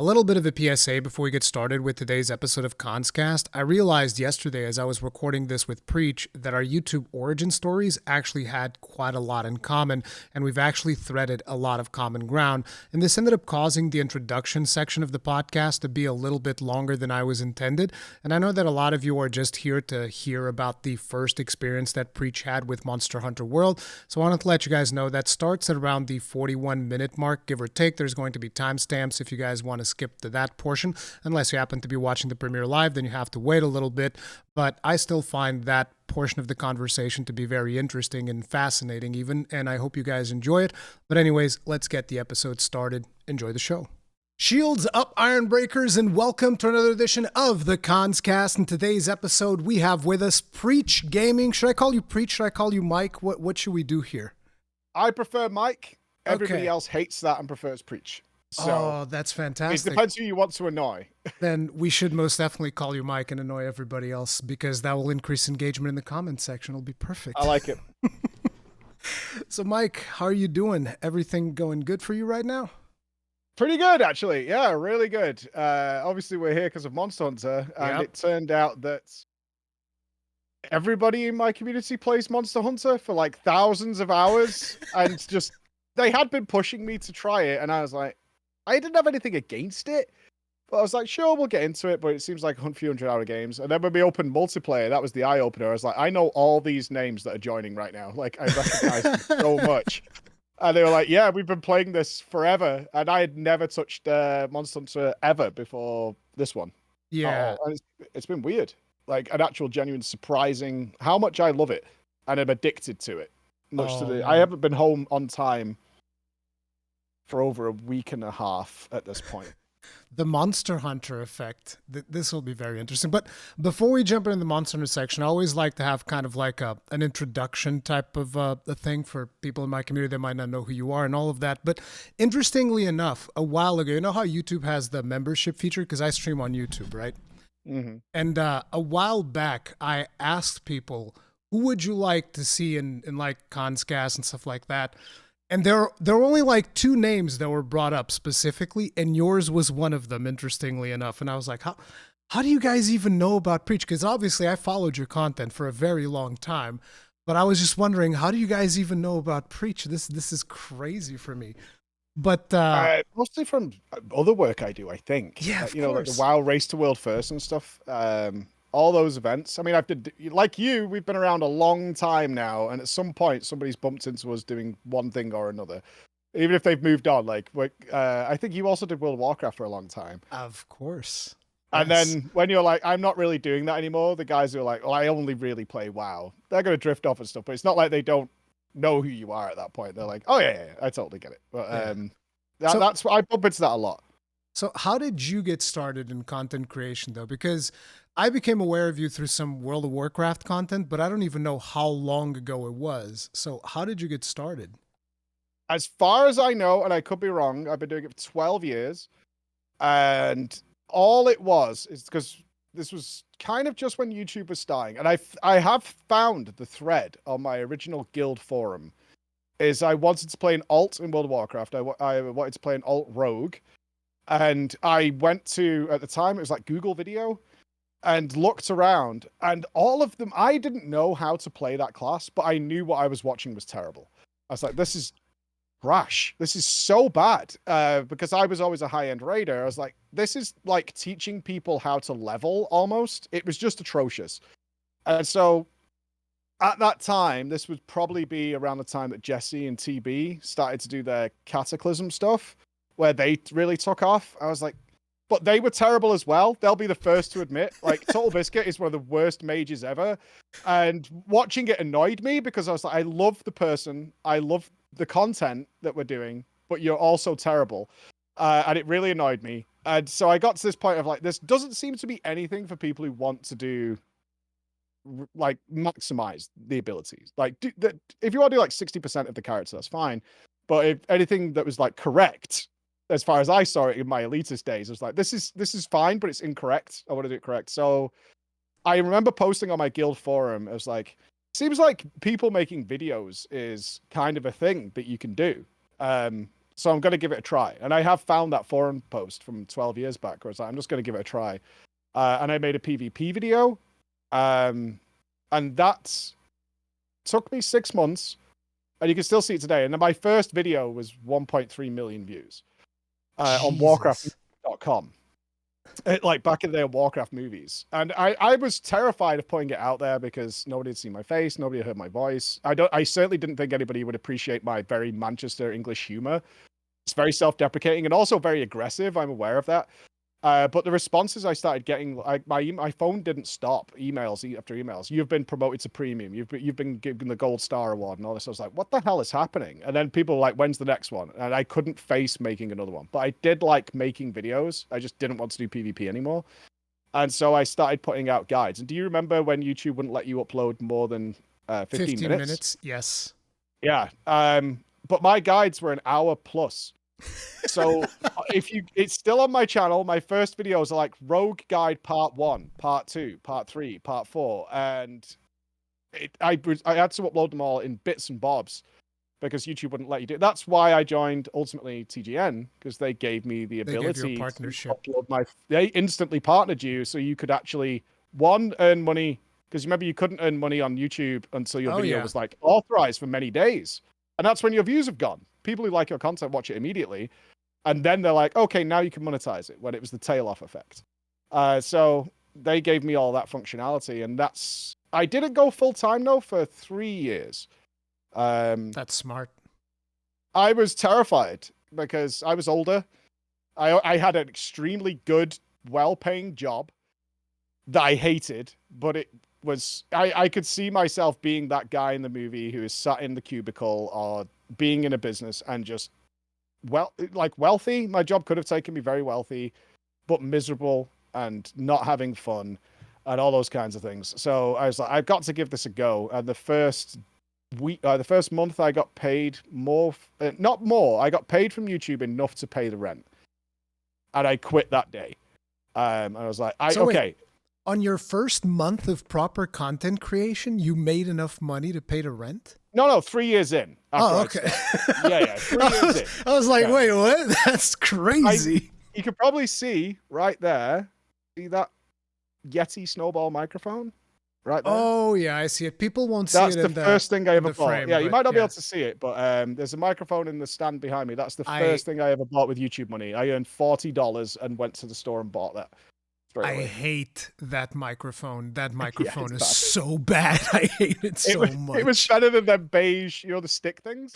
A little bit of a PSA before we get started with today's episode of Cast. I realized yesterday as I was recording this with Preach that our YouTube origin stories actually had quite a lot in common, and we've actually threaded a lot of common ground. And this ended up causing the introduction section of the podcast to be a little bit longer than I was intended. And I know that a lot of you are just here to hear about the first experience that Preach had with Monster Hunter World. So I wanted to let you guys know that starts at around the 41-minute mark, give or take. There's going to be timestamps if you guys want to skip to that portion. Unless you happen to be watching the premiere live, then you have to wait a little bit. But I still find that portion of the conversation to be very interesting and fascinating even, and I hope you guys enjoy it. But anyways, let's get the episode started. Enjoy the show. Shields up, Iron Breakers, and welcome to another edition of the Cast. In today's episode, we have with us Preach Gaming. Should I call you Preach? Should I call you Mike? What should we do here? I prefer Mike. Everybody Okay. else hates that and prefers Preach. So Oh, that's fantastic. it depends who you want to annoy. Then we should most definitely call you Mike and annoy everybody else, because that will increase engagement in the comments section. It'll be perfect. I like it. So, Mike, how are you doing? Everything going good for you right now? Pretty good, actually. Yeah, really good. Obviously, we're here because of Monster Hunter, and Yep. it turned out that everybody in my community plays Monster Hunter for like thousands of hours, and just they had been pushing me to try it, and I was like, I didn't have anything against it, but I was like, sure, we'll get into it, but it seems like a few 100-hour games. And then when we opened multiplayer, that was the eye-opener. I was like, I know all these names that are joining right now. Like, I recognize them so much. And they were like, yeah, we've been playing this forever. And I had never touched Monster Hunter ever before this one. Yeah. And it's been weird. Like, an actual, genuine, surprising how much I love it. And I'm addicted to it. I haven't been home on time for over a week and a half at this point. The Monster Hunter effect. This will be very interesting. But before we jump into the Monster Hunter section, I always like to have kind of like an introduction type of a thing for people in my community that might not know who you are and all of that. But interestingly enough, a while ago, you know how YouTube has the membership feature? Because I stream on YouTube, right? Mm-hmm. And a while back, I asked people, who would you like to see in like Conscast and stuff like that? And there were only like two names that were brought up specifically, and yours was one of them, interestingly enough. And I was like, how do you guys even know about Preach? Because obviously I followed your content for a very long time, but I was just wondering, how do you guys even know about Preach? This is crazy for me. But mostly from other work I do, I think. Yeah, of like the course. WoW Race to World First and stuff. All those events. I mean, like you, we've been around a long time now, and at some point, somebody's bumped into us doing one thing or another, even if they've moved on. Like, I think you also did World of Warcraft for a long time. Of course. And Yes. then when you're like, I'm not really doing that anymore, the guys who are like, well, I only really play WoW, they're going to drift off and stuff. But it's not like they don't know who you are at that point. They're like, oh yeah, I totally get it. But So- that's I bump into that a lot. So how did you get started in content creation though? Because I became aware of you through some World of Warcraft content, but I don't even know how long ago it was. So how did you get started? As far as I know, and I could be wrong, I've been doing it for 12 years. And all it was is because this was kind of just when YouTube was starting. And I have found the thread on my original guild forum is I wanted to play an alt in World of Warcraft. I wanted to play an alt rogue. And I went to, at the time, it was like Google Video, and looked around, and all of them, I didn't know how to play that class, but I knew what I was watching was terrible. I was like, this is trash. This is so bad. Because I was always a high-end raider. I was like, this is like teaching people how to level almost. It was just atrocious. And so at that time, this would probably be around the time that Jesse and TB started to do their Cataclysm stuff, where they really took off. I was like, but they were terrible as well. They'll be the first to admit. Like, Total Biscuit is one of the worst mages ever. And watching it annoyed me because I was like, I love the person. I love the content that we're doing, but you're also terrible. And it really annoyed me. And so I got to this point of like, this doesn't seem to be anything for people who want to do, like, maximize the abilities. Like, if you want to do like 60% of the character, that's fine. But if anything that was like correct, as far as I saw it in my elitist days, I was like, this is fine, but it's incorrect. I want to do it correct. So I remember posting on my guild forum, I was like, seems like people making videos is kind of a thing that you can do. So I'm going to give it a try. And I have found that forum post from 12 years back where it's like, I'm just going to give it a try. And I made a PvP video. And that took me 6 months. And you can still see it today. And then my first video was 1.3 million views on Warcraft.com. Like back in the day of Warcraft movies. And I was terrified of putting it out there because nobody had seen my face, nobody had heard my voice. I certainly didn't think anybody would appreciate my very Manchester English humor. It's very self-deprecating and also very aggressive. I'm aware of that. But the responses I started getting, like my phone didn't stop. Emails after emails. You've been promoted to premium. You've been given the gold star award and all this. I was like, what the hell is happening? And then people were like, when's the next one? And I couldn't face making another one. But I did like making videos. I just didn't want to do PvP anymore. And so I started putting out guides. And do you remember when YouTube wouldn't let you upload more than 15 minutes? Yes. Yeah. But my guides were an hour plus. So it's still on my channel. My first videos are like Rogue Guide Part 1, Part 2, Part 3, Part 4, and I had to upload them all in bits and bobs because YouTube wouldn't let you do it. That's why I joined ultimately TGN, because they gave me the ability to upload they instantly partnered you so you could actually earn money, because remember you couldn't earn money on YouTube until your video was like authorized for many days. And that's when your views have gone. People who like your content watch it immediately. And then they're like, okay, now you can monetize it, when it was the tail off effect. So they gave me all that functionality. And I didn't go full time though for 3 years. That's smart. I was terrified because I was older. I had an extremely good, well-paying job that I hated, but it was, I could see myself being that guy in the movie who is sat in the cubicle or being in a business and just wealthy. My job could have taken me very wealthy, but miserable and not having fun and all those kinds of things. So I was like, I've got to give this a go. And the first month I got paid more, not more, I got paid from YouTube enough to pay the rent. And I quit that day. I was like, okay. On your first month of proper content creation, you made enough money to pay the rent? No, 3 years in. Oh, okay. 3 years in. I was like, wait, what? That's crazy. You could probably see right there. See that Yeti snowball microphone? Right there. Oh, yeah, I see it. People won't see it. That's the first thing I ever bought. Frame, yeah, you might not be able to see it, but there's a microphone in the stand behind me. That's the first thing I ever bought with YouTube money. I earned $40 and went to the store and bought that. I hate that microphone. That microphone is so bad. I hate it so much. It was better than them beige, the stick things.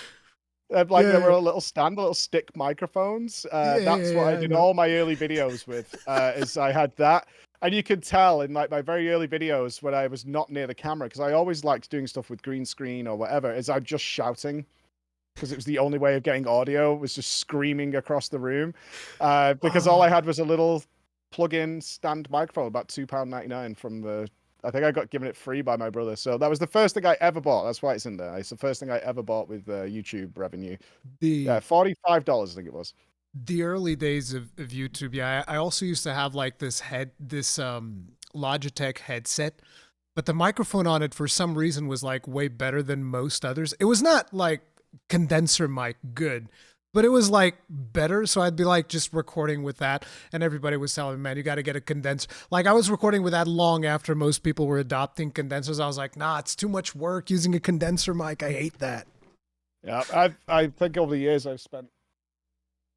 They were a little stick microphones. That's what I did all my early videos with. Is I had that, and you could tell in like my very early videos when I was not near the camera, because I always liked doing stuff with green screen or whatever. Is I'm just shouting, because it was the only way of getting audio, was just screaming across the room, because all I had was a little plug-in stand microphone, about £2.99 from I think I got given it free by my brother. So that was the first thing I ever bought. That's why it's in there. It's the first thing I ever bought with YouTube revenue. $45, I think it was. The early days of YouTube. Yeah, I also used to have like this Logitech headset, but the microphone on it for some reason was like way better than most others. It was not like condenser mic good, but it was like better. So I'd be like just recording with that, and everybody was telling me, man, you got to get a condenser. Like I was recording with that long after most people were adopting condensers. I was like, nah, it's too much work using a condenser mic. I hate that. Yeah, I think over the years I've spent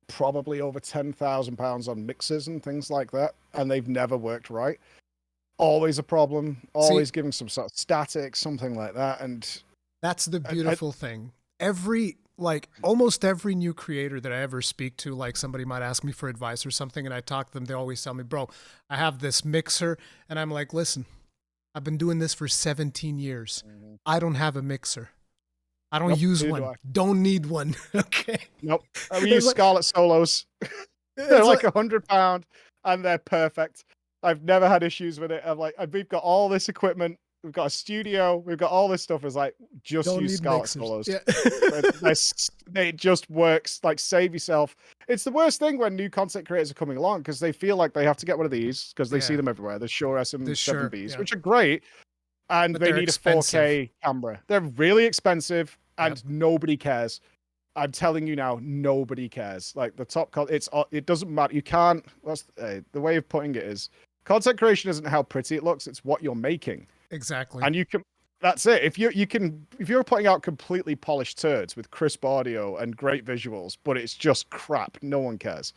probably over £10,000 on mixers and things like that, and they've never worked right. Always a problem. Always giving some sort of static, something like that. And that's the beautiful thing. Almost every new creator that I ever speak to, like somebody might ask me for advice or something, and I talk to them, they always tell me, bro, I have this mixer, and I'm like, listen, I've been doing this for 17 years. I don't have a mixer. I don't use one. Don't need one. Okay. Nope. We use Scarlett Solos. They're like £100 and they're perfect. I've never had issues with it. I'm like, we've got all this equipment. We've got a studio. We've got all this stuff. It's like, just use Scarlett Solos. Yeah. It just works. Like, save yourself. It's the worst thing when new content creators are coming along, because they feel like they have to get one of these because they see them everywhere. The Shure SM7Bs, which are great. And they need a 4K camera. They're really expensive, and nobody cares. I'm telling you now, nobody cares. Like the top, it doesn't matter. You can't. The way of putting it is, content creation isn't how pretty it looks. It's what you're making, Exactly. and you can. That's it. If you're putting out completely polished turds with crisp audio and great visuals, but it's just crap, no one cares.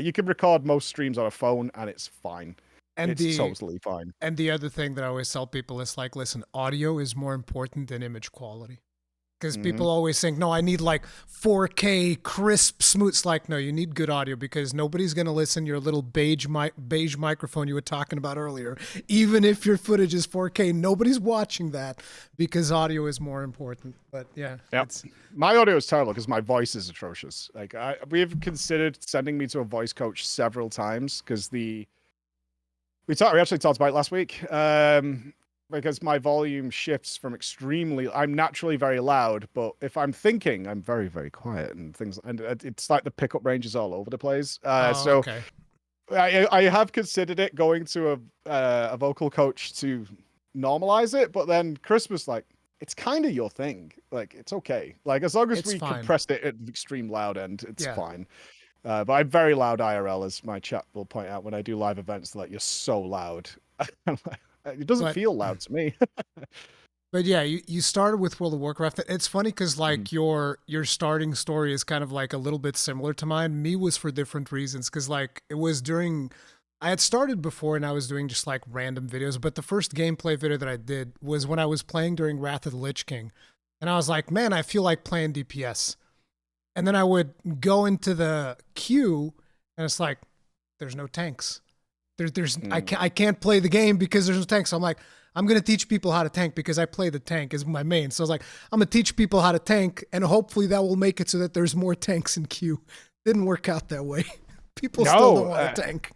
You can record most streams on a phone, and it's fine. And It's totally fine. And the other thing that I always tell people is like, listen, audio is more important than image quality. Because people always think, no, I need like 4K crisp, smooth. It's like, no, you need good audio because nobody's going to listen your little beige microphone you were talking about earlier. Even if your footage is 4K, nobody's watching that because audio is more important. But yeah. Yep. My audio is terrible because my voice is atrocious. Like we've considered sending me to a voice coach several times because we actually talked about it last week. Because my volume shifts from I'm naturally very loud, but if I'm thinking, I'm very, very quiet and things. And it's like the pickup range is all over the place. Okay. I have considered it going to a vocal coach to normalize it, but then Chris was like, it's kind of your thing. Like, it's okay. Like, as long as we compressed it at the extreme loud end, it's fine. But I'm very loud IRL, as my chat will point out when I do live events. Like, you're so loud. It doesn't feel loud to me. But yeah, you started with World of Warcraft. It's funny because like your starting story is kind of like a little bit similar to mine. Me was for different reasons because like it was I had started before and I was doing just like random videos, but the first gameplay video that I did was when I was playing during Wrath of the Lich King. And I was like, man, I feel like playing DPS. And then I would go into the queue and it's like, there's no tanks. I can't play the game because there's no tanks. So I'm like, I'm going to teach people how to tank because I play the tank as my main. So I was like, I'm going to teach people how to tank and hopefully that will make it so that there's more tanks in queue. Didn't work out that way. People still don't want to tank.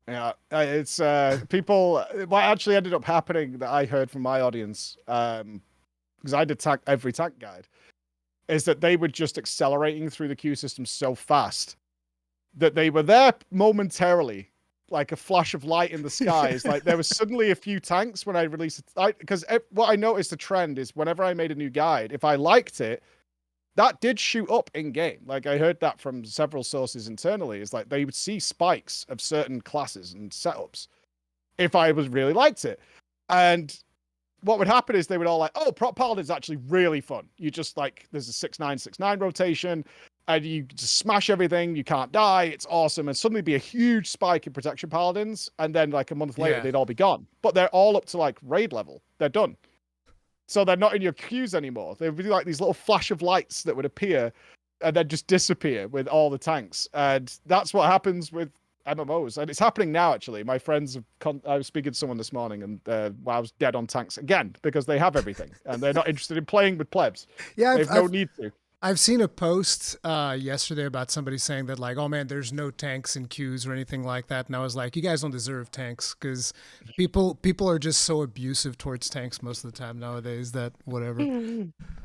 Yeah, it's people. What actually ended up happening that I heard from my audience, because I did every tank guide, is that they were just accelerating through the queue system so fast that they were there momentarily, like a flash of light in the skies. Like there was suddenly a few tanks when I released it. Because what I noticed the trend is whenever I made a new guide, if I liked it, that did shoot up in game. Like I heard that from several sources internally. Is like they would see spikes of certain classes and setups if I really liked it. And what would happen is they would all like, oh, Prop Paladin's actually really fun. You just like, there's a 6-9-6-9 rotation and you just smash everything. You can't die. It's awesome. And suddenly be a huge spike in Protection Paladins. And then like a month later, they'd all be gone. But they're all up to like raid level. They're done. So they're not in your queues anymore. They would be like these little flash of lights that would appear and then just disappear with all the tanks. And that's what happens with MMOs. And it's happening now, actually. My friends, I was speaking to someone this morning and I was dead on tanks again because they have everything and they're not interested in playing with plebs. Yeah, they have no need to. I've seen a post yesterday about somebody saying that like, oh man, there's no tanks in queues or anything like that. And I was like, you guys don't deserve tanks because people are just so abusive towards tanks most of the time nowadays that whatever.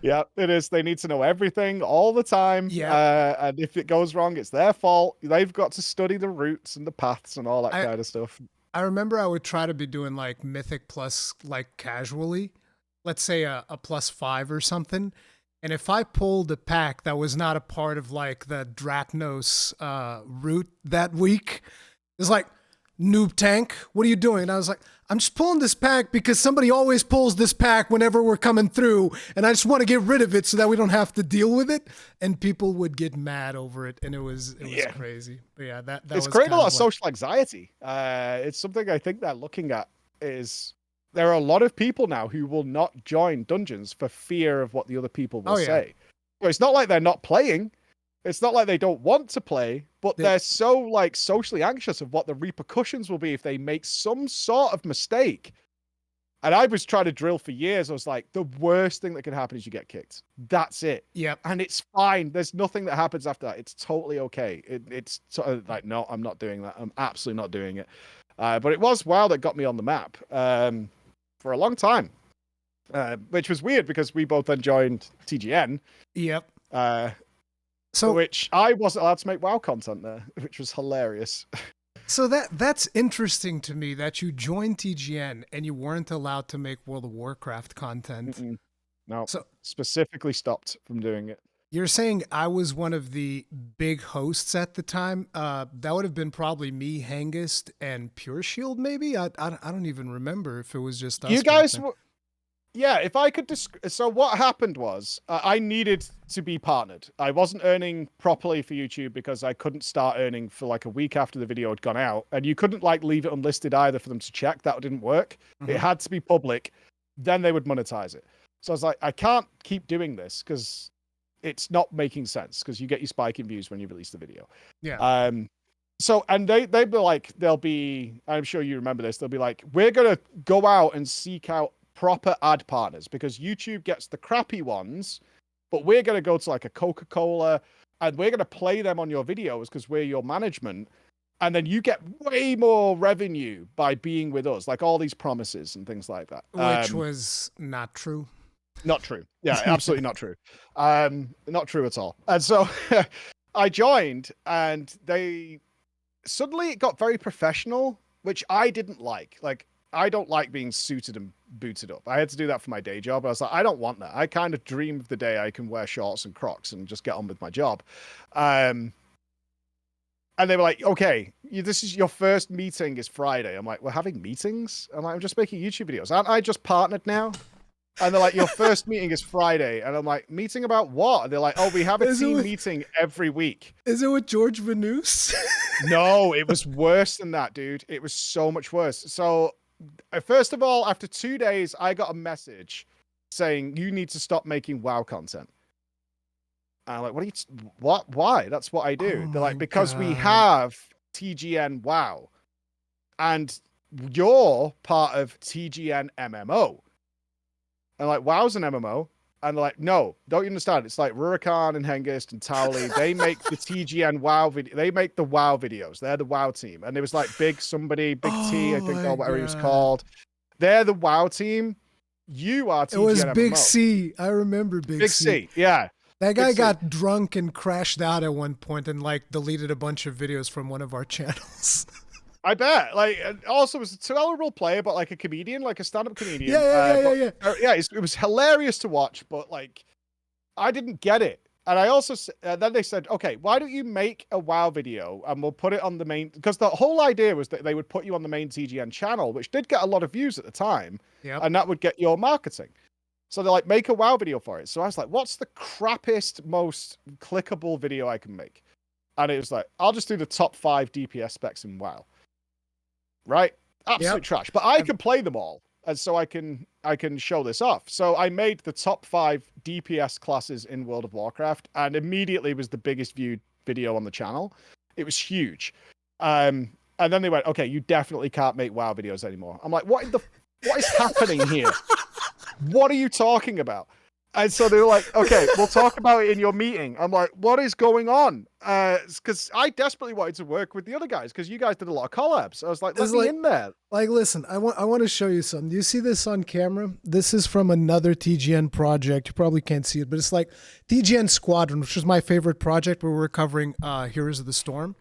Yeah, it is. They need to know everything all the time. Yeah. And if it goes wrong, it's their fault. They've got to study the routes and the paths and all that kind of stuff. I remember I would try to be doing like Mythic Plus like casually, let's say a +5 or something. And if I pulled a pack that was not a part of like the Dratnos route that week, it's like, noob tank, what are you doing? And I was like, I'm just pulling this pack because somebody always pulls this pack whenever we're coming through. And I just want to get rid of it so that we don't have to deal with it. And people would get mad over it. And it was crazy. But yeah, that it's creating a lot of social anxiety. It's something I think they're looking at is there are a lot of people now who will not join dungeons for fear of what the other people will say. Well, it's not like they're not playing. It's not like they don't want to play, but they're so like socially anxious of what the repercussions will be if they make some sort of mistake. And I was trying to drill for years. I was like, the worst thing that can happen is you get kicked. That's it. Yeah. And it's fine. There's nothing that happens after that. It's totally okay. It's sort of like, no, I'm not doing that. I'm absolutely not doing it. But it was WoW that got me on the map. For a long time, which was weird because we both then joined TGN. Yep. So which I wasn't allowed to make WoW content there, which was hilarious. So that's interesting to me that you joined TGN and you weren't allowed to make World of Warcraft content. No, so specifically stopped from doing it. You're saying I was one of the big hosts at the time. That would have been probably me, Hangest, and Pure Shield, maybe. I don't even remember if it was just You us back guys then. were, yeah, if I could so what happened was I needed to be partnered. I wasn't earning properly for YouTube because I couldn't start earning for like a week after the video had gone out, and you couldn't like leave it unlisted either for them to check. That didn't work. It had to be public, then they would monetize it. So I was like, I can't keep doing this because it's not making sense because you get your spike in views when you release the video. Yeah. So and they'd be like, they'll be, I'm sure you remember this, they'll be like, we're gonna go out and seek out proper ad partners because YouTube gets the crappy ones, but we're gonna go to like a Coca-Cola and we're gonna play them on your videos because we're your management. And then you get way more revenue by being with us, like all these promises and things like that. Which was not true. Not true. Yeah, absolutely not true. Not true at all. And so I joined and they suddenly it got very professional, which I didn't like. Like, I don't like being suited and booted up. I had to do that for my day job. I was like, I don't want that. I kind of dream of the day I can wear shorts and Crocs and just get on with my job. And they were like, okay, this is your first meeting is Friday. I'm like, we're having meetings? I'm like, I'm just making YouTube videos. Aren't I just partnered now? And they're like, your first meeting is Friday. And I'm like, meeting about what? And they're like, oh, we have a team meeting every week. Is it with George Vanous? No, it was worse than that, dude. It was so much worse. So, first of all, after 2 days, I got a message saying, you need to stop making WoW content. And I'm like, what? Why? That's what I do. They're like, because we have TGN WoW. And you're part of TGN MMO. And like, WoW's an MMO. And they're like, no, don't you understand? It's like Rurikhan and Hengist and Towley. They make the TGN WoW video. They make the WoW videos. They're the WoW team. And it was like Big T, I think, or whatever he was called. They're the WoW team. You are TGN MMO. It was Big C. I remember Big C. Yeah. That guy got drunk and crashed out at one point and like deleted a bunch of videos from one of our channels. I bet. Like, also was a tolerable player, but like a comedian, like a stand-up comedian. Yeah. Yeah, it was hilarious to watch, but like, I didn't get it. And I also then they said, okay, why don't you make a WoW video and we'll put it on the main, because the whole idea was that they would put you on the main TGN channel, which did get a lot of views at the time, and that would get your marketing. So they're like, make a WoW video for it. So I was like, what's the crappiest, most clickable video I can make? And it was like, I'll just do the top 5 DPS specs in WoW. Right? Absolute trash. But I can play them all. And so I can show this off. So I made the top 5 DPS classes in World of Warcraft and immediately was the biggest viewed video on the channel. It was huge. And then they went, okay, you definitely can't make WoW videos anymore. I'm like, what is happening here? What are you talking about? And so they were like, okay, we'll talk about it in your meeting. I'm like, what is going on? Because I desperately wanted to work with the other guys because you guys did a lot of collabs. I was like, let me in there. Like, listen, I want to show you something. Do you see this on camera? This is from another TGN project. You probably can't see it, but it's like TGN Squadron, which is my favorite project where we're covering Heroes of the Storm.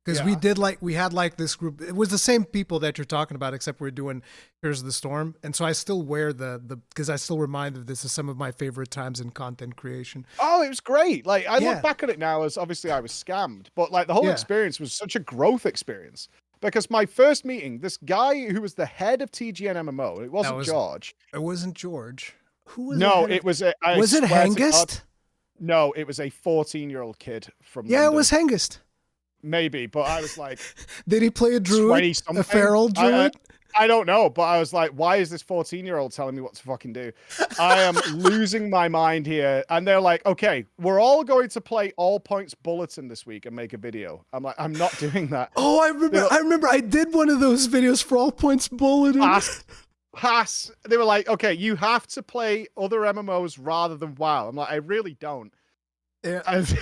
Because we had this group. It was the same people that you're talking about, except we're doing Heroes of the Storm. And so I still wear because I still remind of this as some of my favorite times in content creation. Oh, it was great. Like, I look back at it now as obviously I was scammed, but like the whole experience was such a growth experience. Because my first meeting, this guy who was the head of TGN MMO, it wasn't George. It wasn't George. Who was No, it was was it Hengist? No, it was a 14-year-old kid from London. It was Hengist. Maybe, but I was like, did he play a druid? A feral druid? I don't know, but I was like, why is this 14-year-old telling me what to fucking do? I am losing my mind here. And they're like, okay, we're all going to play All Points Bulletin this week and make a video. I'm like, I'm not doing that. Oh, I remember I did one of those videos for All Points Bulletin. Pass. They were like, okay, you have to play other MMOs rather than WoW. I'm like, I really don't. Yeah. And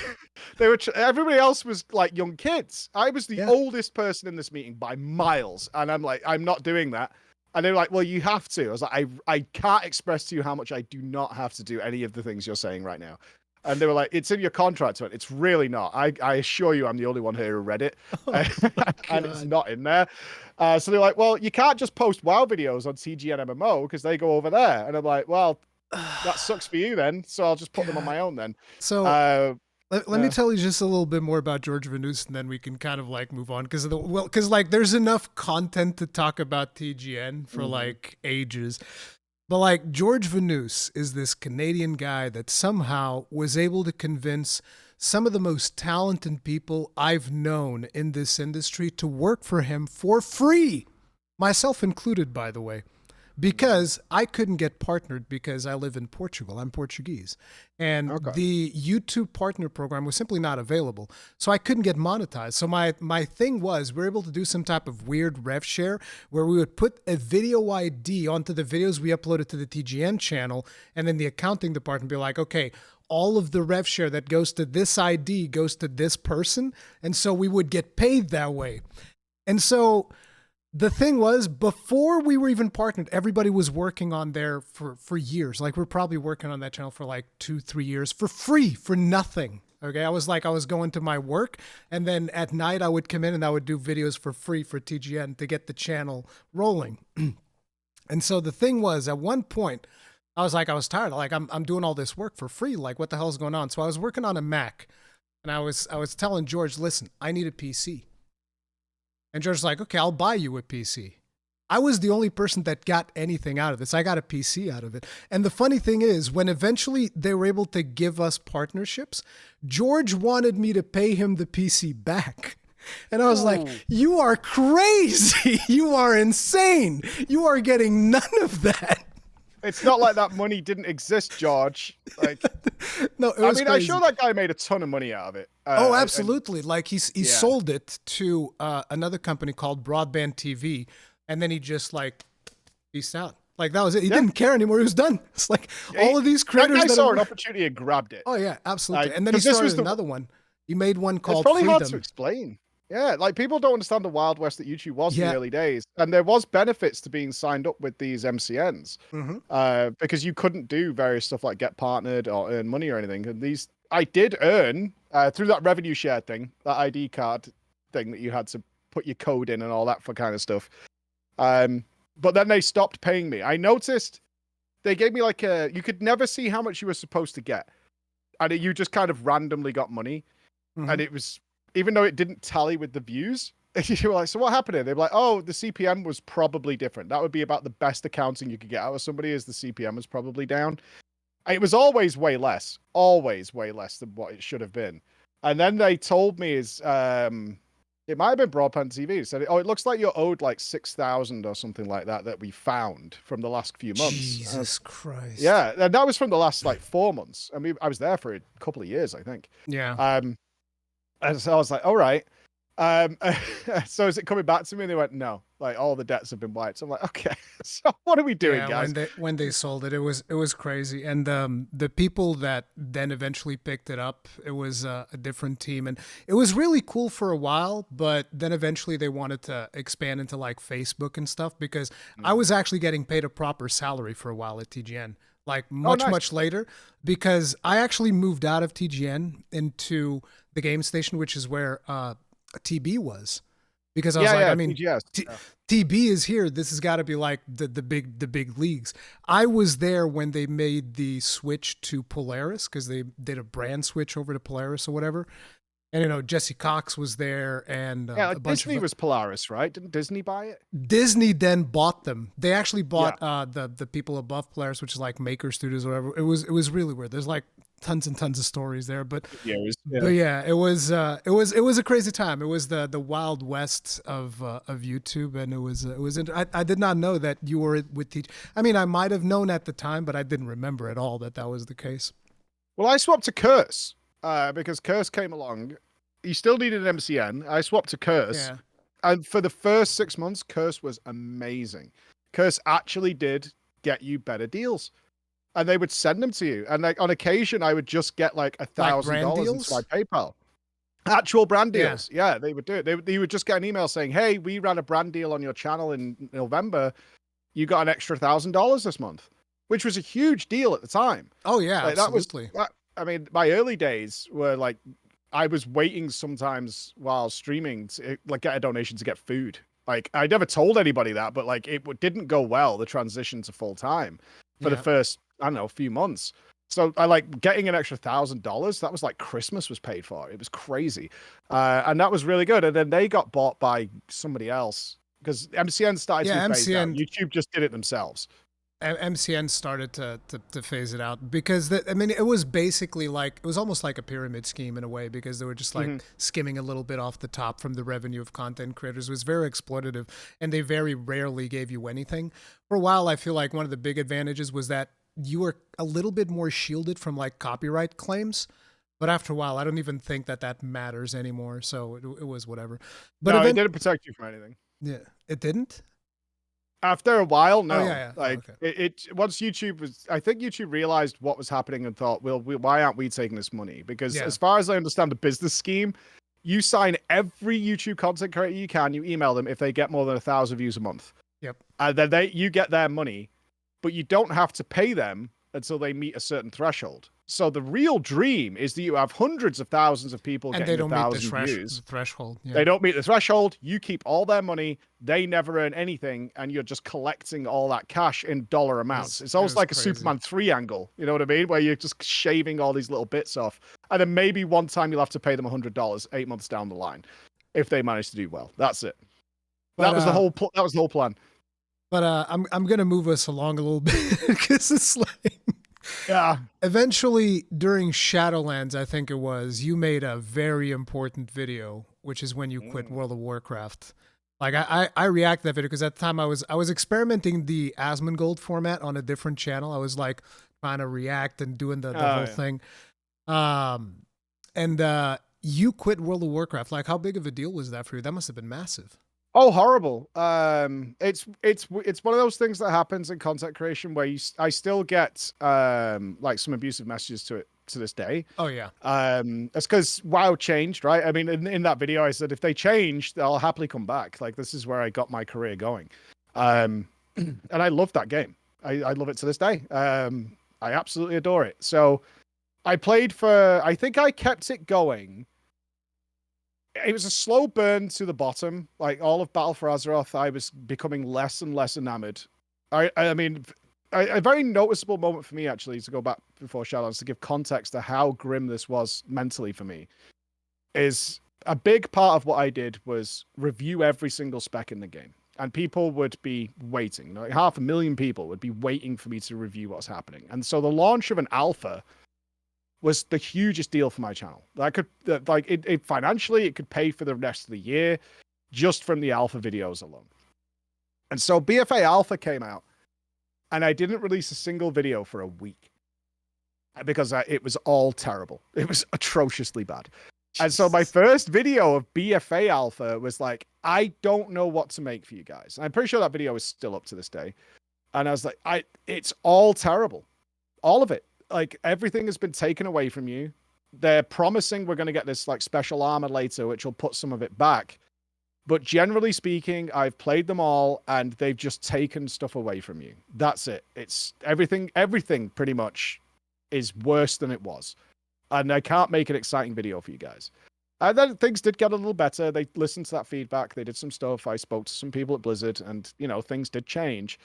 everybody else was like young kids. I was the oldest person in this meeting by miles. And I'm like, I'm not doing that. And they were like, well, you have to. I was like, I can't express to you how much I do not have to do any of the things you're saying right now. And they were like, it's in your contract. It's really not. I assure you I'm the only one here who read it. And it's not in there. So they're like, well, you can't just post WoW videos on TGN MMO because they go over there. And I'm like, well, That sucks for you then. So I'll just put them on God. my own then. So Uh, let me tell you just a little bit more about George Vanus, and then we can kind of like move on because like there's enough content to talk about TGN for like ages. But like George Vanus is this Canadian guy that somehow was able to convince some of the most talented people I've known in this industry to work for him for free, myself included, by the way, because I couldn't get partnered because I live in Portugal. I'm Portuguese. And Okay. the YouTube partner program was simply not available. So I couldn't get monetized. So my thing was we were able to do some type of weird rev share where we would put a video ID onto the videos we uploaded to the TGN channel, and then the accounting department be like, okay, all of the rev share that goes to this ID goes to this person. And so we would get paid that way. And so the thing was, before we were even partnered, everybody was working on there for years. Like we're probably working on that channel for like 2-3 years for free, for nothing. Okay. I was going to my work, and then at night I would come in and I would do videos for free for TGN to get the channel rolling. And so the thing was, at one point, I was tired. Like I'm doing all this work for free. Like what the hell's going on? So I was working on a Mac, and I was telling George, listen, I need a PC. And George's like, okay, I'll buy you a PC. I was the only person that got anything out of this. I got a PC out of it. And the funny thing is, when eventually they were able to give us partnerships, George wanted me to pay him the PC back. And I was like, you are crazy. You are insane. You are getting none of that. It's not like that money didn't exist, George. Like, no, it was crazy. I'm sure that guy made a ton of money out of it. Oh, absolutely. Like he sold it to another company called Broadband TV, and then he just like peaced out. Like that was it. He didn't care anymore. He was done. It's like all of these creators that guy saw an opportunity and grabbed it. Oh yeah, absolutely. And then he started another one. He made one called It's probably Freedom. hard to explain. Yeah, like people don't understand the Wild West that YouTube was in the early days. And there was benefits to being signed up with these MCNs because you couldn't do various stuff like get partnered or earn money or anything. And these, I did earn through that revenue share thing, that ID card thing that you had to put your code in and all that for kind of stuff. But then they stopped paying me. I noticed they gave me like you could never see how much you were supposed to get. And you just kind of randomly got money. And it was, even though it didn't tally with the views, you were like, so what happened here? They were like, oh, the CPM was probably different. That would be about the best accounting you could get out of somebody, as the CPM was probably down. It was always way less than what it should have been. And then they told me it might have been Broadband TV. Said, oh, it looks like you're owed like 6,000 or something like that we found from the last few months. Jesus Christ. Yeah, and that was from the last like 4 months. I mean, I was there for a couple of years, I think. Yeah. And so I was like, all right. So is it coming back to me? And they went, no, like all the debts have been wiped. So I'm like, okay, so what are we doing, guys? When they sold it, it was crazy. And the people that then eventually picked it up, it was a different team. And it was really cool for a while, but then eventually they wanted to expand into like Facebook and stuff, because I was actually getting paid a proper salary for a while at TGN. Like much later, because I actually moved out of TGN into the game station, which is where TB was, because I was like, I mean, TB is here. This has got to be like the big leagues. I was there when they made the switch to Polaris, because they did a brand switch over to Polaris or whatever. And, you know, Jesse Cox was there, and a bunch Disney was Polaris, right? Didn't Disney buy it? Disney then bought them. They actually bought the people above Polaris, which is like Maker Studios or whatever. It was really weird. There's like tons and tons of stories there, but yeah, it was a crazy time. It was the Wild West of YouTube, and it was I did not know that you were with TGN. I mean, I might have known at the time, but I didn't remember at all that was the case. Well, I swapped to Curse. Because Curse came along. You still needed an MCN. I swapped to Curse. Yeah. And for the first 6 months, Curse was amazing. Curse actually did get you better deals. And they would send them to you. And like on occasion, I would just get like $1,000 into my PayPal. Actual brand deals. Yeah, they would do it. They would just get an email saying, hey, we ran a brand deal on your channel in November. You got an extra $1,000 this month, which was a huge deal at the time. Oh, yeah, like, absolutely. I mean, my early days were like, I was waiting sometimes while streaming to like get a donation to get food. Like I never told anybody that, but like it didn't go well, the transition to full time for the first I don't know, a few months. So I like getting an extra $1,000. That was like Christmas was paid for. It was crazy. And that was really good. And then they got bought by somebody else because MCN started to Yeah, be phased out. MCN YouTube just did it themselves. MCN started to phase it out because I mean it was basically like it was almost like a pyramid scheme in a way because they were just like skimming a little bit off the top from the revenue of content creators. It was very exploitative and they very rarely gave you anything. For a while I feel like one of the big advantages was that you were a little bit more shielded from like copyright claims. But after a while, I don't even think that matters anymore. So it was whatever. But no, it didn't protect you from anything. Yeah, it didn't. After a while, no. Oh, yeah. Like okay. it once YouTube was, I think YouTube realized what was happening and thought, well, why aren't we taking this money? Because as far as I understand the business scheme, you sign every YouTube content creator you can, you email them if they get more than 1,000 views a month. Yep. And then you get their money, but you don't have to pay them until they meet a certain threshold. So the real dream is that you have hundreds of thousands of people and getting they don't 1,000 meet views. the threshold. Yeah. They don't meet the threshold. You keep all their money. They never earn anything, and you're just collecting all that cash in dollar amounts. It's almost like crazy. A Superman 3 angle. You know what I mean? Where you're just shaving all these little bits off, and then maybe one time you'll have to pay them $100 8 months down the line if they manage to do well. That's it. But, that was the whole. That was the whole plan. But I'm gonna move us along a little bit because it's like. Yeah. Eventually, during Shadowlands, I think it was, you made a very important video, which is when you quit World of Warcraft. Like I reacted to that video because at the time I was experimenting the Asmongold format on a different channel. I was like trying to react and doing the whole thing. And you quit World of Warcraft. Like, how big of a deal was that for you? That must have been massive. Oh, horrible. It's one of those things that happens in content creation where I still get like some abusive messages to this day. Oh yeah. That's because WoW changed, right? I mean, in that video I said if they change, I'll happily come back. Like this is where I got my career going. And I love that game. I love it to this day. I absolutely adore it. So I played for, I think I kept it going. It was a slow burn to the bottom. Like all of Battle for Azeroth, I was becoming less and less enamored. I mean, a very noticeable moment for me, actually, to go back before Shadowlands, to give context to how grim this was mentally for me, is a big part of what I did was review every single spec in the game. And people would be waiting. Like 500,000 people would be waiting for me to review what's happening. And so the launch of an alpha was the hugest deal for my channel. I could it financially, it could pay for the rest of the year just from the alpha videos alone. And so BFA Alpha came out, and I didn't release a single video for a week because it was all terrible. It was atrociously bad. And so my first video of BFA Alpha was like, I don't know what to make for you guys. And I'm pretty sure that video is still up to this day. And I was like, it's all terrible. All of it. Like everything has been taken away from you. They're promising we're going to get this like special armor later, which will put some of it back. But generally speaking, I've played them all and they've just taken stuff away from you. That's it. It's everything pretty much is worse than it was. And I can't make an exciting video for you guys. And then things did get a little better. They listened to that feedback. They did some stuff. I spoke to some people at Blizzard and, you know, things did change.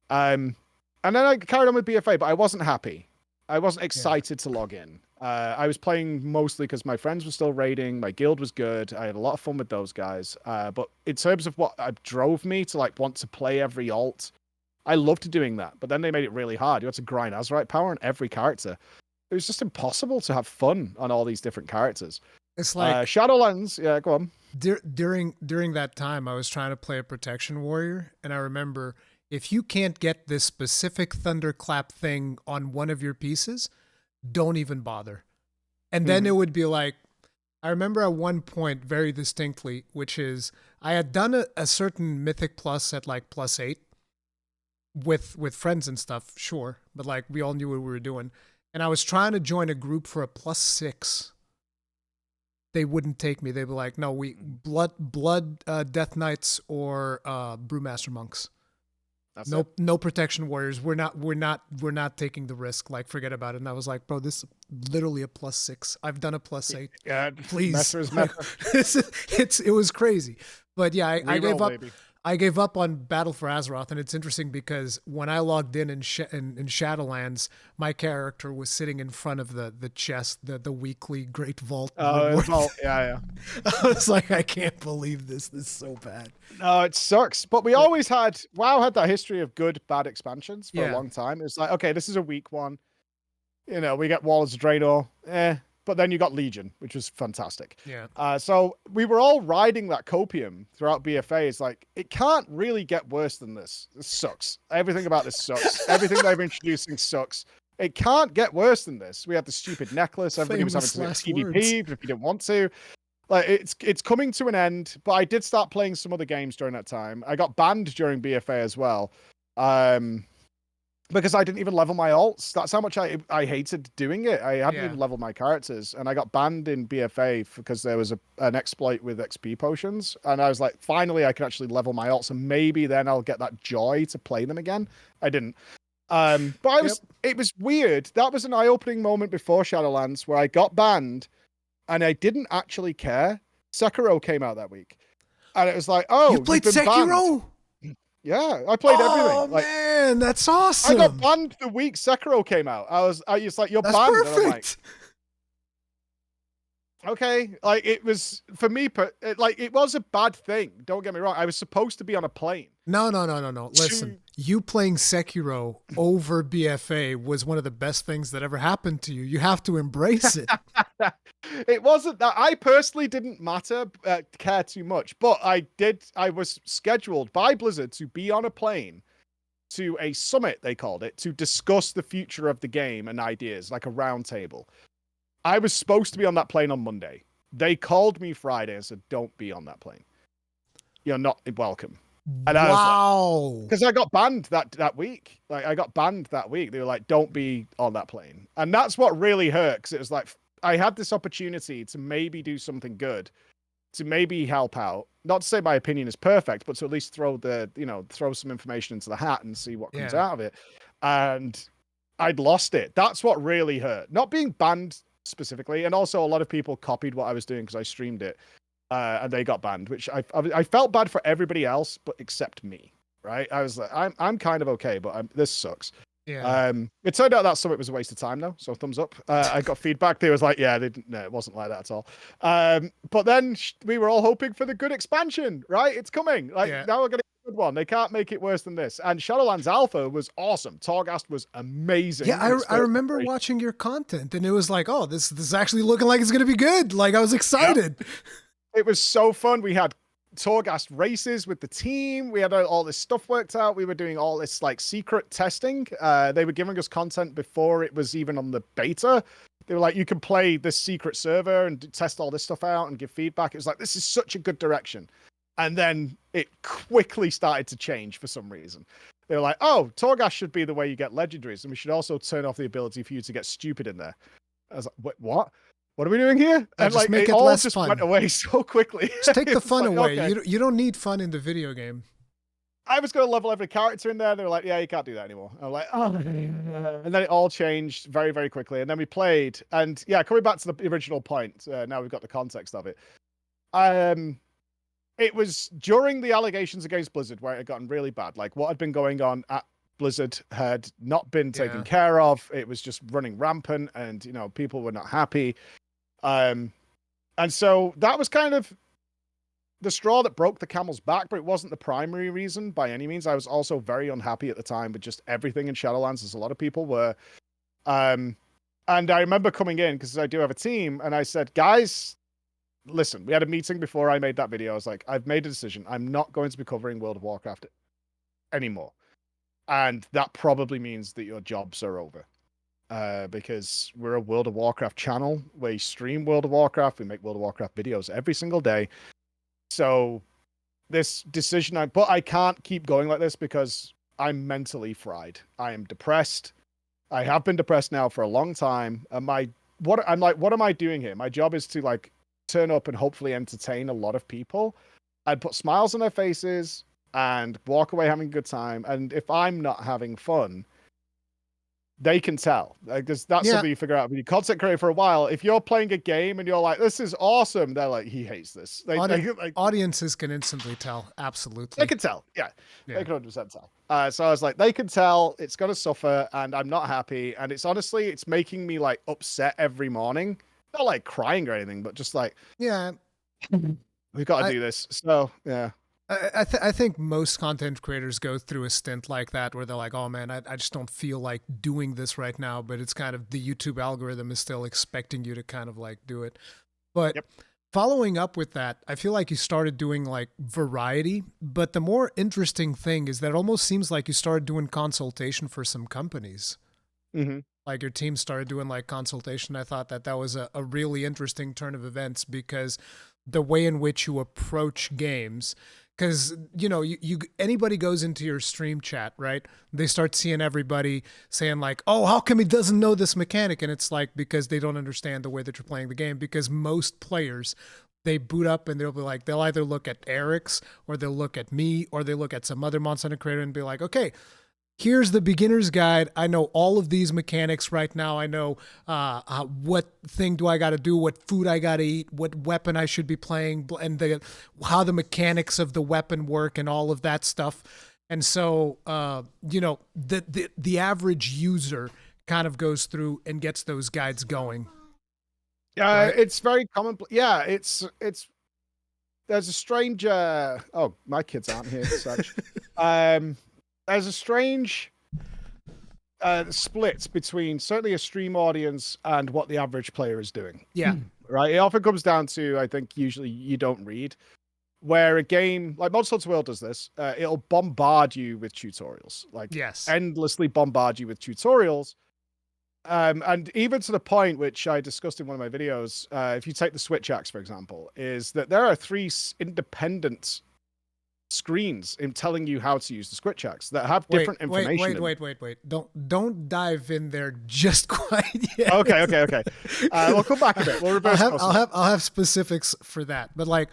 And then I carried on with BFA, but I wasn't happy. I wasn't excited to log in. I was playing mostly because my friends were still raiding. My guild was good. I had a lot of fun with those guys. But in terms of what drove me to like want to play every alt, I loved doing that. But then they made it really hard. You had to grind Azerite power on every character. It was just impossible to have fun on all these different characters. It's like Shadowlands. Yeah, go on. During that time, I was trying to play a protection warrior, and I remember, if you can't get this specific thunderclap thing on one of your pieces, don't even bother. And then it would be like, I remember at one point very distinctly, which is I had done a certain Mythic Plus at like +8 with friends and stuff, sure, but like we all knew what we were doing. And I was trying to join a group for a +6. They wouldn't take me. They'd be like, no, we blood Death Knights or Brewmaster Monks. That's no protection warriors. We're not taking the risk. Like, forget about it. And I was like, bro, this is literally a +6. I've done a +8. Yeah, please. It was crazy. But yeah, I gave up. Baby. I gave up on Battle for Azeroth, and it's interesting because when I logged in in Shadowlands, my character was sitting in front of the chest, the weekly Great Vault reward. Vault, yeah. I was like, I can't believe this. This is so bad. No, it sucks. But we always had WoW had that history of good, bad expansions for a Yeah. long time. It's like, okay, this is a weak one. You know, we get Walls of Draenor, but then you got Legion, which was fantastic. Yeah. So we were all riding that copium throughout BFA. It's like, it can't really get worse than this. This sucks. Everything about this sucks. Everything they've introducing sucks. It can't get worse than this. We had the stupid necklace. Everybody was having to do PvP, even if you didn't want to. Like, it's coming to an end, but I did start playing some other games during that time. I got banned during BFA as well. Because I didn't even level my alts. That's how much I hated doing it. I hadn't even leveled my characters, and I got banned in BFA because there was an exploit with XP potions, and I was like, finally, I can actually level my alts, and maybe then I'll get that joy to play them again. I didn't. But it was weird. That was an eye-opening moment before Shadowlands where I got banned, and I didn't actually care. Sekiro came out that week, and it was like, oh, you played Sekiro? Banned. Yeah, I played everything. Oh man, that's awesome! I got banned the week Sekiro came out. I was like, you're that's banned. Perfect. And I'm like, okay, like it was for me. It was a bad thing. Don't get me wrong. I was supposed to be on a plane. No. Listen, you playing Sekiro over BFA was one of the best things that ever happened to you. You have to embrace it. It wasn't that I personally didn't care too much, but I was scheduled by Blizzard to be on a plane to a summit, they called it, to discuss the future of the game and ideas, like a round table. I was supposed to be on that plane on Monday. They called me Friday and said, don't be on that plane. You're not welcome. And I was like, because I got banned that week. Like, I got banned that week. They were like, don't be on that plane. And that's what really hurt, because it was like, I had this opportunity to maybe do something good, to maybe help out. Not to say my opinion is perfect, but to at least throw some information into the hat and see what comes out of it. And I'd lost it. That's what really hurt. Not being banned specifically. And also a lot of people copied what I was doing because I streamed it. And they got banned, which I felt bad for everybody else, but except me, right? I was like, I'm kind of okay, but this sucks. Yeah. It turned out that summit was a waste of time, though. So thumbs up. I got feedback. They was like, yeah, no, it wasn't like that at all. But then we were all hoping for the good expansion, right? It's coming. Like, now we're gonna get a good one. They can't make it worse than this. And Shadowlands Alpha was awesome. Torghast was amazing. Yeah, I remember watching your content, and it was like, oh, this is actually looking like it's gonna be good. Like, I was excited. Yep. It was so fun. We had Torghast races with the team. We had all this stuff worked out. We were doing all this like secret testing. They were giving us content before it was even on the beta. They were like, you can play this secret server and test all this stuff out and give feedback. It was like, this is such a good direction. And then it quickly started to change for some reason. They were like, oh, Torghast should be the way you get legendaries, and we should also turn off the ability for you to get stupid in there. I was like, wait, what? What are we doing here? And just like, make it all less just fun. went away so quickly. Just take the fun away. Okay. You don't need fun in the video game. I was going to level every character in there. They were like, yeah, you can't do that anymore. I'm like, oh. And then it all changed very, very quickly. And then we played. And yeah, coming back to the original point, now we've got the context of it. It was during the allegations against Blizzard where it had gotten really bad. Like, what had been going on at Blizzard had not been taken care of. It was just running rampant, and people were not happy. And so that was kind of the straw that broke the camel's back, but it wasn't the primary reason by any means. I was also very unhappy at the time with just everything in Shadowlands, as a lot of people were. And I remember coming in, because I do have a team, and I said, guys, listen, we had a meeting before I made that video. I was like, I've made a decision. I'm not going to be covering World of Warcraft anymore. And that probably means that your jobs are over. Because we're a World of Warcraft channel. We stream World of Warcraft. We make World of Warcraft videos every single day. So this decision, but I can't keep going like this because I'm mentally fried. I am depressed. I have been depressed now for a long time. And what am I doing here? My job is to like turn up and hopefully entertain a lot of people and put smiles on their faces and walk away having a good time. And if I'm not having fun, they can tell. Like that's something you figure out when you content create for a while. If you're playing a game and you're like, "This is awesome," they're like, "He hates this." Audiences can instantly tell. Absolutely, they can tell. Yeah. They can 100% tell. So I was like, they can tell. It's gonna suffer, and I'm not happy. And it's honestly, it's making me like upset every morning. Not like crying or anything, but just like, yeah, we've got to do this. So yeah. I think most content creators go through a stint like that where they're like, oh man, I just don't feel like doing this right now. But it's kind of the YouTube algorithm is still expecting you to kind of like do it. But following up with that, I feel like you started doing like variety. But the more interesting thing is that it almost seems like you started doing consultation for some companies. Mm-hmm. Like your team started doing like consultation. I thought that was a really interesting turn of events because the way in which you approach games, because you anybody goes into your stream chat, right? They start seeing everybody saying like, oh, how come he doesn't know this mechanic? And it's like, because they don't understand the way that you're playing the game. Because most players, they boot up and they'll be like, they'll either look at Eric's or they'll look at me or they look at some other Monster Hunter creator and be like, okay, here's the beginner's guide. I know all of these mechanics right now. I know what thing do I got to do, what food I got to eat, what weapon I should be playing, and how the mechanics of the weapon work and all of that stuff. And so, the average user kind of goes through and gets those guides going. Yeah, right? It's very common. Yeah, it's there's a strange. Oh, my kids aren't here as such. There's a strange split between certainly a stream audience and what the average player is doing. Yeah. Right. It often comes down to, I think, usually you don't read. Where a game like Monster Hunter World does this, it'll bombard you with tutorials, like endlessly bombard you with tutorials. And even to the point, which I discussed in one of my videos, if you take the Switch axe, for example, is that there are 3 independent screens in telling you how to use the Switch axe that have different information. Wait. Don't dive in there just quite yet. Okay. We'll come back a bit. We'll reverse. I'll have specifics for that. But like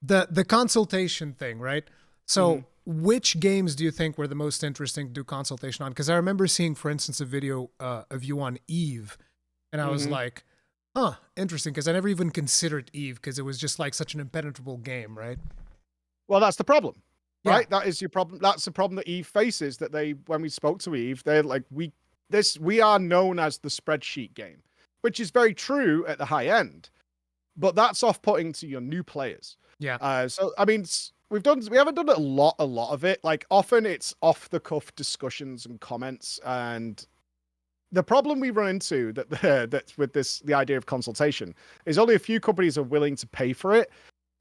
the consultation thing, right? So which games do you think were the most interesting to do consultation on? Because I remember seeing, for instance, a video of you on Eve, and I was like, huh, interesting, because I never even considered Eve because it was just like such an impenetrable game, right? Well, that's the problem, right? That is your problem. That's the problem that Eve faces. That when we spoke to Eve, they're like, we are known as the spreadsheet game, which is very true at the high end, but that's off-putting to your new players. Yeah. So I mean, we haven't done a lot of it. Like often it's off-the-cuff discussions and comments, and the problem we run into that's with the idea of consultation is only a few companies are willing to pay for it.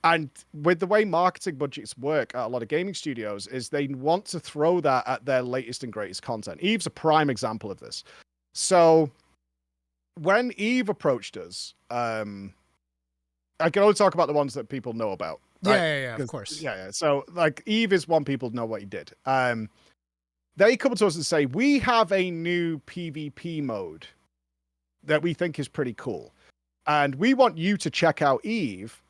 And with the way marketing budgets work at a lot of gaming studios is they want to throw that at their latest and greatest content. Eve's a prime example of this. So when Eve approached us, I can only talk about the ones that people know about. Right? Yeah, of course. Yeah. So like Eve is one people know what he did. They come to us and say, we have a new PvP mode that we think is pretty cool. And we want you to check out Eve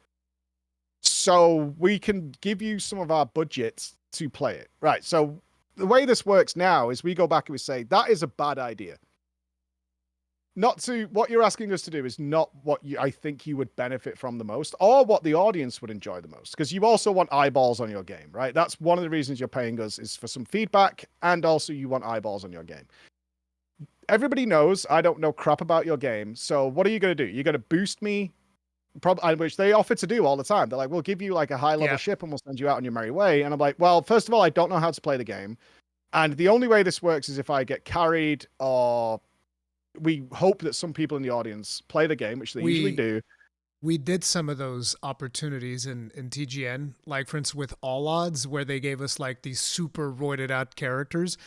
so we can give you some of our budgets to play it. Right. So the way this works now is we go back and we say, that is a bad idea. What you're asking us to do is not what I think you would benefit from the most or what the audience would enjoy the most. Because you also want eyeballs on your game, right? That's one of the reasons you're paying us is for some feedback. And also you want eyeballs on your game. Everybody knows I don't know crap about your game. So what are you going to do? You're going to boost me, which they offer to do all the time. They're like, we'll give you like a high level ship and we'll send you out on your merry way. And I'm like, well, first of all, I don't know how to play the game. And the only way this works is if I get carried or we hope that some people in the audience play the game, which they usually do. We did some of those opportunities in TGN, like for instance with All Odds, where they gave us like these super roided out characters.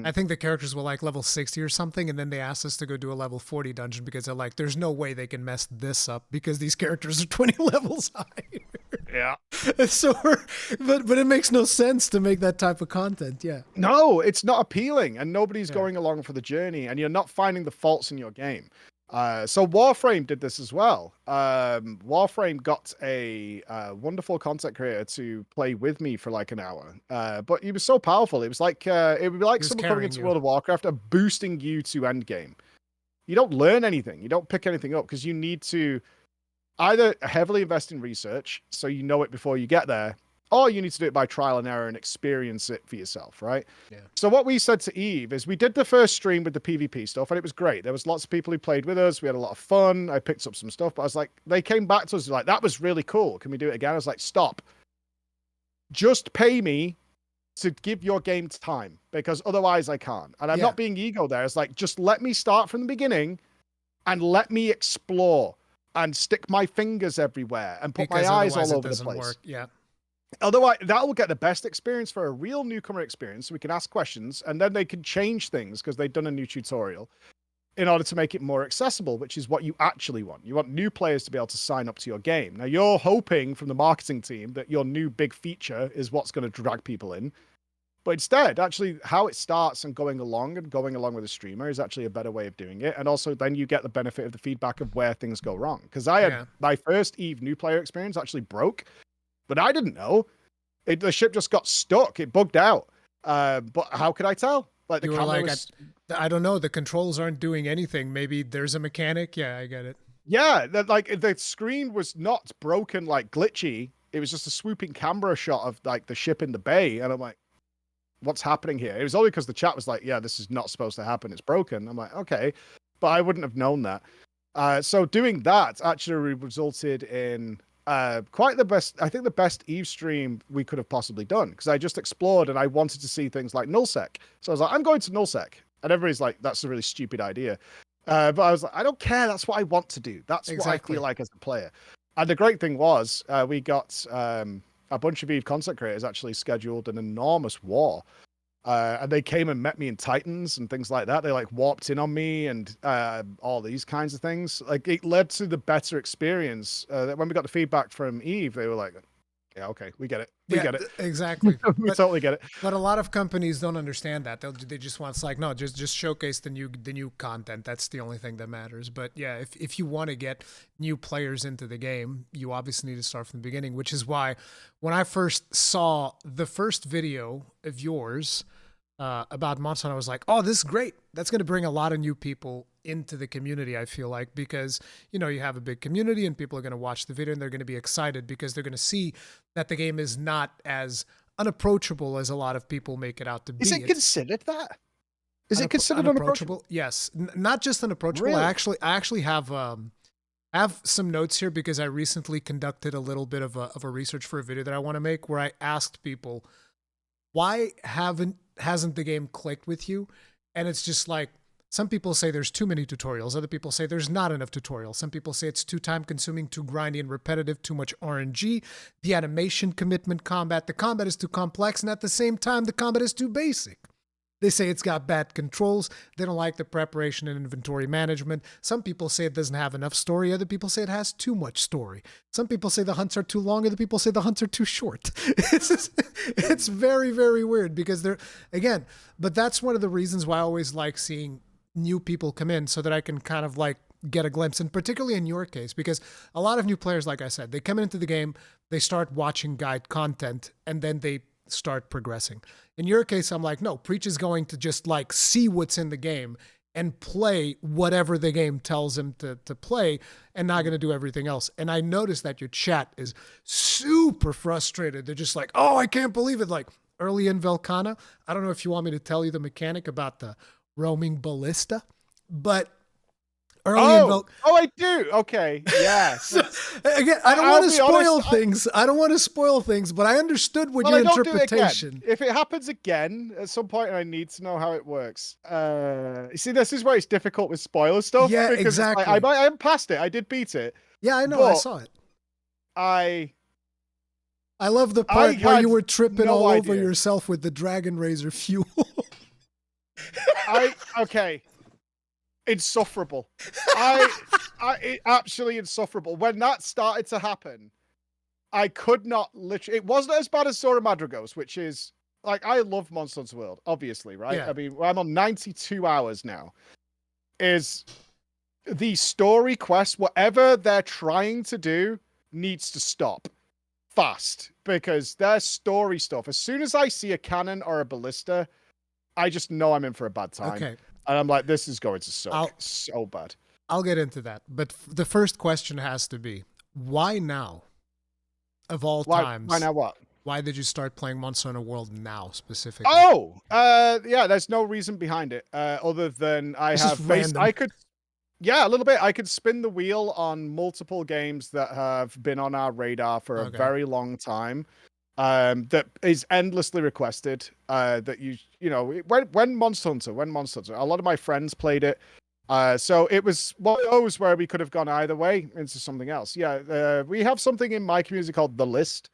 I think the characters were like level 60 or something, and then they asked us to go do a level 40 dungeon because they're like, there's no way they can mess this up because these characters are 20 levels higher. Yeah. So, but it makes no sense to make that type of content. Yeah. No, it's not appealing, and nobody's going along for the journey, and you're not finding the faults in your game. So Warframe did this as well. Warframe got a wonderful content creator to play with me for like an hour. But he was so powerful. It was like it would be like someone coming into World of Warcraft and boosting you to endgame. You don't learn anything. You don't pick anything up because you need to either heavily invest in research so you know it before you get there, or you need to do it by trial and error and experience it for yourself, right? Yeah. So what we said to Eve is we did the first stream with the PvP stuff, and it was great. There was lots of people who played with us. We had a lot of fun. I picked up some stuff, but I was like, they came back to us like, that was really cool. Can we do it again? I was like, stop. Just pay me to give your game time, because otherwise I can't. And I'm not being ego there. It's like, just let me start from the beginning and let me explore and stick my fingers everywhere and put my eyes all over the place. Work. Yeah. Otherwise, that will get the best experience for a real newcomer experience. So we can ask questions and then they can change things because they've done a new tutorial in order to make it more accessible, which is what you actually want. You want new players to be able to sign up to your game. Now, you're hoping from the marketing team that your new big feature is what's going to drag people in. But instead, actually, how it starts and going along with a streamer is actually a better way of doing it. And also, then you get the benefit of the feedback of where things go wrong. Because I had my first Eve new player experience actually broke. But I didn't know. The ship just got stuck. It bugged out. But how could I tell? Like the camera was... I don't know. The controls aren't doing anything. Maybe there's a mechanic. Yeah, I get it. Yeah, like the screen was not broken, like glitchy. It was just a swooping camera shot of like the ship in the bay, and I'm like, what's happening here? It was only because the chat was like, yeah, this is not supposed to happen. It's broken. I'm like, okay, but I wouldn't have known that. So doing that actually resulted in quite the best, I think the best Eve stream we could have possibly done, because I just explored and I wanted to see things like nullsec. So I was like, I'm going to nullsec, and everybody's like, that's a really stupid idea. But I was like, I don't care. That's what I want to do. That's what I feel like as a player. And the great thing was we got a bunch of Eve content creators actually scheduled an enormous war. And they came and met me in Titans and things like that. They like warped in on me and all these kinds of things. Like it led to the better experience. When we got the feedback from Eve, they were like, yeah, okay, we get it. We get it. Exactly. We totally get it. But a lot of companies don't understand that. They just want, it's like, no, just showcase the new content. That's the only thing that matters. But yeah, if you want to get new players into the game, you obviously need to start from the beginning, which is why when I first saw the first video of yours about Monster, I was like, oh, this is great. That's going to bring a lot of new people into the community, I feel like, because, you know, you have a big community and people are going to watch the video and they're going to be excited because they're going to see that the game is not as unapproachable as a lot of people make it out to be. Is it considered that? Is it considered unapproachable? Yes. Not just unapproachable. Really? I actually have some notes here because I recently conducted a little bit of a research for a video that I want to make where I asked people, why hasn't the game clicked with you? And it's just like, some people say there's too many tutorials. Other people say there's not enough tutorials. Some people say it's too time consuming, too grindy and repetitive, too much RNG. The animation, commitment, combat. The combat is too complex, and at the same time, the combat is too basic. They say it's got bad controls. They don't like the preparation and inventory management. Some people say it doesn't have enough story. Other people say it has too much story. Some people say the hunts are too long. Other people say the hunts are too short. It's very, very weird because but that's one of the reasons why I always like seeing new people come in so that I can kind of like get a glimpse, and particularly in your case, because a lot of new players, like I said, they come into the game, they start watching guide content, and then they start progressing. In your case, I'm like, no, Preach is going to just like see what's in the game and play whatever the game tells him to play and not going to do everything else. And I noticed that your chat is super frustrated. They're just like, oh, I can't believe it. Like early in Velcana, I don't know if you want me to tell you the mechanic about the roaming ballista, but Oh, I do. Okay. Yes. Again, I don't want to spoil things. I don't want to spoil things, but I understood what your interpretation. If it happens again at some point, I need to know how it works. You see, this is where it's difficult with spoiler stuff. Yeah, exactly. I am past it. I did beat it. Yeah, I know. I saw it. I love the part where you were tripping all over yourself with the Dragon Razor fuel. Okay. Insufferable. It actually insufferable. When that started to happen, I could not literally. It wasn't as bad as Zora Madrigos, which is like, I love Monster Hunter World, obviously, right? Yeah. I mean, I'm on 92 hours now. the story quest, whatever they're trying to do, needs to stop fast, because their story stuff, as soon as I see a cannon or a ballista, I just know I'm in for a bad time. Okay. And I'm like, this is going to suck I'll so bad. I'll get into that. But the first question has to be, why now? Of all Why times, now what? why did you start playing Monster Hunter World now specifically? Oh, yeah, there's no reason behind it, other than I It's have just random. yeah, a little bit. I could spin the wheel on multiple games that have been on our radar for a Okay. very long time. That is endlessly requested. That you know, when Monster Hunter, a lot of my friends played it. So it was one of those where we could have gone either way into something else. Yeah, we have something in my community called The List.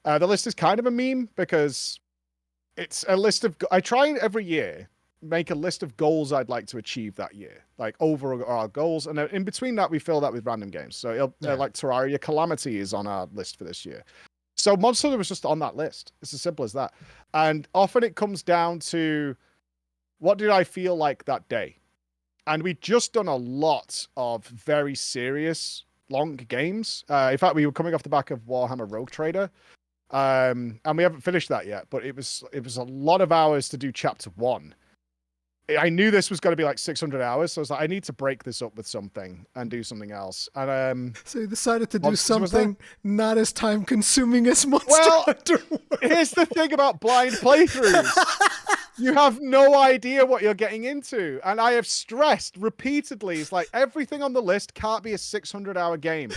The list is kind of a meme because it's a list of, I try every year make a list of goals I'd like to achieve that year, like overall goals, and in between that we fill that with random games. So it'll, like Terraria Calamity is on our list for this year. So Monster Hunter was just on that list. It's as simple as that. And often it comes down to, what did I feel like that day? And we'd just done a lot of very serious long games. In fact, we were coming off the back of Warhammer Rogue Trader. And we haven't finished that yet, but it was a lot of hours to do chapter 1. I knew this was going to be like 600 hours, so I was like, I need to break this up with something and do something else. And so you decided to do something not as time consuming as Monster Hunter World. Here's the thing about blind playthroughs. You have no idea what you're getting into. And I have stressed repeatedly, it's like everything on the list can't be a 600-hour game.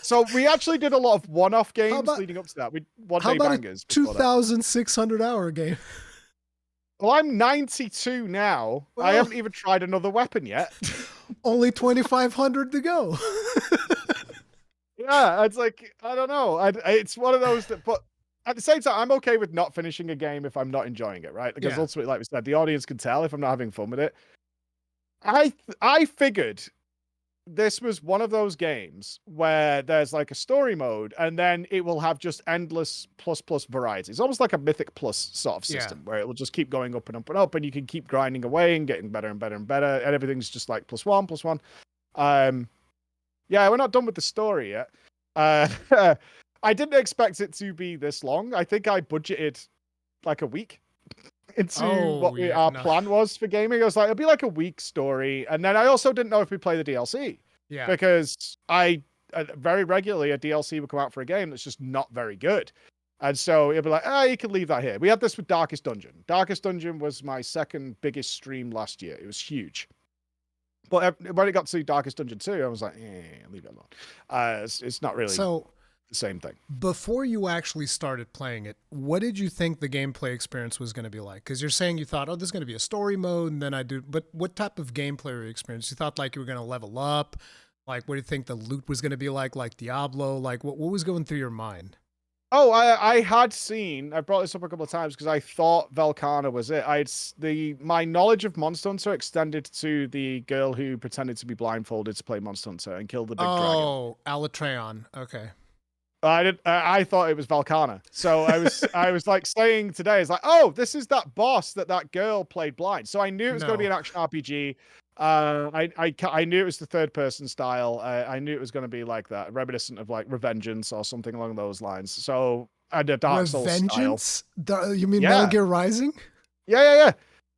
So we actually did a lot of one-off games leading up to that. We one-day bangers. A 2,600-hour game? Well, I'm 92 now. Well, I haven't even tried another weapon yet. Only 2,500 to go. Yeah, it's like, I don't know. It's one of those that, but at the same time, I'm okay with not finishing a game if I'm not enjoying it, right? Because ultimately, like we said, the audience can tell if I'm not having fun with it. I figured this was one of those games where there's like a story mode and then it will have just endless plus variety. It's almost like a Mythic Plus sort of system where it will just keep going up and up and up, and you can keep grinding away and getting better and better and better, and everything's just like +1. Yeah, we're not done with the story yet. I didn't expect it to be this long. I think I budgeted like a week into our plan was for gaming. I was like, it'll be like a week story. And then I also didn't know if we play the DLC. Yeah. Because very regularly a DLC would come out for a game that's just not very good. And so it'll be like, you can leave that here. We had this with Darkest Dungeon. Darkest Dungeon was my second biggest stream last year. It was huge. But when it got to Darkest Dungeon 2, I was like, leave it alone. It's not really the same thing. Before you actually started playing it, what did you think the gameplay experience was going to be like? Because you're saying you thought, there's going to be a story mode, and then but what type of gameplay experience? You thought like you were going to level up? Like, what do you think the loot was going to be like Diablo? Like, what was going through your mind? Oh, I had seen, I brought this up a couple of times because I thought Velkhana was it. My knowledge of Monster Hunter extended to the girl who pretended to be blindfolded to play Monster Hunter and killed the big dragon. Oh, Alatreon. Okay. I thought it was Velkhana. So I was like saying today, it's like, this is that boss that girl played blind. So I knew it was going to be an action RPG. I knew it was the third person style. I knew it was going to be like that, reminiscent of like Revengeance or something along those lines. So I did Dark Souls style. You mean Metal Gear Rising? Yeah.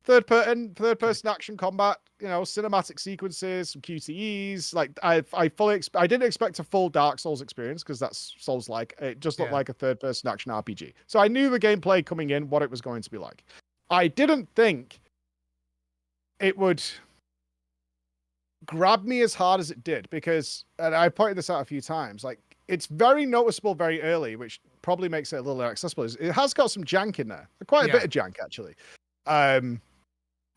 Third person action combat, cinematic sequences, some QTEs. Like I didn't expect a full Dark Souls experience because that's Souls-like. It just looked like a third person action RPG. So I knew the gameplay coming in, what it was going to be like. I didn't think it would grab me as hard as it did because, and I pointed this out a few times, like it's very noticeable very early, which probably makes it a little accessible. It has got some jank in there, quite a bit of jank actually.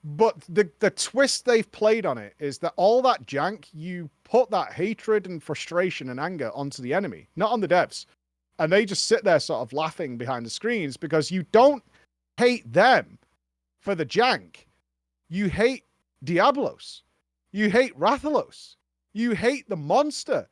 But the twist they've played on it is that all that jank, you put that hatred and frustration and anger onto the enemy, not on the devs. And they just sit there sort of laughing behind the screens because you don't hate them for the jank. You hate Diablos. You hate Rathalos. You hate the monster.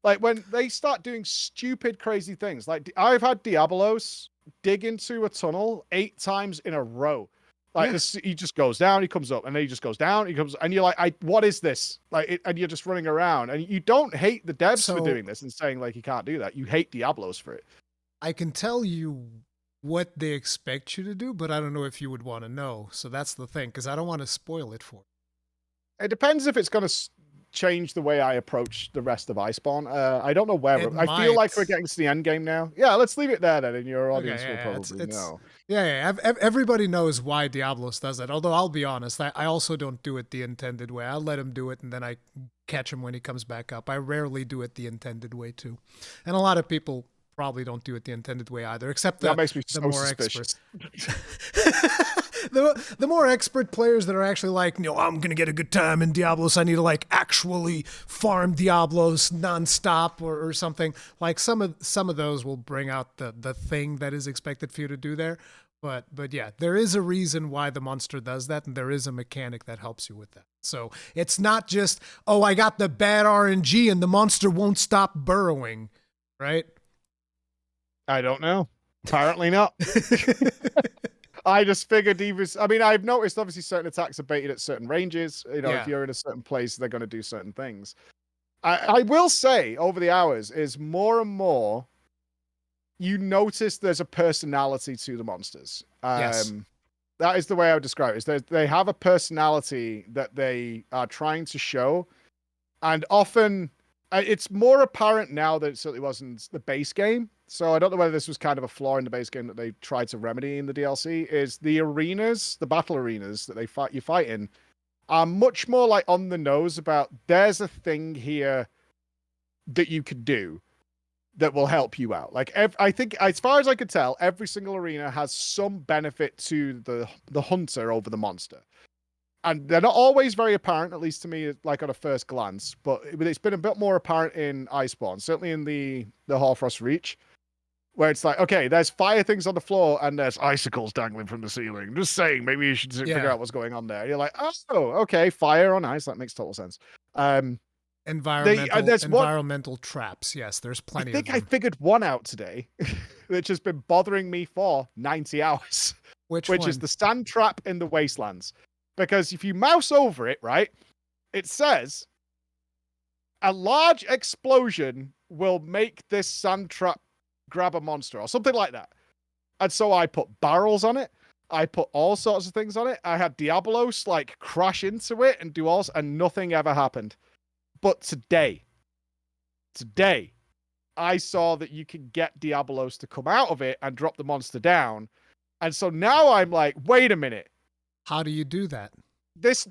Like when they start doing stupid, crazy things. Like I've had Diablos dig into a tunnel 8 times in a row. Like he just goes down, he comes up, and then he just goes down, he comes, and you're like, what is this? Like, and you're just running around, and you don't hate the devs for doing this and saying like you can't do that. You hate Diablos for it. I can tell you what they expect you to do, but I don't know if you would want to know. So that's the thing, because I don't want to spoil it for you. It depends if it's going to change the way I approach the rest of Iceborne. I don't know where. I feel like we're getting to the end game now. Yeah, let's leave it there then, and your audience will probably know. Yeah, everybody knows why Diablos does that. Although I'll be honest, I also don't do it the intended way. I let him do it, and then I catch him when he comes back up. I rarely do it the intended way too, and a lot of people probably don't do it the intended way either, except that makes me so more suspicious. The more expert players that are actually like, I'm gonna get a good time in Diablos. I need to like actually farm Diablos nonstop or something. Like some of those will bring out the thing that is expected for you to do there. But yeah, there is a reason why the monster does that, and there is a mechanic that helps you with that. So it's not just, I got the bad RNG and the monster won't stop burrowing, right? I don't know. Apparently not. I just figured he was. I mean, I've noticed obviously certain attacks are baited at certain ranges. If you're in a certain place, they're going to do certain things. I will say over the hours is more and more you notice there's a personality to the monsters. Yes. That is the way I would describe it. Is they have a personality that they are trying to show, and often it's more apparent now than it certainly was in the base game. So I don't know whether this was kind of a flaw in the base game that they tried to remedy in the DLC. Is the arenas, the battle arenas that you fight in, are much more like on the nose about there's a thing here that you could do that will help you out. Like I think, as far as I could tell, every single arena has some benefit to the hunter over the monster. And they're not always very apparent, at least to me, like on a first glance. But it's been a bit more apparent in Iceborne, certainly in the Hoarfrost Reach, where it's like, okay, there's fire things on the floor and there's icicles dangling from the ceiling. Just saying, maybe you should figure out what's going on there. You're like, oh, okay, fire on ice. That makes total sense. Environmental traps. Yes, there's plenty of them. I figured one out today, which has been bothering me for 90 hours. Which is the sand trap in the wastelands. Because if you mouse over it, right, it says a large explosion will make this sand trap grab a monster or something like that. And so I put barrels on it. I put all sorts of things on it. I had Diablos like crash into it and do all, and nothing ever happened. But today, I saw that you can get Diablos to come out of it and drop the monster down. And so now I'm like, wait a minute. How do you do that? This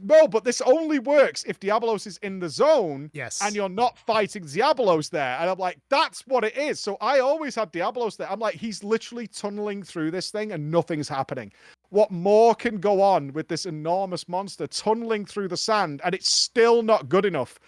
only works if Diablos is in the zone. Yes. And you're not fighting Diablos there. And I'm like, that's what it is. So I always had Diablos there. I'm like, he's literally tunneling through this thing and nothing's happening. What more can go on with this enormous monster tunneling through the sand? And it's still not good enough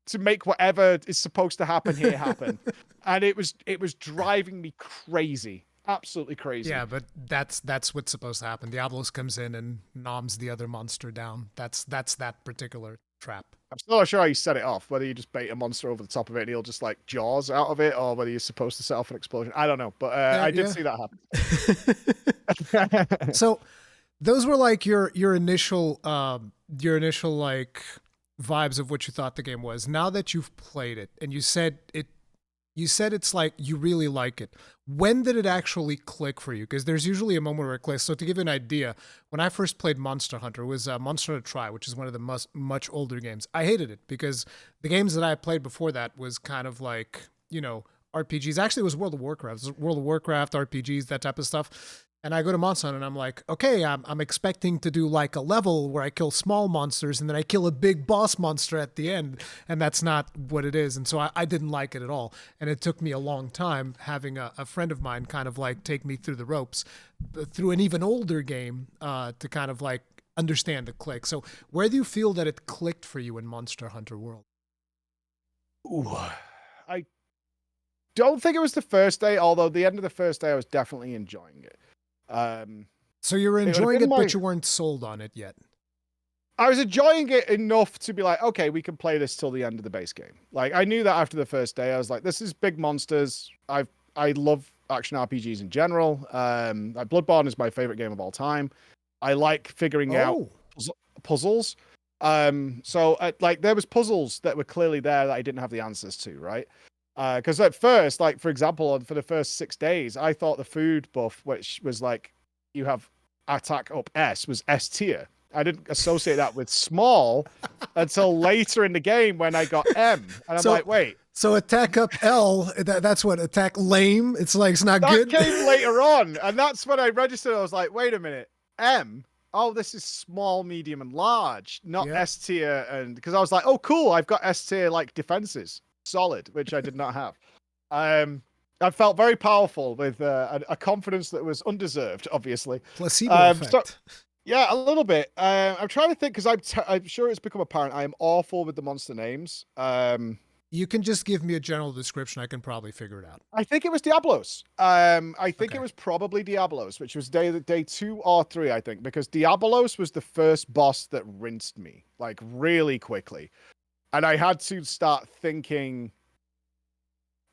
to make whatever is supposed to happen here happen. And it was driving me crazy. Absolutely crazy. Yeah, but that's what's supposed to happen. Diablos comes in and noms the other monster down. That's that particular trap. I'm still not sure how you set it off, whether you just bait a monster over the top of it and he'll just like jaws out of it, or whether you're supposed to set off an explosion. I don't know, but I did see that happen. So those were like your initial like vibes of what you thought the game was. Now that you've played it and you said it's like you really like it. When did it actually click for you? Because there's usually a moment where it clicks. So to give you an idea, when I first played Monster Hunter, it was Monster Hunter Tri, which is one of the much older games. I hated it because the games that I played before that was kind of like, RPGs. Actually, it was World of Warcraft. RPGs, that type of stuff. And I go to Monster Hunter and I'm like, okay, I'm expecting to do like a level where I kill small monsters and then I kill a big boss monster at the end. And that's not what it is. And so I didn't like it at all. And it took me a long time having a friend of mine kind of like take me through the ropes through an even older game to kind of like understand the click. So where do you feel that it clicked for you in Monster Hunter World? Ooh, I don't think it was the first day, although the end of the first day I was definitely enjoying it. So you were enjoying it, but you weren't sold on it yet. I was enjoying it enough to be like, okay, we can play this till the end of the base game. Like, I knew that after the first day, I was like, this is big monsters. I love action RPGs in general. Bloodborne is my favorite game of all time. I like figuring out Oh, puzzles. Like there was puzzles that were clearly there that I didn't have the answers to, right? Because at first, like for example, for the first 6 days, I thought the food buff, which was like you have attack up S, was S tier. I didn't associate that with small until later in the game when I got M, and I'm so like, wait, so attack up L. That's what attack lame. It's like it's not that good. came later on, and that's when I registered. I was like, wait a minute, M. Oh, this is small, medium, and large, not Yep. S tier. And because I was like, oh, cool, I've got S tier like defenses, solid, which I did not have. I felt very powerful with a confidence that was undeserved, obviously. Placebo So effect. yeah, a little bit. I'm trying to think because I'm sure it's become apparent I am awful with the monster names. You can just give me a general description. I can probably figure it out. I think it was Diablos. I think Okay. it was probably Diablos, which was day 2 or 3, I think, because Diablos was the first boss that rinsed me like really quickly, and I had to start thinking,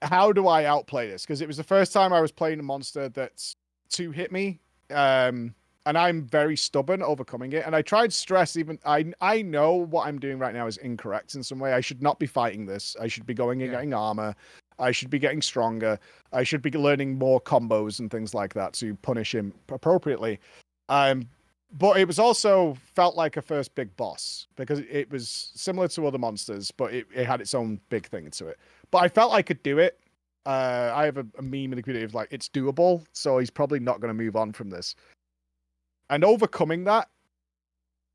how do I outplay this? Because it was the first time I was playing a monster that's two hit me. And I'm very stubborn overcoming it. And I tried stress even I know what I'm doing right now is incorrect in some way. I should not be fighting this. I should be going and getting armor. I should be getting stronger. I should be learning more combos and things like that to punish him appropriately. But it was also felt like a first big boss because it was similar to other monsters, but it had its own big thing to it. But I felt I could do it. I have a meme in the community of like, it's doable, so he's probably not going to move on from this. And overcoming that,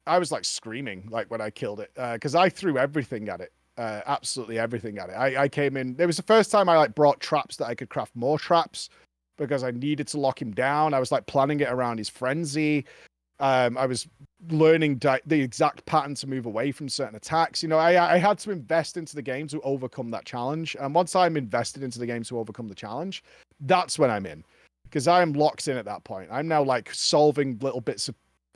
I was like screaming like when I killed it because I threw everything at it, absolutely everything at it. I came in. It was the first time I like brought traps that I could craft more traps because I needed to lock him down. I was like planning it around his frenzy. I was learning the exact pattern to move away from certain attacks. You know, I had to invest into the game to overcome that challenge. And once I'm invested into the game to overcome the challenge, that's when I'm in. Because I am locked in at that point. I'm now like solving little bits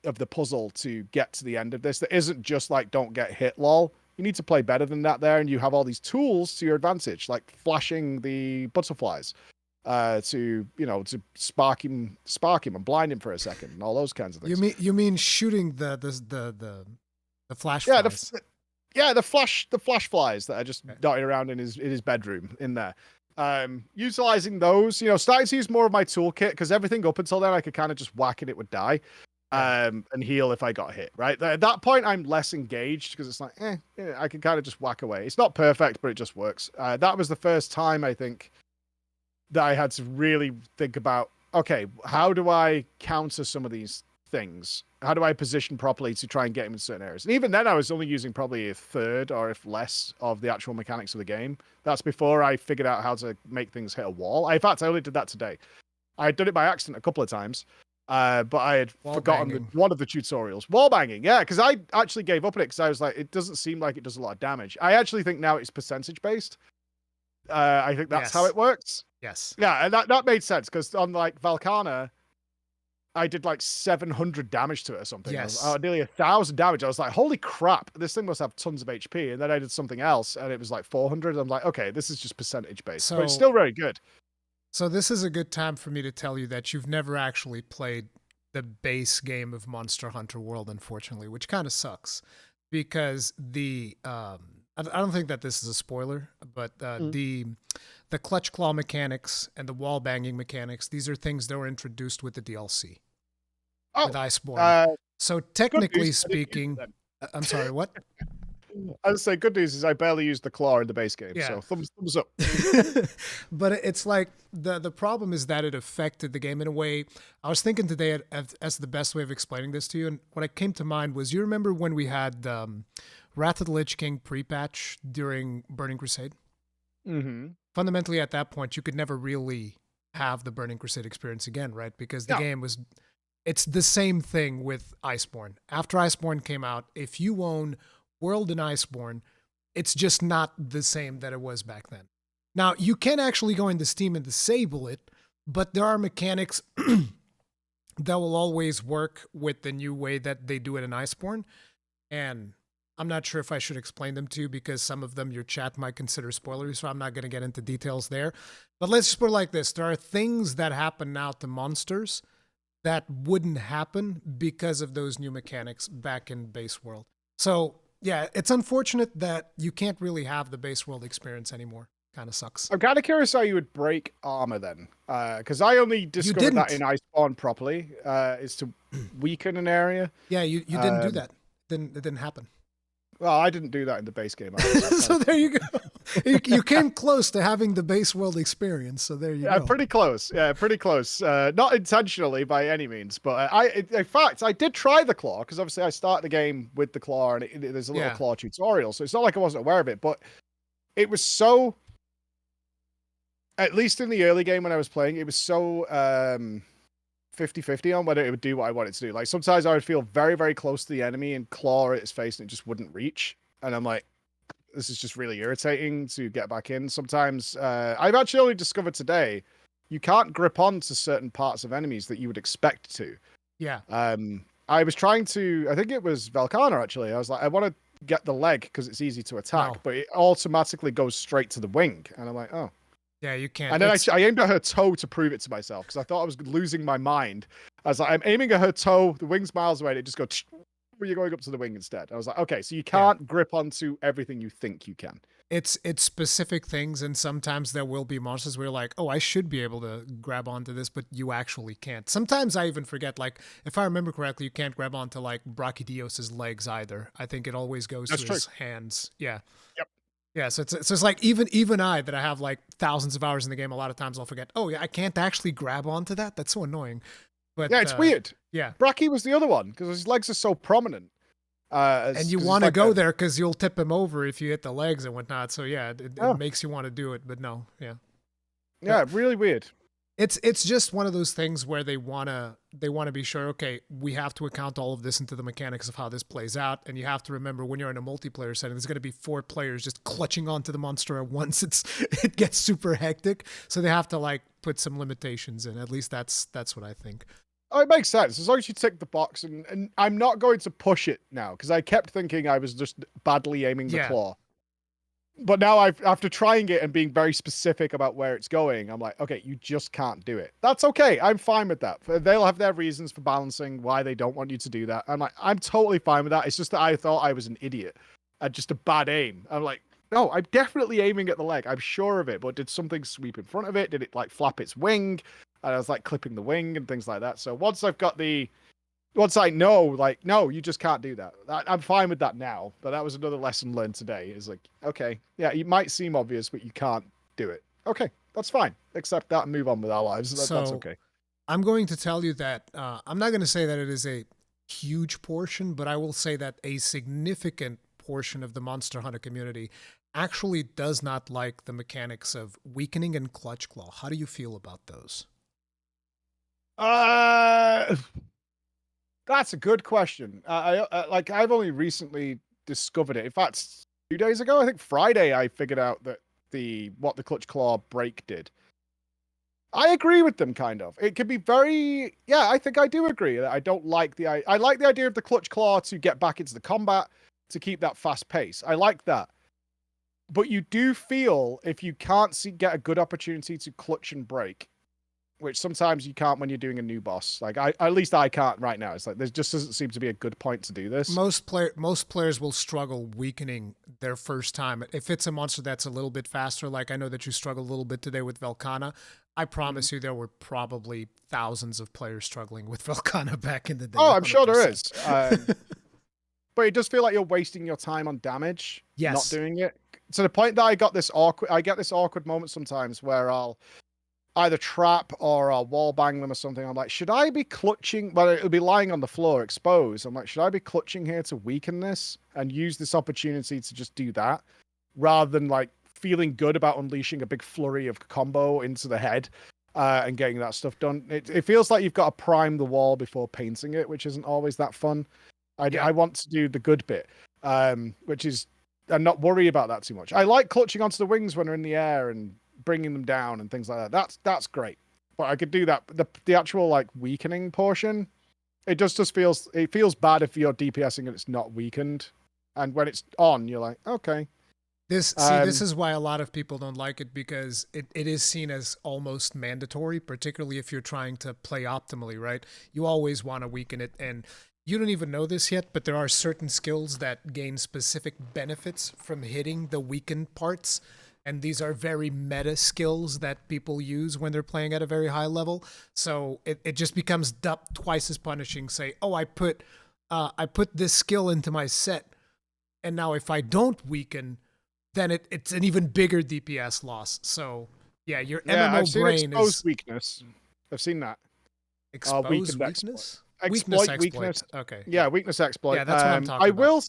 of the puzzle to get to the end of this. That isn't just like don't get hit, lol. You need to play better than that there, and you have all these tools to your advantage, like flashing the butterflies, to spark him and blind him for a second, and all those kinds of things. You mean shooting the flash Yeah, flies? the flash flies that are just dotted around in his bedroom in there. Utilizing those, starting to use more of my toolkit because everything up until then I could kind of just whack and it would die, and heal if I got hit. Right at that point, I'm less engaged because it's like, I can kind of just whack away. It's not perfect, but it just works. That was the first time I think that I had to really think about, okay, how do I counter some of these things? How do I position properly to try and get him in certain areas? And even then, I was only using probably a third or if less of the actual mechanics of the game. That's before I figured out how to make things hit a wall. In fact, I only did that today. I had done it by accident a couple of times, but I had forgotten one of the tutorials. Wall banging, yeah, because I actually gave up on it because I was like, it doesn't seem like it does a lot of damage. I actually think now it's percentage based. I think that's how it works. Yes. Yeah, and that made sense because on like Valkana, I did like 700 damage to it or something. Yes. Nearly 1,000 damage. I was like, holy crap, this thing must have tons of HP. And then I did something else and it was like 400. I'm like, okay, this is just percentage based, but it's still very good. So this is a good time for me to tell you that you've never actually played the base game of Monster Hunter World, unfortunately, which kind of sucks because I don't think that this is a spoiler, but the clutch claw mechanics and the wall banging mechanics, these are things that were introduced with the DLC. With Iceborne. So technically speaking, I'm sorry, what? I would say good news is I barely used the claw in the base game, so thumbs up. But it's like the problem is that it affected the game in a way. I was thinking today as the best way of explaining this to you, and what I came to mind was, you remember when we had Wrath of the Lich King pre-patch during Burning Crusade? Mm-hmm. Fundamentally, at that point, you could never really have the Burning Crusade experience again, right? Because the game was... It's the same thing with Iceborne. After Iceborne came out, if you own World and Iceborne, it's just not the same that it was back then. Now, you can actually go into Steam and disable it, but there are mechanics that will always work with the new way that they do it in Iceborne. And I'm not sure if I should explain them to you because some of them your chat might consider spoilers, so I'm not going to get into details there. But let's just put it like this. There are things that happen now to monsters that wouldn't happen because of those new mechanics back in base world. So yeah, it's unfortunate that you can't really have the base world experience anymore. Kind of sucks. I'm kind of curious how you would break armor then, because I only discovered that in Iceborne properly, is to weaken an area. Yeah, you didn't do that. It didn't happen. Well, I didn't do that in the base game. So there you go. You came close to having the base world experience. So there you go. Pretty close. Yeah, pretty close. Not intentionally by any means, but in fact, I did try the claw because obviously I start the game with the claw and there's a little claw tutorial, so it's not like I wasn't aware of it. But it was so, at least in the early game when I was playing, it was so 50-50 on whether it would do what I wanted to do. Like sometimes I would feel very, very close to the enemy and claw at its face and it just wouldn't reach. And I'm like, this is just really irritating to get back in. Sometimes I've actually only discovered today, you can't grip on to certain parts of enemies that you would expect to. Yeah. I was trying to, I think it was Velkhana actually. I was like, I want to get the leg because it's easy to attack, but it automatically goes straight to the wing. And I'm like, oh. Yeah, you can't. And then I aimed at her toe to prove it to myself because I thought I was losing my mind. I was like, I'm aiming at her toe, the wing's miles away, and it just goes, you're going up to the wing instead. I was like, okay, so you can't grip onto everything you think you can. It's specific things, and sometimes there will be monsters where you're like, oh, I should be able to grab onto this, but you actually can't. Sometimes I even forget, like, if I remember correctly, you can't grab onto, like, Brachydios' legs either. I think it always goes to his hands. Yeah. Yep. Yeah, so it's like even I that I have like thousands of hours in the game, a lot of times I'll forget, oh yeah, I can't actually grab onto that. That's so annoying. But yeah, it's weird. Yeah. Brachy was the other one because his legs are so prominent. And you want to go there because you'll tip him over if you hit the legs and whatnot. So yeah, it makes you want to do it, but no, yeah. Yeah, really weird. It's just one of those things where they wanna be sure, okay, we have to account all of this into the mechanics of how this plays out, and you have to remember when you're in a multiplayer setting, there's gonna be 4 players just clutching onto the monster at once. It gets super hectic, so they have to like put some limitations in. At least that's what I think. Oh, it makes sense as long as you tick the box, and I'm not going to push it now because I kept thinking I was just badly aiming the claw. But now after trying it and being very specific about where it's going, I'm like, okay, you just can't do it. That's okay. I'm fine with that. They'll have their reasons for balancing why they don't want you to do that. I'm like, I'm totally fine with that. It's just that I thought I was an idiot and just a bad aim. I'm like, no, I'm definitely aiming at the leg. I'm sure of it. But did something sweep in front of it? Did it like flap its wing? And I was like clipping the wing and things like that. So once I know, like, no, you just can't do that. I'm fine with that now. But that was another lesson learned today. Is like, okay, yeah, it might seem obvious, but you can't do it. Okay, that's fine. Accept that and move on with our lives. That's okay. I'm going to tell you that I'm not going to say that it is a huge portion, but I will say that a significant portion of the Monster Hunter community actually does not like the mechanics of weakening and clutch claw. How do you feel about those? That's a good question. I've only recently discovered it. In fact, 2 days ago, I think Friday, I figured out that what the clutch claw break did. I agree with them, kind of. It could be very, I think I do agree. I don't like I like the idea of the clutch claw to get back into the combat, to keep that fast pace. I like that. But you do feel if you can't get a good opportunity to clutch and break, which sometimes you can't when you're doing a new boss. Like at least I can't right now. It's like there just doesn't seem to be a good point to do this. Most players will struggle weakening their first time. If it's a monster that's a little bit faster, like I know that you struggled a little bit today with Velkhana, I promise you there were probably thousands of players struggling with Velkhana back in the day. Oh, I'm 100%. Sure there is. But it does feel like you're wasting your time on damage, not doing it. To the point that I get this awkward moment sometimes where I'll either trap or I'll wall bang them or something. I'm like, should I be clutching? Well, it'll be lying on the floor exposed. I'm like, should I be clutching here to weaken this and use this opportunity to just do that rather than like feeling good about unleashing a big flurry of combo into the head and getting that stuff done? It feels like you've got to prime the wall before painting it, which isn't always that fun. I want to do the good bit, which is, and not worry about that too much. I like clutching onto the wings when they're in the air and bringing them down and things like that. That's great. But I could do that. The actual like weakening portion, it just feels bad if you're DPSing and it's not weakened. And when it's on, you're like, okay. This is why a lot of people don't like it, because it is seen as almost mandatory, particularly if you're trying to play optimally, right? You always want to weaken it, and you don't even know this yet, but there are certain skills that gain specific benefits from hitting the weakened parts. And these are very meta skills that people use when they're playing at a very high level. So it just becomes twice as punishing. Say, oh, I put this skill into my set, and now if I don't weaken, then it's an even bigger DPS loss. So yeah, your MMO I've seen brain exposed is weakness. I've seen that. exposed weakness. Exploit weakness. Okay. Yeah, weakness exploit. Yeah, that's what I'm talking about.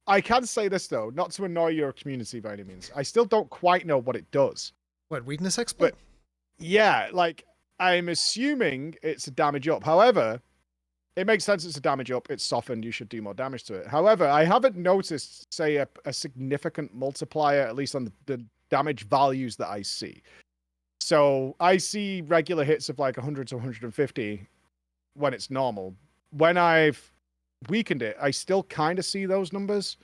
I can say this though, not to annoy your community by any means. I still don't quite know what it does. What, weakness exploit? But yeah, like I'm assuming it's a damage up. However, it makes sense it's a damage up. It's softened. You should do more damage to it. However, I haven't noticed, say, a significant multiplier, at least on the damage values that I see. So I see regular hits of like 100 to 150 when it's normal. When I've weakened it, I still kind of see those numbers,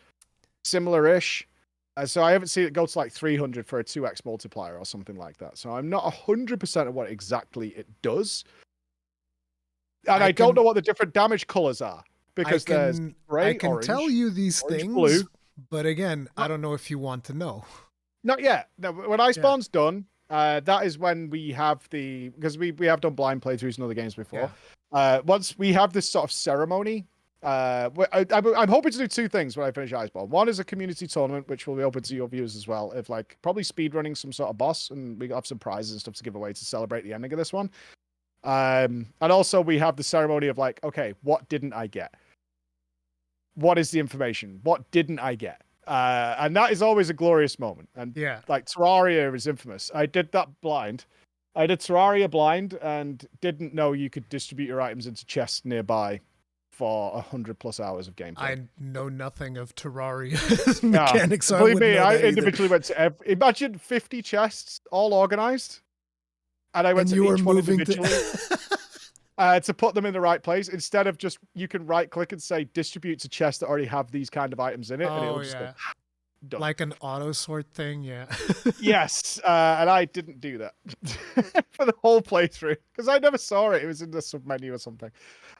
similar-ish. So I haven't seen it go to like 300 for a 2x multiplier or something like that. So I'm not 100% of what exactly it does. And I don't know what the different damage colors are, because there's gray, I can orange, tell you these things, blue. But again, I don't know if you want to know. Not yet. No, when Iceborne's done, that is when we have because we have done blind playthroughs in other games before. Yeah. Once we have this sort of ceremony, I'm hoping to do two things when I finish Iceborne. One is a community tournament, which will be open to your viewers as well, of like probably speedrunning some sort of boss, and we have some prizes and stuff to give away to celebrate the ending of this one. And also we have the ceremony of like, okay, what didn't I get? What is the information? What didn't I get? And that is always a glorious moment. And yeah, like Terraria is infamous. I did that blind. I did Terraria blind and didn't know you could distribute your items into chests nearby for 100+ hours of gameplay. I know nothing of Terraria mechanics. So believe me, I individually went to imagine 50 chests all organized. And I went to each one individually to put them in the right place. Instead of just, you can right click and say distribute to chests that already have these kind of items in it. And it'll just go, done. Like an auto sort thing. Yeah. Yes. And I didn't do that for the whole playthrough because I never saw it. It was in the sub menu or something.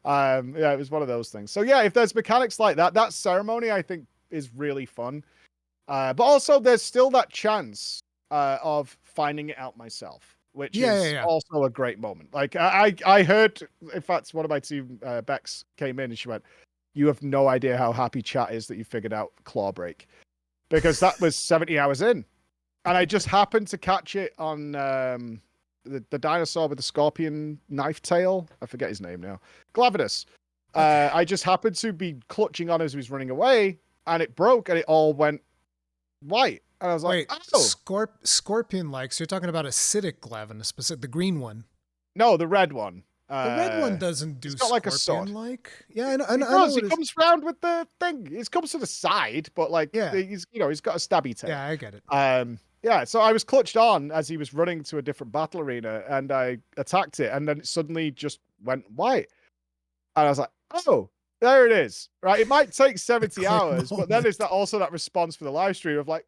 Yeah, it was one of those things. So yeah, if there's mechanics like that, that ceremony I think is really fun. But also there's still that chance of finding it out myself. Which is also a great moment. Like I heard, in fact, one of my two Becks came in and she went, "You have no idea how happy chat is that you figured out Clawbreak," because that was 70 hours in, and I just happened to catch it on the dinosaur with the scorpion knife tail. I forget his name now. Glavenus. I just happened to be clutching on as he was running away, and it broke, and it all went white. And I was like, scorpion-like. So you're talking about acidic Glavenus, the green one. No, the red one. The red one doesn't do scorpion like a sword. Yeah, I know. It comes round with the thing. It comes to the side, but like, he's got a stabby tail. Yeah, I get it. Yeah. So I was clutched on as he was running to a different battle arena, and I attacked it, and then it suddenly just went white. And I was like, oh, there it is. Right. It might take 70 hours, but then there's also that response for the live stream of like,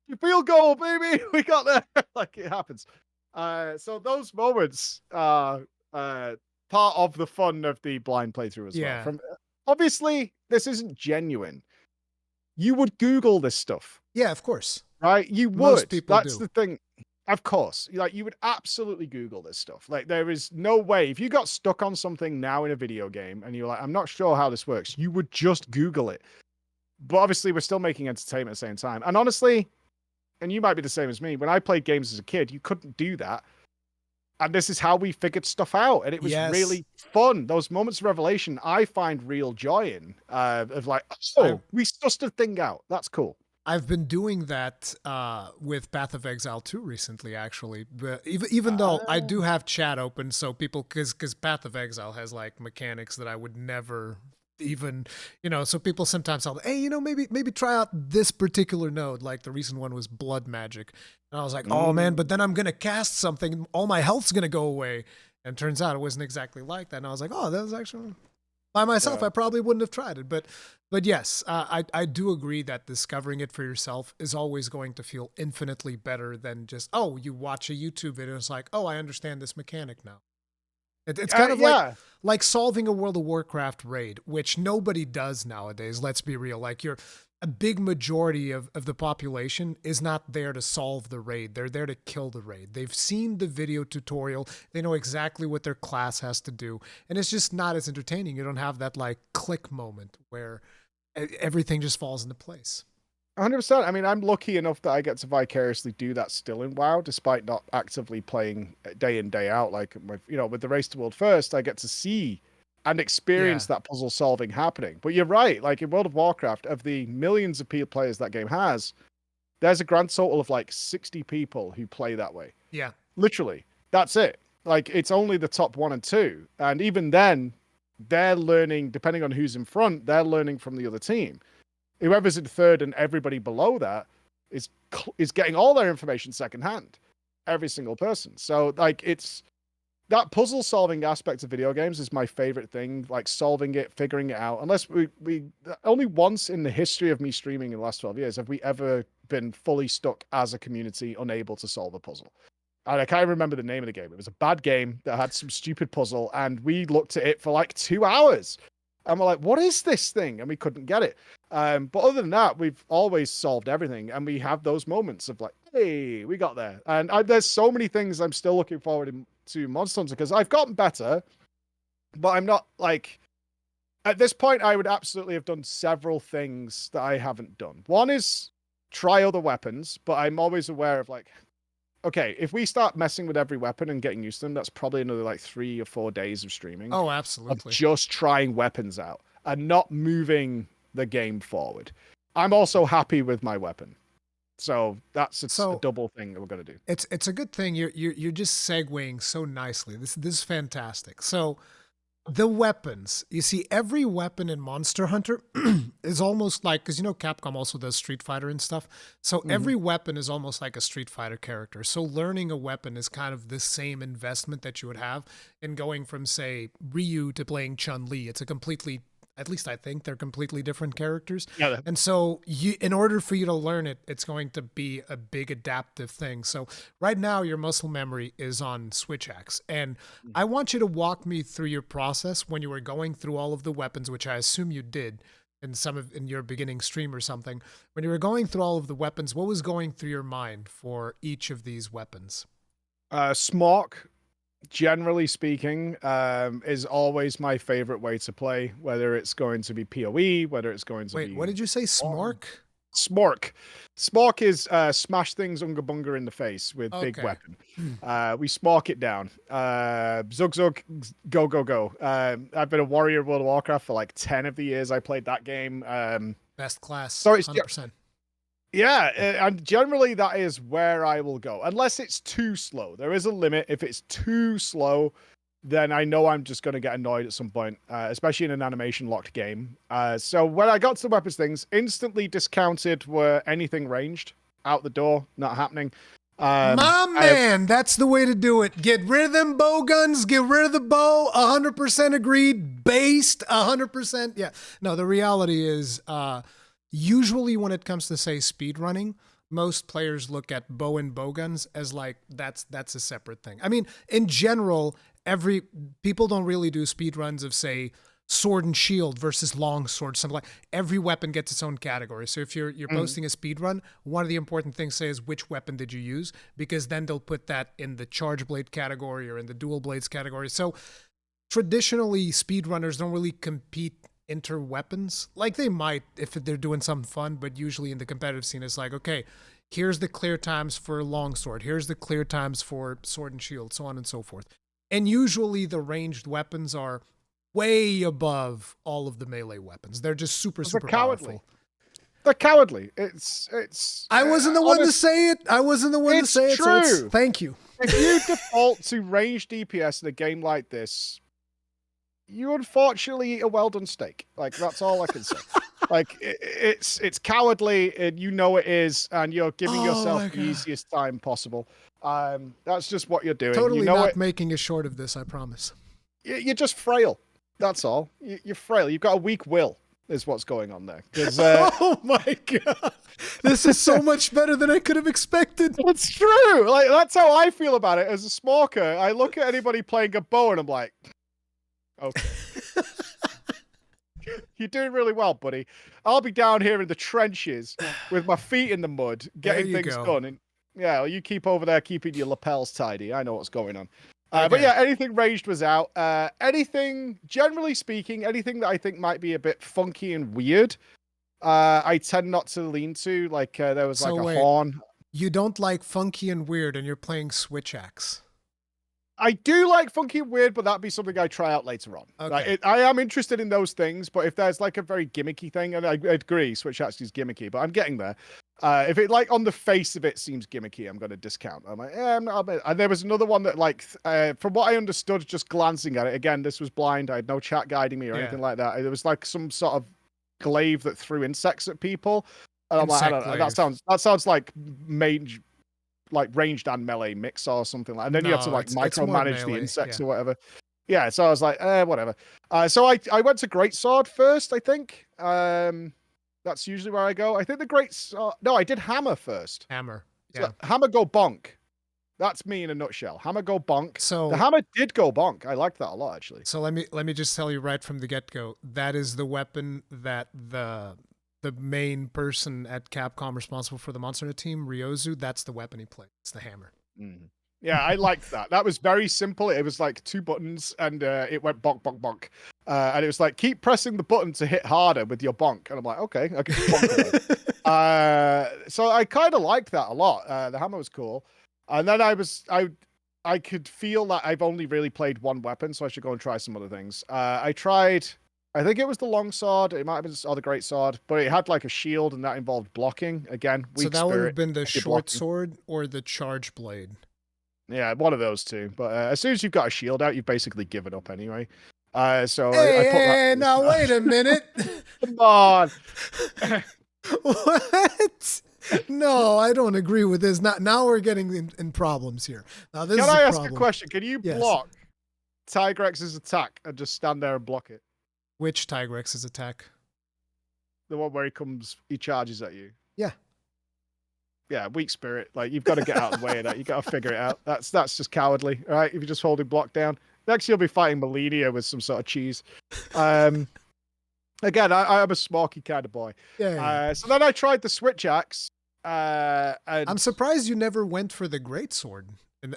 you feel goal, baby. We got there. Like it happens. So those moments are part of the fun of the blind playthrough as well. Obviously, this isn't genuine. You would Google this stuff. Yeah, of course. Right? You would. Most people That's do. the thing. Of course. Like you would absolutely Google this stuff. Like there is no way. If you got stuck on something now in a video game and you're like, I'm not sure how this works, you would just Google it. But obviously, we're still making entertainment at the same time. And honestly, and you might be the same as me, when I played games as a kid, you couldn't do that. And this is how we figured stuff out. And it was really fun. Those moments of revelation, I find real joy in. Of like, we sussed a thing out. That's cool. I've been doing that with Path of Exile 2 recently, actually. But even though I do have chat open, so people, because Path of Exile has like mechanics that I would never even, so people sometimes tell, hey, maybe try out this particular node. Like the recent one was blood magic. And I was like, oh man, but then I'm going to cast something. All my health's going to go away. And turns out it wasn't exactly like that. And I was like, oh, that was actually, By myself, Yeah. I probably wouldn't have tried it, but yes, I do agree that discovering it for yourself is always going to feel infinitely better than just, oh, you watch a YouTube video and it's like, oh, I understand this mechanic now. It's kind of Yeah. like solving a World of Warcraft raid, which nobody does nowadays. Let's be real. Like a big majority of the population is not there to solve the raid. They're there to kill the raid. They've seen the video tutorial. They know exactly what their class has to do, and it's just not as entertaining. You don't have that like click moment where everything just falls into place. 100%. I mean, I'm lucky enough that I get to vicariously do that still in WoW, despite not actively playing day in, day out. Like, with the Race to World First, I get to see and Yeah. experience that puzzle solving happening. But you're right. Like in World of Warcraft, of the millions of players that game has, there's a grand total of like 60 people who play that way. Yeah. Literally. That's it. Like, it's only the top 1 and 2. And even then, they're learning, depending on who's in front, they're learning from the other team. Whoever's in third and everybody below that is getting all their information secondhand, every single person. So like, it's that puzzle solving aspect of video games is my favorite thing. Like solving it, figuring it out. Unless we only once in the history of me streaming in the last 12 years have we ever been fully stuck as a community, unable to solve a puzzle. And I can't remember the name of the game. It was a bad game that had some stupid puzzle, and we looked at it for like 2 hours. And we're like, what is this thing? And we couldn't get it. But other than that, we've always solved everything. And we have those moments of like, hey, we got there. And there's so many things I'm still looking forward to Monster Hunter, because I've gotten better, but I'm not like, at this point, I would absolutely have done several things that I haven't done. One is try other weapons, but I'm always aware of like, okay, if we start messing with every weapon and getting used to them, that's probably another like 3 or 4 days of streaming. Oh, Of absolutely. just trying weapons out and not moving the game forward. I'm also happy with my weapon. So that's a double thing that we're going to do. It's a good thing you're just segueing so nicely. This is fantastic. So the weapons, you see, every weapon in Monster Hunter is almost like, because Capcom also does Street Fighter and stuff. So every weapon is almost like a Street Fighter character. So learning a weapon is kind of the same investment that you would have in going from, say, Ryu to playing Chun-Li. It's a completely, at least I think they're completely different characters. Yeah. And so in order for you to learn it, it's going to be a big adaptive thing. So right now your muscle memory is on Switch X. And I want you to walk me through your process when you were going through all of the weapons, which I assume you did in your beginning stream or something. When you were going through all of the weapons, what was going through your mind for each of these weapons? Smock, generally speaking, is always my favorite way to play, whether it's going to be PoE, whether it's going to be... Wait, what did you say? Smork? Smork. Smork is smash things unga bunga in the face with big weapon. We smork it down. Zug zug, go go go. I've been a warrior of World of Warcraft for like 10 of the years I played that game. Best class, sorry, 100%. Yeah, and generally that is where I will go, unless it's too slow. There is a limit. If it's too slow, then I know I'm just going to get annoyed at some point, especially in an animation locked game. So when I got to the weapons things, instantly discounted were anything ranged, out the door, not happening. My man, that's the way to do it. Get rid of them bow guns, get rid of the bow, 100% agreed, based, 100%. Yeah. No, the reality is, usually when it comes to, say, speed running, most players look at bow and bow guns as like that's a separate thing. I mean, in general, people don't really do speed runs of, say, sword and shield versus long sword, something like. Every weapon gets its own category. So if you're posting a speed run, one of the important things to say is which weapon did you use, because then they'll put that in the charge blade category or in the dual blades category. So traditionally, speedrunners don't really compete inter-weapons. Like they might if they're doing something fun, but usually in the competitive scene, it's like, okay, here's the clear times for longsword, here's the clear times for sword and shield, so on and so forth. And usually the ranged weapons are way above all of the melee weapons. They're just super powerful. They're cowardly. It's. I wasn't the one to say it. I wasn't the one to say it. True. So thank you. If you default to ranged DPS in a game like this, you unfortunately eat a well done steak. Like that's all I can say. Like it's cowardly, and you know it is, and you're giving yourself the easiest time possible. That's just what you're doing. Totally you know not making a short of this, I promise. You're just frail. That's all. You're frail. You've got a weak will, is what's going on there. Oh my god, this is so much better than I could have expected. It's true. Like that's how I feel about it as a smoker. I look at anybody playing a bow and I'm like, okay. You're doing really well, buddy. I'll be down here in the trenches with my feet in the mud, getting things done. And yeah, well, you keep over there keeping your lapels tidy. I know what's going on. But yeah, anything ranged was out. Anything, generally speaking, anything that I think might be a bit funky and weird, I tend not to lean to. Like there was like a horn. You don't like funky and weird, and you're playing Switch Axe. I do like funky and weird, but that'd be something I try out later on. Okay. Like, I am interested in those things, but if there's like a very gimmicky thing, and I agree, Switch Axe is gimmicky, but I'm getting there. If it like on the face of it seems gimmicky, I'm going to discount. I'm like, and there was another one that like, from what I understood, just glancing at it, again, this was blind. I had no chat guiding me or anything like that. It was like some sort of glaive that threw insects at people. And I'm like, I don't know, that sounds like mage, like ranged and melee mix or something like. And then you have to like micromanage the insects or whatever. Yeah, so I was like, whatever. So I went to Greatsword first, I think. That's usually where I go. I think the Greatsword. No, I did Hammer first. Hammer. Yeah. So, Hammer go bonk. That's me in a nutshell. Hammer go bonk. So the Hammer did go bonk. I liked that a lot, actually. So let me just tell you right from the get-go. That is the weapon that the main person at Capcom responsible for the Monster Hunter team, Ryozu, that's the weapon he played. It's the hammer. Mm. Yeah, I liked that. That was very simple. It was like 2 buttons and it went bonk, bonk, bonk. And it was like, keep pressing the button to hit harder with your bonk. And I'm like, okay, I can bonk. So I kind of liked that a lot. The hammer was cool. And then I could feel that I've only really played one weapon, so I should go and try some other things. I tried, I think it was the longsword. It might have been the greatsword, but it had like a shield and that involved blocking. Again, weak So that spirit, would have been the short blocking. sword or the charge blade. Yeah, one of those two. But as soon as you've got a shield out, you've basically given up anyway. So hey, I put that. Now wait a minute. Come on. What? No, I don't agree with this. Now we're getting in problems here. Now this Can is I a ask problem. a question? Can you block Tigrex's attack and just stand there and block it? Which Tigrex's attack? The one where he charges at you. Yeah. Yeah, weak spirit. Like you've got to get out of the way of that. You got to figure it out. That's just cowardly, all right? If you're just holding block down. Next, you'll be fighting Melania with some sort of cheese. Again, I'm a smoky kind of boy. Yeah. So then I tried the Switch Axe. And I'm surprised you never went for the greatsword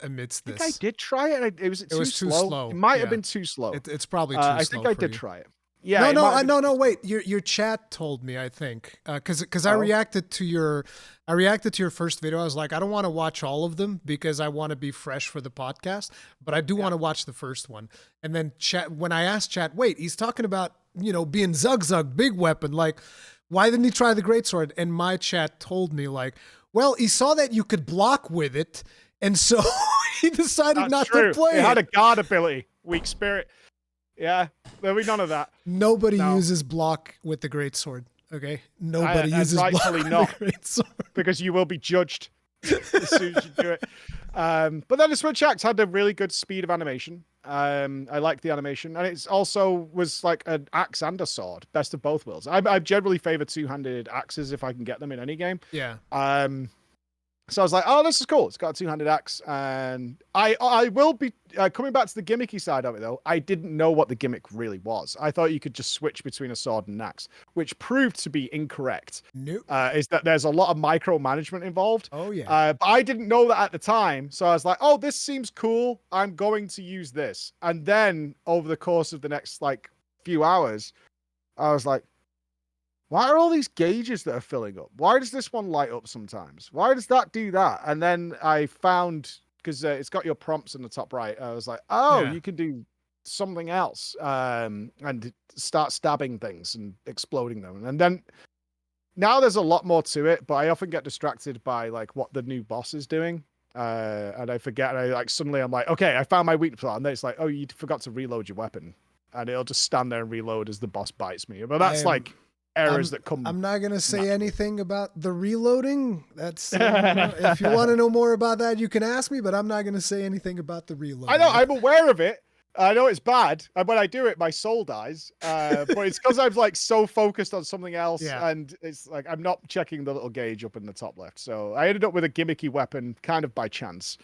amidst this. I think I did try it. It was too slow. It might have been too slow. It's probably too slow. I think I did try it. Yeah. No. Wait. Your chat told me. I think because I reacted to your first video. I was like, I don't want to watch all of them because I want to be fresh for the podcast, but I do want to watch the first one. And then when I asked chat, wait, he's talking about being Zug big weapon. Like, why didn't he try the greatsword? And my chat told me like, well, he saw that you could block with it, and so he decided not to play it. It had a guard ability, weak spirit. Yeah, there'll be none of that. Nobody uses block with the greatsword. Okay, nobody uses block with the greatsword because you will be judged as soon as you do it. But then the Switch Axe had a really good speed of animation. I like the animation, and it's also was like an axe and a sword, best of both worlds. I generally favor two-handed axes if I can get them in any game. Yeah. So I was like, oh, this is cool. It's got a two-handed axe. And I will be coming back to the gimmicky side of it, though. I didn't know what the gimmick really was. I thought you could just switch between a sword and an axe, which proved to be incorrect. Nope. Is that there's a lot of micromanagement involved. Oh, yeah. But I didn't know that at the time. So I was like, oh, this seems cool. I'm going to use this. And then over the course of the next few hours, I was like, why are all these gauges that are filling up? Why does this one light up sometimes? Why does that do that? And then I found, because it's got your prompts in the top right, I was like, you can do something else and start stabbing things and exploding them. And then now there's a lot more to it, but I often get distracted by what the new boss is doing. And I forget, and suddenly I'm like, okay, I found my weakness. And then it's like, oh, you forgot to reload your weapon. And it'll just stand there and reload as the boss bites me. But that's errors that come. I'm not going to say anything about the reloading. That's if you want to know more about that, you can ask me, but I'm not going to say anything about the reloading. I know, I'm aware of it. I know it's bad, and when I do it, my soul dies. But it's because I'm like so focused on something else, Yeah. and it's like I'm not checking the little gauge up in the top left. So I ended up with a gimmicky weapon, kind of by chance,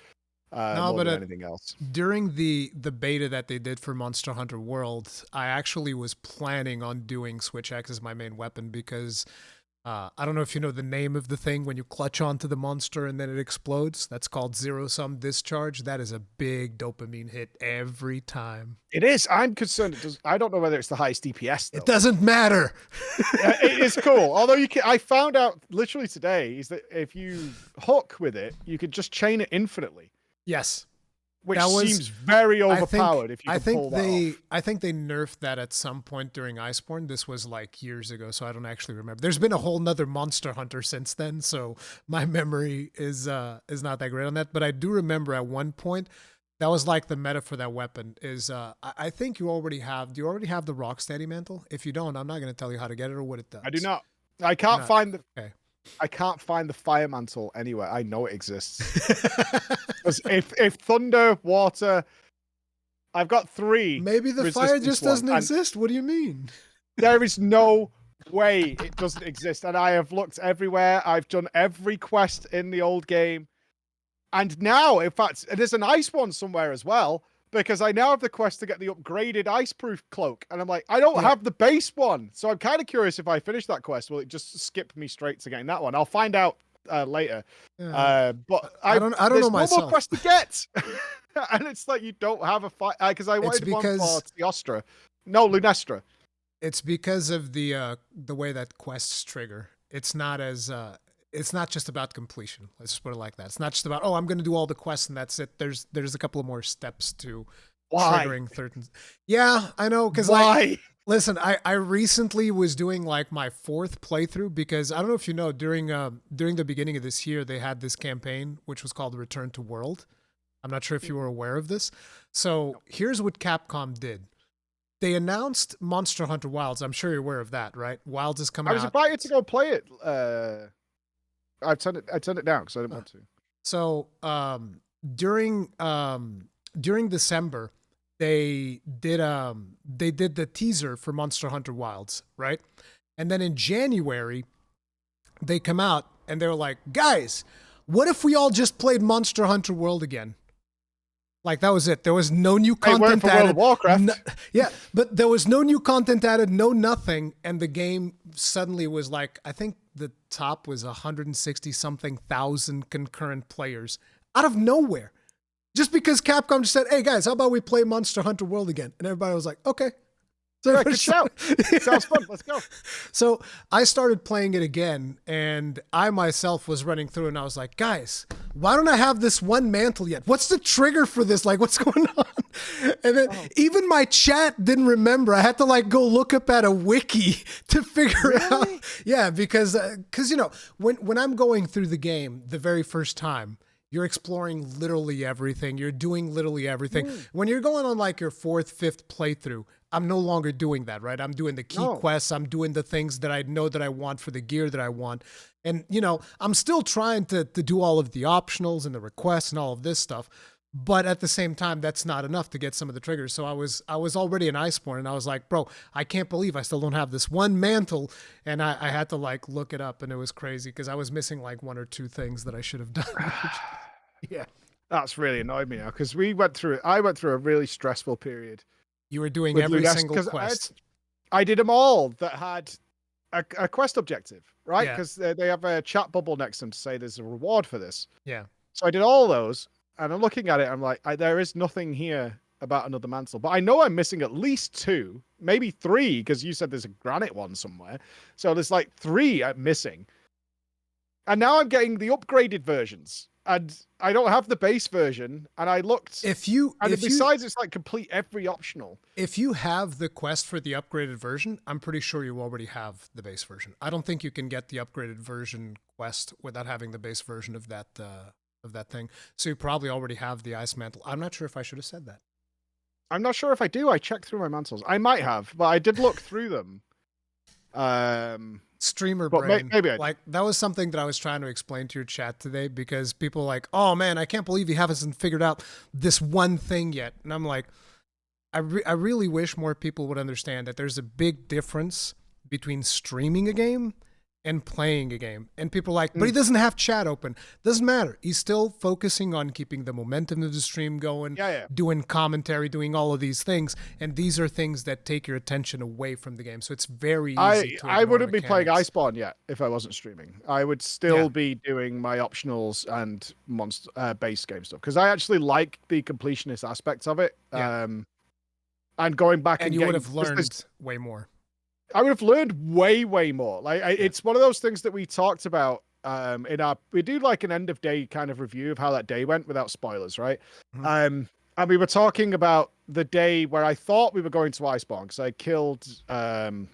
No, more but than anything else. during the beta that they did for Monster Hunter World, I actually was planning on doing Switch X as my main weapon because I don't know if you know the name of the thing when you clutch onto the monster and then it explodes. That's called zero sum discharge. That is a big dopamine hit every time. It is. I'm concerned. It does. I don't know whether it's the highest DPS It though. doesn't matter. It is cool. Although you can, I found out literally today is that if you hook with it, you could just chain it infinitely, Yes. which That was seems very overpowered if you I can think pull that off. I think they nerfed that at some point during Iceborne. This was like years ago, so I don't actually remember. There's been a whole nother Monster Hunter since then, so my memory is not that great on that. But I do remember at one point that was like the meta for that weapon is I think you already have do you already have the Rocksteady mantle? If you don't, I'm not gonna tell you how to get it or what it does. I do not. I can't Not. find the. Okay. I can't find the fire mantle anywhere. I know it exists. 'Cause if thunder, water, I've got 3. Maybe the fire resistance just ones, doesn't and exist. What do you mean? there is no way it doesn't exist. And I have looked everywhere. I've done every quest in the old game. And now, in fact, there's an ice one somewhere as well, because I now have the quest to get the upgraded iceproof cloak. And I'm like, I don't have the base one. So I'm kind of curious if I finish that quest, will it just skip me straight to getting that one? I'll find out later. But I don't there's know no myself. more quest to get. And it's like you don't have a fight because I wanted one for Teostra. No, Lunestra. It's because of the way that quests trigger. It's not just about completion. Let's just put it like that. It's not just about I'm going to do all the quests and that's it. There's a couple of more steps to triggering certain. Yeah, I know because why? Listen, I recently was doing like my 4th playthrough because I don't know if you know during the beginning of this year they had this campaign which was called Return to World. I'm not sure if you were aware of this. So here's what Capcom did. They announced Monster Hunter Wilds. I'm sure you're aware of that, right? Wilds is coming out. I was invited to go play it. I turned it down because I didn't want to. So during December, they did the teaser for Monster Hunter Wilds, right? And then in January, they come out and they're like, guys, what if we all just played Monster Hunter World again? Like that was it. There was no new content for added. World of Warcraft. Yeah, but there was no new content added, no nothing, and the game suddenly was like I think the top was 160 something thousand concurrent players out of nowhere, just because Capcom just said, "Hey guys, how about we play Monster Hunter World again?" And everybody was like, "Okay." So good shout. Sounds fun. Let's go. So I started playing it again, and I myself was running through, and I was like, guys, why don't I have this one mantle yet? What's the trigger for this? Like, what's going on? And then even my chat didn't remember. I had to like go look up at a wiki to figure out. Yeah, because you know, when I'm going through the game the very first time, you're exploring literally everything. You're doing literally everything. When you're going on like your 4th, 5th playthrough, I'm no longer doing that, right? I'm doing the key quests. I'm doing the things that I know that I want for the gear that I want. And, you know, I'm still trying to do all of the optionals and the requests and all of this stuff. But at the same time, that's not enough to get some of the triggers. So I was already in Iceborne and I was like, bro, I can't believe I still don't have this one mantle. And I had to like look it up and it was crazy because I was missing like 1 or 2 things that I should have done. Yeah. That's really annoyed me now because I went through a really stressful period. You were doing every single quest. I did them all that had a quest objective, right? Because they have a chat bubble next to them to say there's a reward for this. Yeah. So I did all those, and I'm looking at it. I'm like, there is nothing here about another mantle, but I know I'm missing at least 2, maybe 3, because you said there's a granite one somewhere. So there's like 3 I'm missing, and now I'm getting the upgraded versions. And I don't have the base version, and I looked. Besides, it's like complete every optional. If you have the quest for the upgraded version, I'm pretty sure you already have the base version. I don't think you can get the upgraded version quest without having the base version of that thing. So you probably already have the ice mantle. I'm not sure if I should have said that. I'm not sure if I do. I checked through my mantles. I might have, but I did look through them. Streamer brain. Maybe like that was something that I was trying to explain to your chat today because people are like, oh man, I can't believe he hasn't figured out this one thing yet. And I'm like, I really wish more people would understand that there's a big difference between streaming a game and playing a game. And people are like, but he doesn't have chat open. Doesn't matter. He's still focusing on keeping the momentum of the stream going, Yeah. doing commentary, doing all of these things. And these are things that take your attention away from the game. So it's very easy to I ignore wouldn't be playing mechanics. Iceborne yet if I wasn't streaming. I would still be doing my optionals and monster base game stuff because I actually like the completionist aspects of it. Yeah. And going back And and you would getting have learned way more. I would have learned way more. Like it's one of those things that we talked about in our we do like an end of day kind of review of how that day went without spoilers, right? Mhm. And we were talking about the day where I thought we were going to Iceborne because I killed the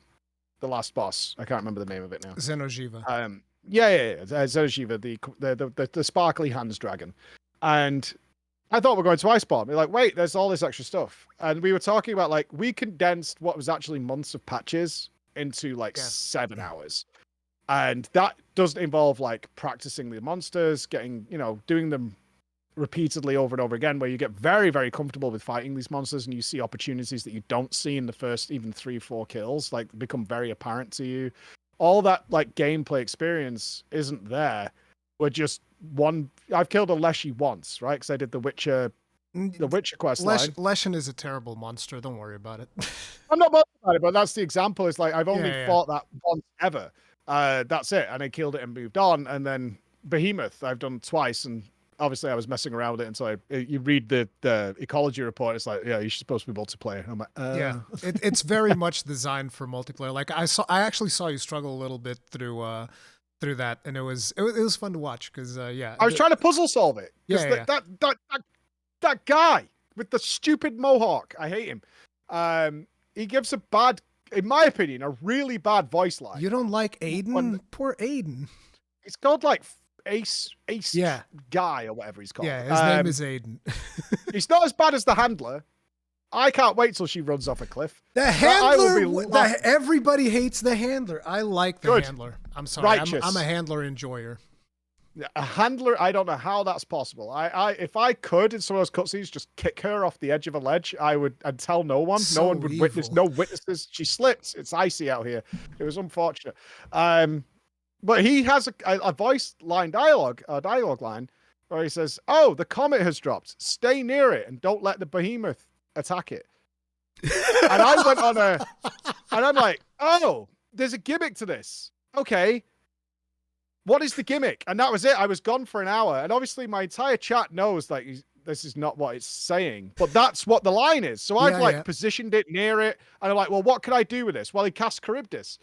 last boss. I can't remember the name of it now. Xenojiva. Zerjiva, the sparkly hands dragon. And I thought we were going to Iceborne. We're like, wait, there's all this extra stuff. And we were talking about like we condensed what was actually months of patches into like 7 hours. And that doesn't involve like practicing the monsters, getting, doing them repeatedly over and over again, where you get very, very comfortable with fighting these monsters and you see opportunities that you don't see in the first even 3-4 kills, like become very apparent to you. All that like gameplay experience isn't there. We're just I've killed a Leshy once, right? Because I did the Witcher quest line. Leshen is a terrible monster. Don't worry about it. I'm not bothered about it, but that's the example. It's like I've only Yeah. fought that once ever. That's it, and I killed it and moved on. And then Behemoth, I've done twice, and obviously I was messing around with it until you read the ecology report. It's like, yeah, you're supposed to be multiplayer. I'm like, Yeah, it's very much designed for multiplayer. Like I actually saw you struggle a little bit through that, and it was fun to watch because I was trying to puzzle solve it. Yeah. That guy with the stupid mohawk, I hate him. He gives in my opinion, a really bad voice line. You don't like Aiden? Poor Aiden. It's called like Ace Yeah. Guy or whatever he's called. Yeah, his name is Aiden. He's not as bad as the handler. I can't wait till she runs off a cliff. The handler, everybody hates the handler. I like the handler. I'm sorry, I'm a handler enjoyer. A handler, I don't know how that's possible. If I could in some of those cutscenes just kick her off the edge of a ledge, I'd tell no one. So no one would evil. witness. No witnesses. She slipped. It's icy out here. It was unfortunate. But he has a voice line dialogue line where he says, "Oh, the comet has dropped. Stay near it and don't let the behemoth attack it." And I went on and I'm like, "Oh, there's a gimmick to this. Okay. What is the gimmick?" And that was it. I was gone for an hour. And obviously my entire chat knows like this is not what it's saying, but that's what the line is. So I've positioned it near it. And I'm like, well, what can I do with this? Well, he casts Charybdis.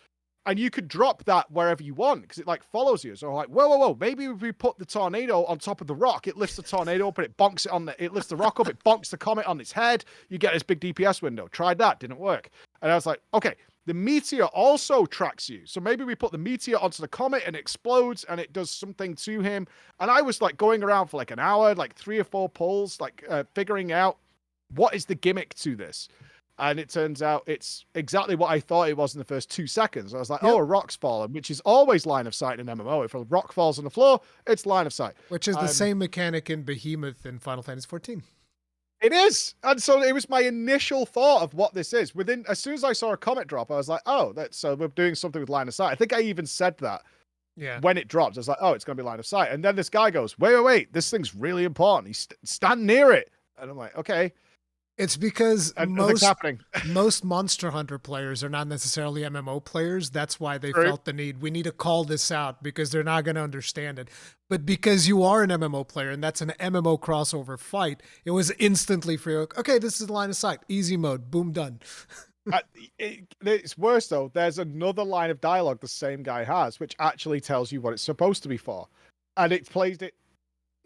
And you could drop that wherever you want because it like follows you. So I'm like, whoa. Maybe if we put the tornado on top of the rock, it lifts the tornado up and it bonks it lifts the rock up, it bonks the comet on its head. You get this big DPS window. Tried that, didn't work. And I was like, okay, the meteor also tracks you. So maybe we put the meteor onto the comet and it explodes and it does something to him. And I was like going around for like an hour, like 3 or 4 pulls, like figuring out what is the gimmick to this. And it turns out it's exactly what I thought it was in the first 2 seconds. I was like, oh, a rock's fallen, which is always line of sight in an MMO. If a rock falls on the floor, it's line of sight. Which is the same mechanic in Behemoth in Final Fantasy XIV. It is. And so it was my initial thought of what this is. As soon as I saw a comet drop, I was like, oh, so we're doing something with line of sight. I think I even said that when it dropped. I was like, oh, it's going to be line of sight. And then this guy goes, wait, this thing's really important. He's stand near it. And I'm like, okay. It's because most Monster Hunter players are not necessarily MMO players. That's why they felt the need. We need to call this out because they're not going to understand it. But because you are an MMO player and that's an MMO crossover fight, it was instantly for you. Okay, this is line of sight. Easy mode. Boom, done. It's worse, though. There's another line of dialogue the same guy has, which actually tells you what it's supposed to be for. And it plays it.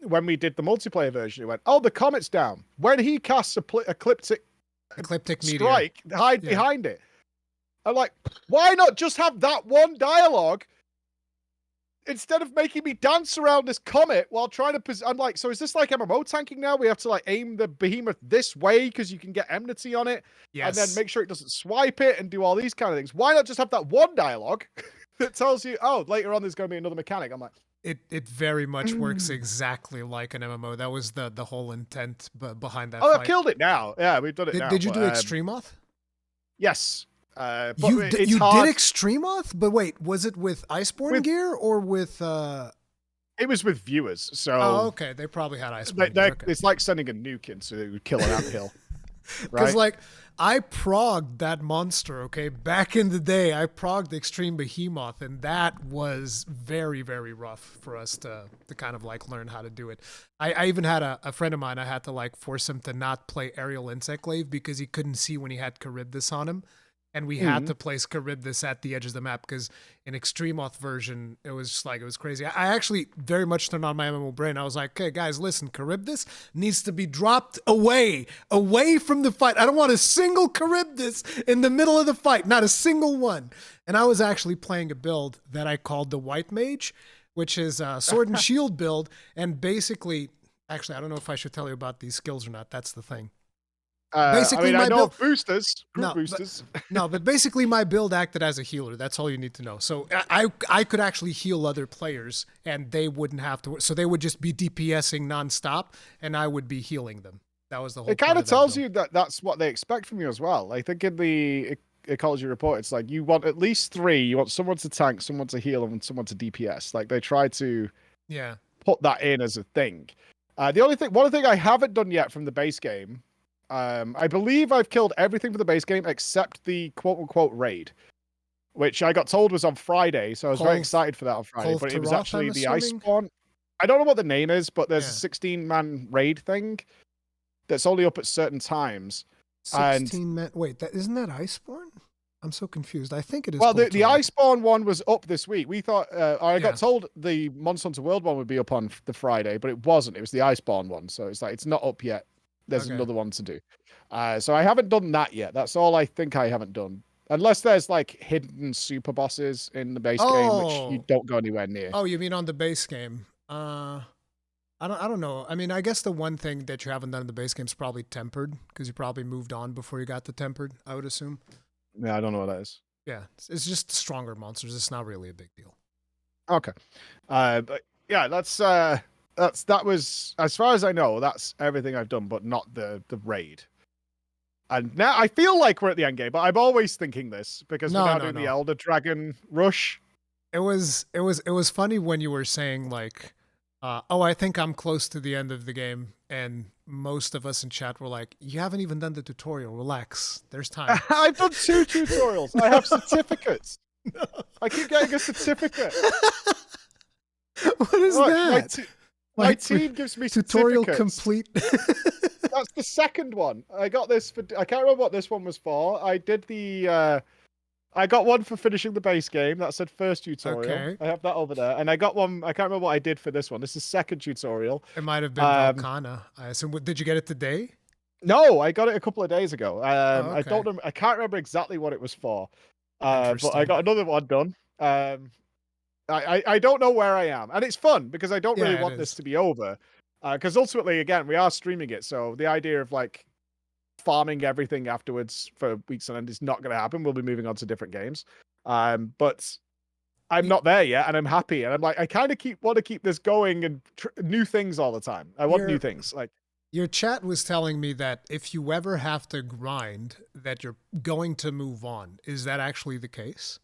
When we did the multiplayer version, it went, oh, the comet's down. When he casts ecliptic strike, hide behind it. I'm like, why not just have that one dialogue instead of making me dance around this comet while trying to... I'm like, so is this like MMO tanking now? We have to like aim the behemoth this way because you can get enmity on it. Yes. And then make sure it doesn't swipe it and do all these kind of things. Why not just have that one dialogue that tells you, oh, later on there's going to be another mechanic? I'm like, It very much works exactly like an MMO. That was the whole intent behind that Oh, I've fight. killed it now. Yeah, we've done it now. Did you but, do Extremoth? Yes. But it's You hard. did Extremoth? But wait, was it with Iceborne gear or with It was with viewers, so Oh, okay. They probably had Iceborne gear. Okay. it's like sending a nuke in so it would kill an anthill. Because Right? like I progged that monster, okay? Back in the day, I progged Extreme Behemoth, and that was very, very rough for us to kind of like learn how to do it. I even had a friend of mine, I had to like force him to not play Aerial Insect Glaive because he couldn't see when he had Charybdis on him. And we had to place Charybdis at the edge of the map because in Extremoth version, it was just like, it was crazy. I actually very much turned on my MMO brain. I was like, okay, guys, listen, Charybdis needs to be dropped away from the fight. I don't want a single Charybdis in the middle of the fight, not a single one. And I was actually playing a build that I called the White Mage, which is a sword and shield build. And basically, actually, I don't know if I should tell you about these skills or not. That's the thing. Basically, I know boosters, group boosters. But basically my build acted as a healer. That's all you need to know. So I could actually heal other players, and they wouldn't have to. So they would just be DPSing nonstop, and I would be healing them. That was the whole. It kind of tells you that that's what they expect from you as well. I think in the ecology report, it's like you want at least 3. You want someone to tank, someone to heal, and someone to DPS. Like they try to put that in as a thing. One thing I haven't done yet from the base game. I believe I've killed everything for the base game except the quote-unquote raid, which I got told was on Friday, so I was very excited for that on Friday, but it was actually the Iceborne. I don't know what the name is, but there's a 16-man raid thing that's only up at certain times. 16-man... Wait, isn't that Iceborne? I'm so confused. I think it is. Well, the Iceborne one was up this week. We thought... I got told the Monster Hunter World one would be up on the Friday, but it wasn't. It was the Iceborne one, so it's like, it's not up yet. There's another one to do. So I haven't done that yet. That's all I think I haven't done. Unless there's like hidden super bosses in the base game, which you don't go anywhere near. Oh, you mean on the base game? I don't know. I mean, I guess the one thing that you haven't done in the base game is probably Tempered, because you probably moved on before you got to Tempered, I would assume. Yeah, I don't know what that is. Yeah, it's just stronger monsters. It's not really a big deal. Okay. But yeah, that was, as far as I know, that's everything I've done, but not the raid. And now I feel like we're at the end game, but I'm always thinking this because we're now doing the Elder Dragon rush. It was funny when you were saying like, I think I'm close to the end of the game, and most of us in chat were like, you haven't even done the tutorial. Relax, there's time. I've done 2 tutorials. I have certificates. No. I keep getting a certificate. What is that? My team gives me tutorial complete. That's the second one. I got this for. I can't remember what this one was for. I did the. I got one for finishing the base game. That said first tutorial. Okay. I have that over there, and I got one. I can't remember what I did for this one. This is second tutorial. It might have been Volcana. I assume. Did you get it today? No, I got it a couple of days ago. Okay. I don't. I can't remember exactly what it was for. But I got another one done. I don't know where I am, and it's fun because I don't really want this to be over. Because ultimately, again, we are streaming it, so the idea of like farming everything afterwards for weeks on end is not going to happen. We'll be moving on to different games, but I'm not there yet, and I'm happy, and I'm like, I kind of want to keep this going and new things all the time. I want new things. Like your chat was telling me that if you ever have to grind, that you're going to move on. Is that actually the case?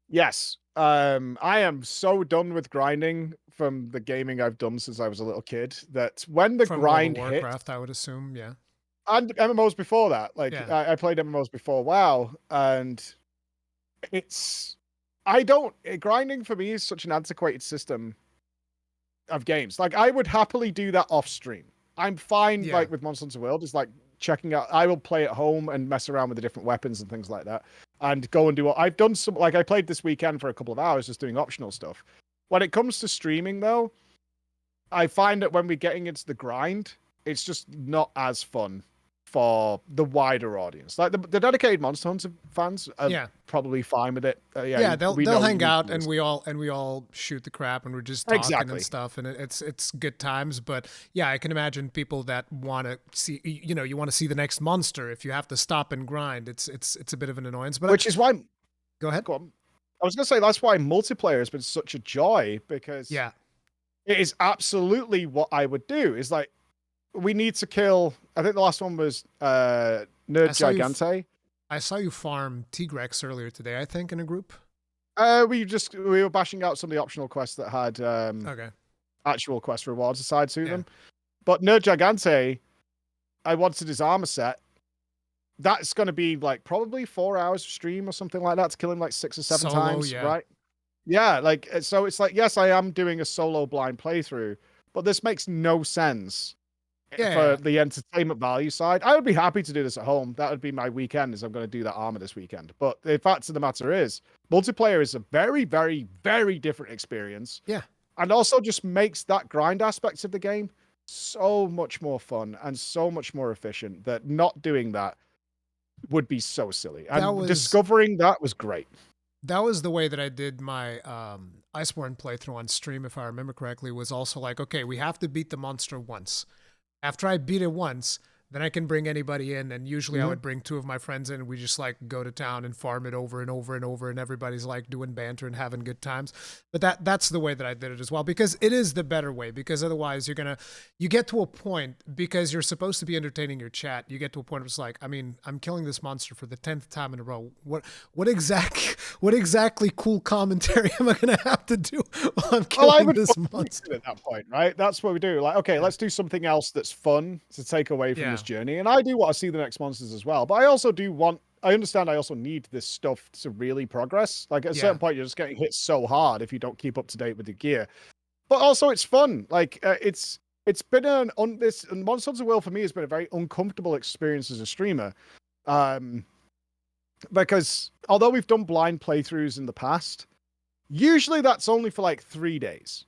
Yes. I am so done with grinding from the gaming I've done since I was a little kid that when the grind hit, Warcraft, I would assume, yeah. And MMOs before that. Like I played MMOs before WoW, and grinding for me is such an antiquated system of games. Like I would happily do that off stream. I'm fine like with Monster Hunter World, is like checking out. I will play at home and mess around with the different weapons and things like that, and go and do what I've done. Some like I played this weekend for a couple of hours just doing optional stuff. When it comes to streaming, though, I find that when we're getting into the grind, it's just not as fun for the wider audience. Like the dedicated Monster Hunter fans are probably fine with it. They'll hang out and we all shoot the crap and we're just talking and stuff, and it's good times. But yeah, I can imagine people that want to see, you want to see the next monster. If you have to stop and grind, it's a bit of an annoyance. But which is why. Go ahead. Go on. I was gonna say that's why multiplayer has been such a joy, because it is absolutely what I would do. Is like, we need to kill. I think the last one was Nerd Gigante. I saw you farm Tigrex earlier today, I think, in a group. We were bashing out some of the optional quests that had Okay. actual quest rewards aside to them. But Nerd Gigante, I wanted his armor set. That's going to be like probably 4 hours of stream or something like that to kill him like 6 or 7 times, right? Yeah, like, so it's like, yes, I am doing a solo blind playthrough, but this makes no sense for the entertainment value side. I would be happy to do this at home. That would be my weekend, is I'm going to do that armor this weekend. But the fact of the matter is, multiplayer is a very, very, very different experience. Yeah. And also just makes that grind aspect of the game so much more fun and so much more efficient that not doing that would be so silly. And discovering that was great. That was the way that I did my Iceborne playthrough on stream, if I remember correctly, was also like, okay, we have to beat the monster once. After I beat it once, then I can bring anybody in. And usually I would bring 2 of my friends in and we just like go to town and farm it over and over and over. And everybody's like doing banter and having good times. But that's the way that I did it as well, because it is the better way, because otherwise you get to a point, because you're supposed to be entertaining your chat. You get to a point where it's like, I mean, I'm killing this monster for the 10th time in a row. What exactly cool commentary am I going to have to do while I'm killing this monster? At that point, right? That's what we do. Like, okay, let's do something else that's fun to take away from this journey. And I do want to see the next monsters as well, but I also I understand I also need this stuff to really progress. Like, at a certain point, you're just getting hit so hard if you don't keep up to date with the gear. But also, it's fun. Like, it's been this Monster Hunter World for me has been a very uncomfortable experience as a streamer, because although we've done blind playthroughs in the past, usually that's only for like 3 days.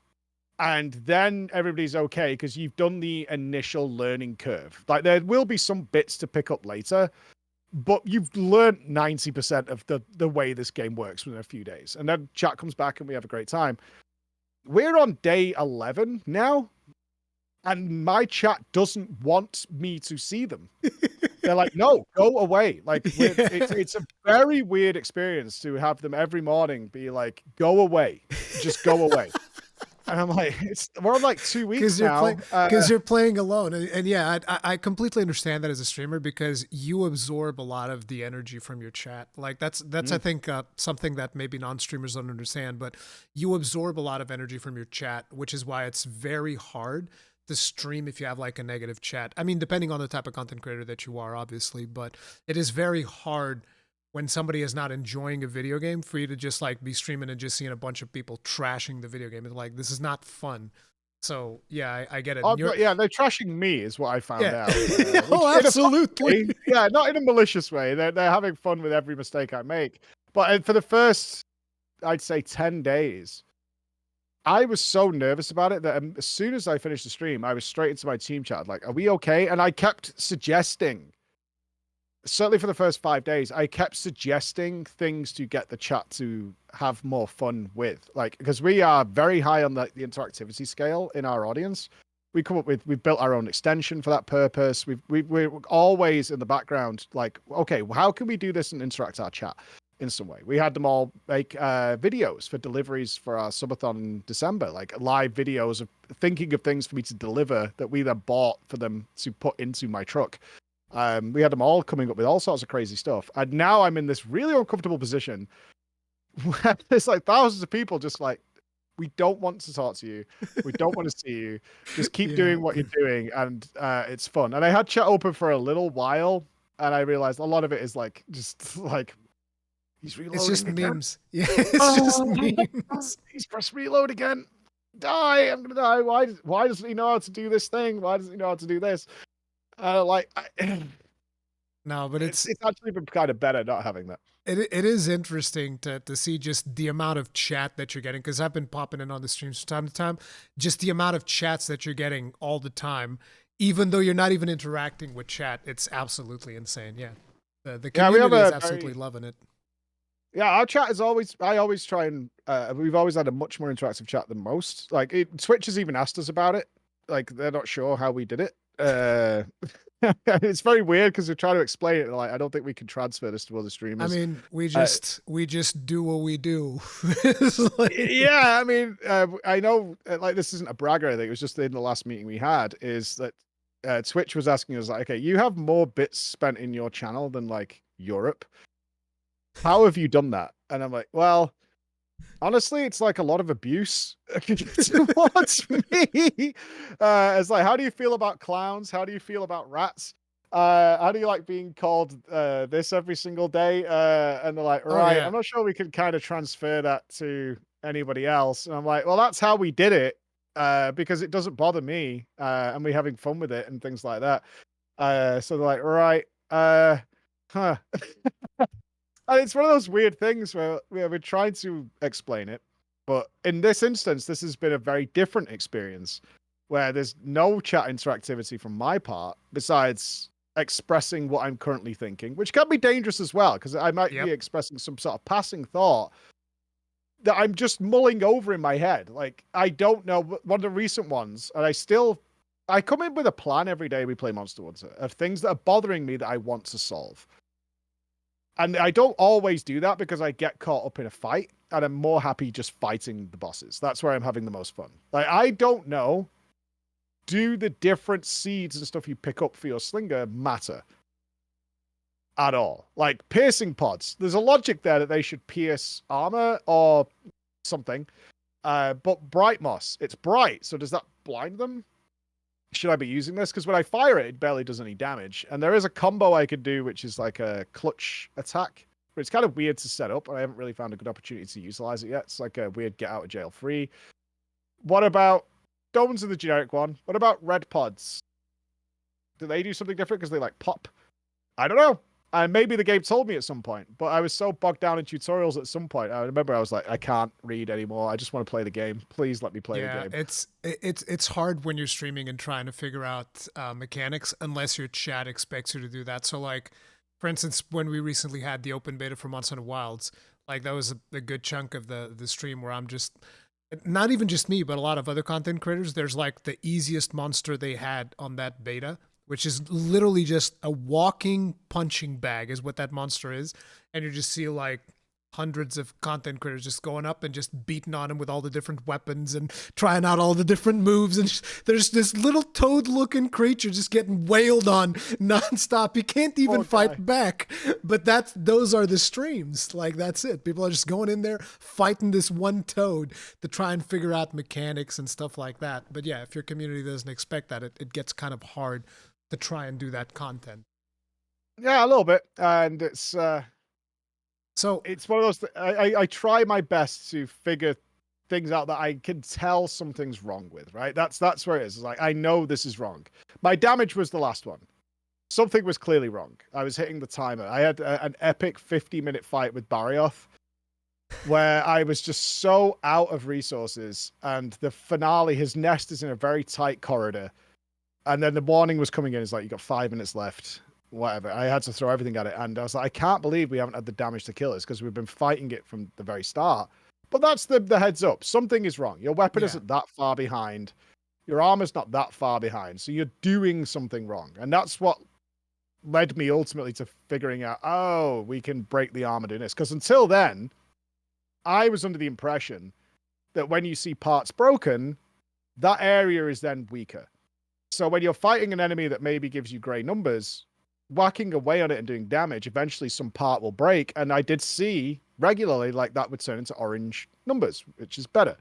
And then everybody's okay because you've done the initial learning curve. Like, there will be some bits to pick up later, but you've learned 90% of the way this game works within a few days. And then chat comes back and we have a great time. We're on day 11 now, and my chat doesn't want me to see them. They're like, no, go away. Like, it's a very weird experience to have them every morning be like, go away, just go away. And I'm like, we're on like 2 weeks now. Because you're playing alone. And yeah, I completely understand that as a streamer, because you absorb a lot of the energy from your chat. Like, that's I think, something that maybe non-streamers don't understand, but you absorb a lot of energy from your chat, which is why it's very hard to stream if you have like a negative chat. I mean, depending on the type of content creator that you are, obviously, but it is very hard when somebody is not enjoying a video game for you to just like be streaming and just seeing a bunch of people trashing the video game. And like, this is not fun. So yeah, I get it. Yeah, they're trashing me is what I found out. Oh, absolutely. Yeah, not in a malicious way. They're having fun with every mistake I make. But for the first, I'd say 10 days, I was so nervous about it that as soon as I finished the stream, I was straight into my team chat, like, are we okay? And I kept suggesting, certainly for the first 5 days, I kept suggesting things to get the chat to have more fun with. Like, because we are very high on the interactivity scale in our audience. We've built our own extension for that purpose. We're always in the background, like, okay, how can we do this and interact our chat in some way? We had them all make videos for deliveries for our subathon in December, like live videos of thinking of things for me to deliver that we then bought for them to put into my truck. We had them all coming up with all sorts of crazy stuff. And now I'm in this really uncomfortable position where there's like thousands of people just like, we don't want to talk to you. We don't want to see you. Just keep doing what you're doing. And it's fun. And I had chat open for a little while and I realized a lot of it is like, just like, he's reloading. It's just again. Memes. Yeah, it's just memes. He's pressed reload again. Die. I'm going to die. Why doesn't he know how to do this thing? Why doesn't he know how to do this? No, but it's actually been kind of better not having that. It is interesting to see just the amount of chat that you're getting, because I've been popping in on the streams from time to time. Just the amount of chats that you're getting all the time, even though you're not even interacting with chat, it's absolutely insane. Yeah, the community is absolutely loving it. Yeah, our chat is always. I always try and we've always had a much more interactive chat than most. Like Twitch has even asked us about it. Like they're not sure how we did it. uh it's very weird because we're trying to explain it. Like, I don't think we can transfer this to other I streamers. mean, we Uh, just do what we do. It's like- yeah, I mean, I know, like, this isn't a brag or anything. It was just in the last meeting we had. Is that Twitch was asking us, like, okay, you have more bits spent in your channel than like Europe. How have you done that? And I'm like, well, honestly, it's like a lot of abuse towards me. It's like, how do you feel about clowns? How do you feel about rats? How do you like being called this every single day? And they're like, Oh right, yeah. I'm not sure we can kind of transfer that to anybody else. And I'm like, well, that's how we did it, because it doesn't bother me, and we're having fun with it and things like that. So they're like, right, huh. And it's one of those weird things where we're trying to explain it, but in this instance, this has been a very different experience where there's no chat interactivity from my part besides expressing what I'm currently thinking, which can be dangerous as well, because I might be Yep. expressing some sort of passing thought that I'm just mulling over in my head. Like, I don't know. One of the recent ones, and I come in with a plan every day we play Monster Hunter of things that are bothering me that I want to solve. And I don't always do that because I get caught up in a fight and I'm more happy just fighting the bosses. That's where I'm having the most fun. Like, I don't know. Do the different seeds and stuff you pick up for your slinger matter at all? Like piercing pods. There's a logic there that they should pierce armor or something. But bright moss, it's bright. So does that blind them? Should I be using this? Because when I fire it, it barely does any damage. And there is a combo I could do, which is like a clutch attack, but it's kind of weird to set up. And I haven't really found a good opportunity to utilize it yet. It's like a weird get out of jail free. What about stones are the generic one? What about red pods? Do they do something different because they like pop? I don't know. And maybe the game told me at some point, but I was so bogged down in tutorials at some point. I remember I was like, I can't read anymore. I just want to play the game. Please let me play the Yeah, game. it's hard when you're streaming and trying to figure out mechanics unless your chat expects you to do that. So like, for instance, when we recently had the open beta for Monster Hunter Wilds, like that was a good chunk of the stream where I'm just not even just me, but a lot of other content creators. There's like the easiest monster they had on that beta, which is literally just a walking punching bag, is what that monster is. And you just see like hundreds of content creators just going up and just beating on him with all the different weapons and trying out all the different moves. And there's this little toad looking creature just getting wailed on nonstop. You can't even fight back. But those are the streams. Like, that's it. People are just going in there fighting this one toad to try and figure out mechanics and stuff like that. But yeah, if your community doesn't expect that, it gets kind of hard to try and do that content. Yeah, a little bit. And so it's one of those. I try my best to figure things out that I can tell something's wrong with. Right. That's where it is. It's like, I know this is wrong. My damage was the last one. Something was clearly wrong. I was hitting the timer. I had an epic 50-minute fight with Barioth where I was just so out of resources. And the finale, his nest is in a very tight corridor. And then the warning was coming in. It's like, you got 5 minutes left. Whatever. I had to throw everything at it. And I was like, I can't believe we haven't had the damage to kill this because we've been fighting it from the very start. But that's the heads up. Something is wrong. Your weapon isn't that far behind. Your armor's not that far behind. So you're doing something wrong. And that's what led me ultimately to figuring out, oh, we can break the armor doing this. Because until then, I was under the impression that when you see parts broken, that area is then weaker. So when you're fighting an enemy that maybe gives you grey numbers, whacking away on it and doing damage, eventually some part will break. And I did see regularly like that would turn into orange numbers, which is better.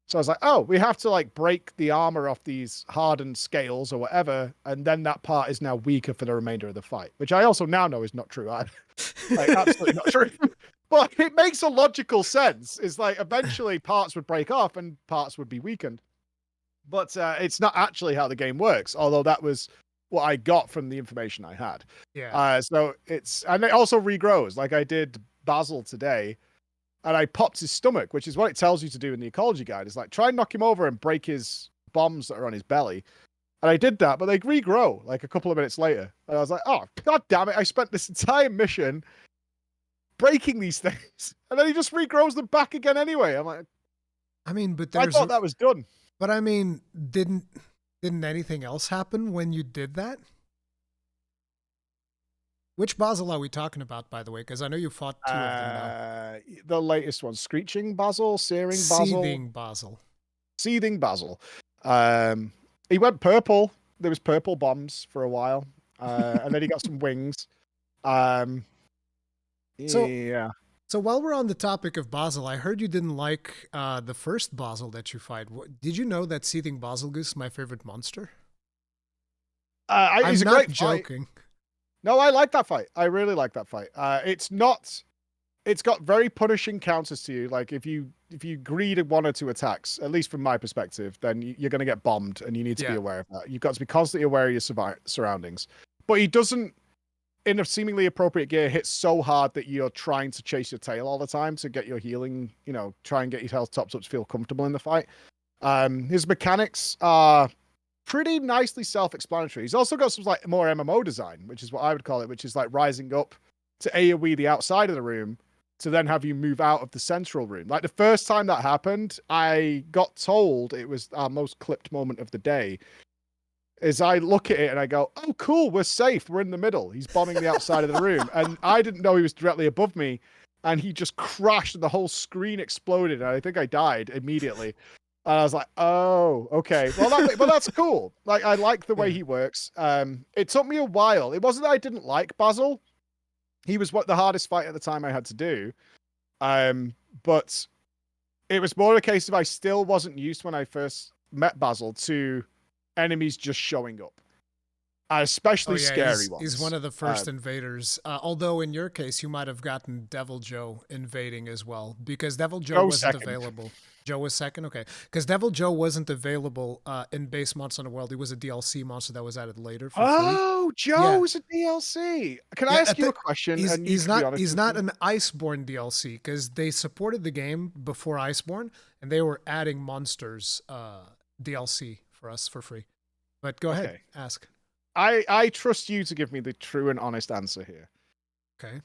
So I was like, oh, we have to like break the armor off these hardened scales or whatever. And then that part is now weaker for the remainder of the fight, which I also now know is not true. Like, absolutely not true. But it makes a logical sense. It's like eventually parts would break off and parts would be weakened. But it's not actually how the game works, although that was what I got from the information I had. yeah. So and it also regrows. Like I did Basil today, and I popped his stomach, which is what it tells you to do in the ecology guide. Is like, try and knock him over and break his bombs that are on his belly. And I did that, but they regrow like a couple of minutes later. And I was like, oh, God damn it. I spent this entire mission breaking these things. And then he just regrows them back again anyway. I'm like, I mean, but I thought that was done. But I mean, Didn't anything else happen when you did that? Which Basil are we talking about, by the way? Because I know you fought two of them now. The latest one, Screeching Basil, Searing Basil, Seething Basil. Seething Basil. He went purple. There was purple bombs for a while, and then he got some wings. So, Yeah. so while we're on the topic of Basil, I heard you didn't like the first Basil that you fight. Did you know that Seething Bazelgeuse is my favorite monster? He's I'm a not great fight. joking. No, I like that fight. I really like that fight. It's got very punishing counters to you. Like if you greed one or two attacks, at least from my perspective, then you're going to get bombed, and you need to be aware of that. You've got to be constantly aware of your surroundings. But he doesn't, in a seemingly appropriate gear, hit so hard that you're trying to chase your tail all the time to get your healing. Try and get your health topped up to feel comfortable in the fight. His mechanics are pretty nicely self-explanatory. He's also got some like more MMO design, which is what I would call it, which is like rising up to AoE the outside of the room to then have you move out of the central room. Like the first time that happened, I got told it was our most clipped moment of the day. Is I look at it and I go, oh, cool, we're safe. We're in the middle. He's bombing the outside of the room. And I didn't know he was directly above me. And he just crashed and the whole screen exploded. And I think I died immediately. And I was like, oh, okay. Well, that's cool. Like, I like the way he works. It took me a while. It wasn't that I didn't like Basil. He was the hardest fight at the time I had to do. But it was more a case of I still wasn't used when I first met Basil to enemies just showing up. Especially scary ones. He's one of the first invaders. Although in your case, you might have gotten Deviljho invading as well, because Deviljho wasn't available. Joe was second? Okay. Because Deviljho wasn't available in base Monster Hunter World. He was a DLC monster that was added later for free. Joe's a DLC. Can I ask you a question? He's not an Iceborne DLC, because they supported the game before Iceborne, and they were adding monsters DLC for us for free. But go ahead, ask. I trust you to give me the true and honest answer here. Okay.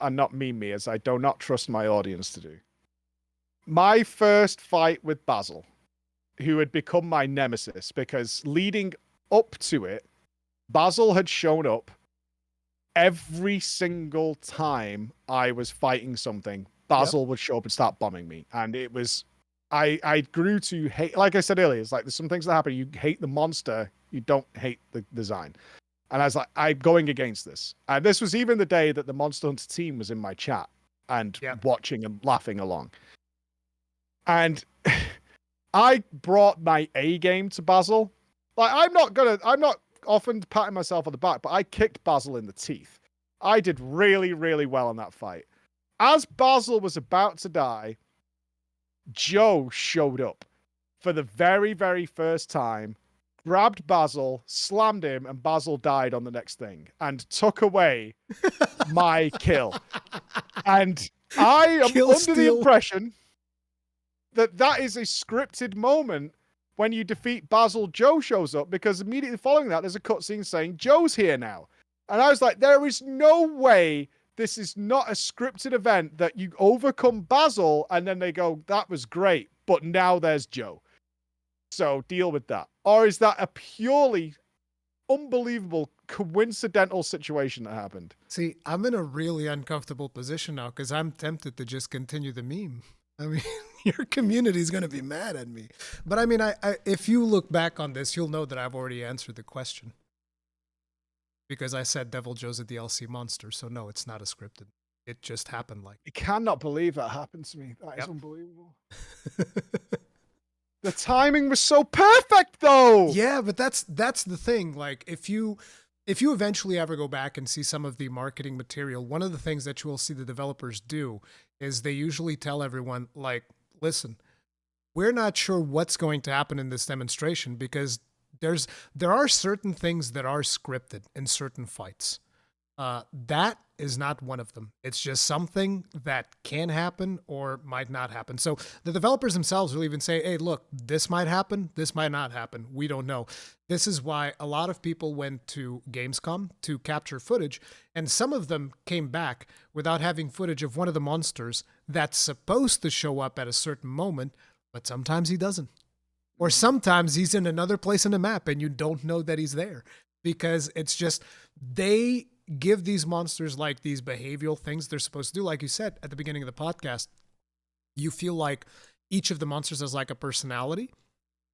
And not meme me, as I do not trust my audience to do. My first fight with Basil, who had become my nemesis, because leading up to it, Basil had shown up every single time I was fighting something. Basil would show up and start bombing me. And it was, I grew to hate, like I said earlier, it's like there's some things that happen. You hate the monster, you don't hate the design. And I was like, I'm going against this. And this was even the day that the Monster Hunter team was in my chat and watching and laughing along. And I brought my A game to Basil. Like, I'm not often patting myself on the back, but I kicked Basil in the teeth. I did really, really well in that fight. As Basil was about to die, Joe showed up for the very, very first time, grabbed Basil, slammed him, and Basil died on the next thing and took away my kill. And I am under the impression that is a scripted moment when you defeat Basil. Joe shows up, because immediately following that, there's a cutscene saying Joe's here now. And I was like, there is no way this is not a scripted event that you overcome Basil and then they go, that was great, but now there's Joe. So deal with that. Or is that a purely unbelievable coincidental situation that happened? See, I'm in a really uncomfortable position now, because I'm tempted to just continue the meme. I mean, your community is going to be mad at me. But I mean, I if you look back on this, you'll know that I've already answered the question. Because I said Deviljho's a DLC monster, so no, it's not a scripted. It just happened like. I cannot believe that happened to me. That is unbelievable. The timing was so perfect, though. Yeah, but that's the thing. Like, if you eventually ever go back and see some of the marketing material, one of the things that you will see the developers do is they usually tell everyone, like, listen, we're not sure what's going to happen in this demonstration, because there are certain things that are scripted in certain fights. That is not one of them. It's just something that can happen or might not happen. So the developers themselves will even say, hey, look, this might happen, this might not happen. We don't know. This is why a lot of people went to Gamescom to capture footage, and some of them came back without having footage of one of the monsters that's supposed to show up at a certain moment, but sometimes he doesn't. Or sometimes he's in another place in the map and you don't know that he's there, because it's just they give these monsters like these behavioral things they're supposed to do. Like you said at the beginning of the podcast, you feel like each of the monsters has like a personality.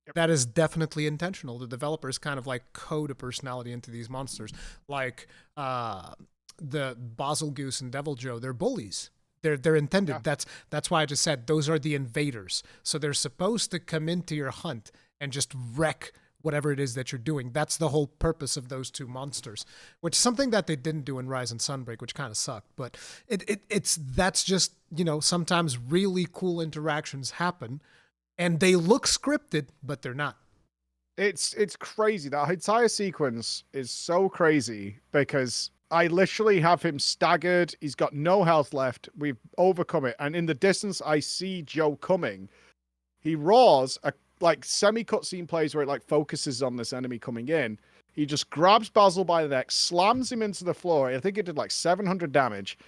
Yep. That is definitely intentional. The developers kind of like code a personality into these monsters. Like the Bazelgeuse and Deviljho, they're bullies. They're intended. Yeah. That's why I just said those are the invaders. So they're supposed to come into your hunt and just wreck whatever it is that you're doing. That's the whole purpose of those two monsters, which is something that they didn't do in Rise and Sunbreak, which kind of sucked. But that's just, you know, sometimes really cool interactions happen and they look scripted, but they're not. It's crazy. That entire sequence is so crazy because I literally have him staggered. He's got no health left. We've overcome it. And in the distance, I see Joe coming. He roars, a like semi-cutscene plays where it like focuses on this enemy coming in. He just grabs Basil by the neck, slams him into the floor. I think it did like 700 damage.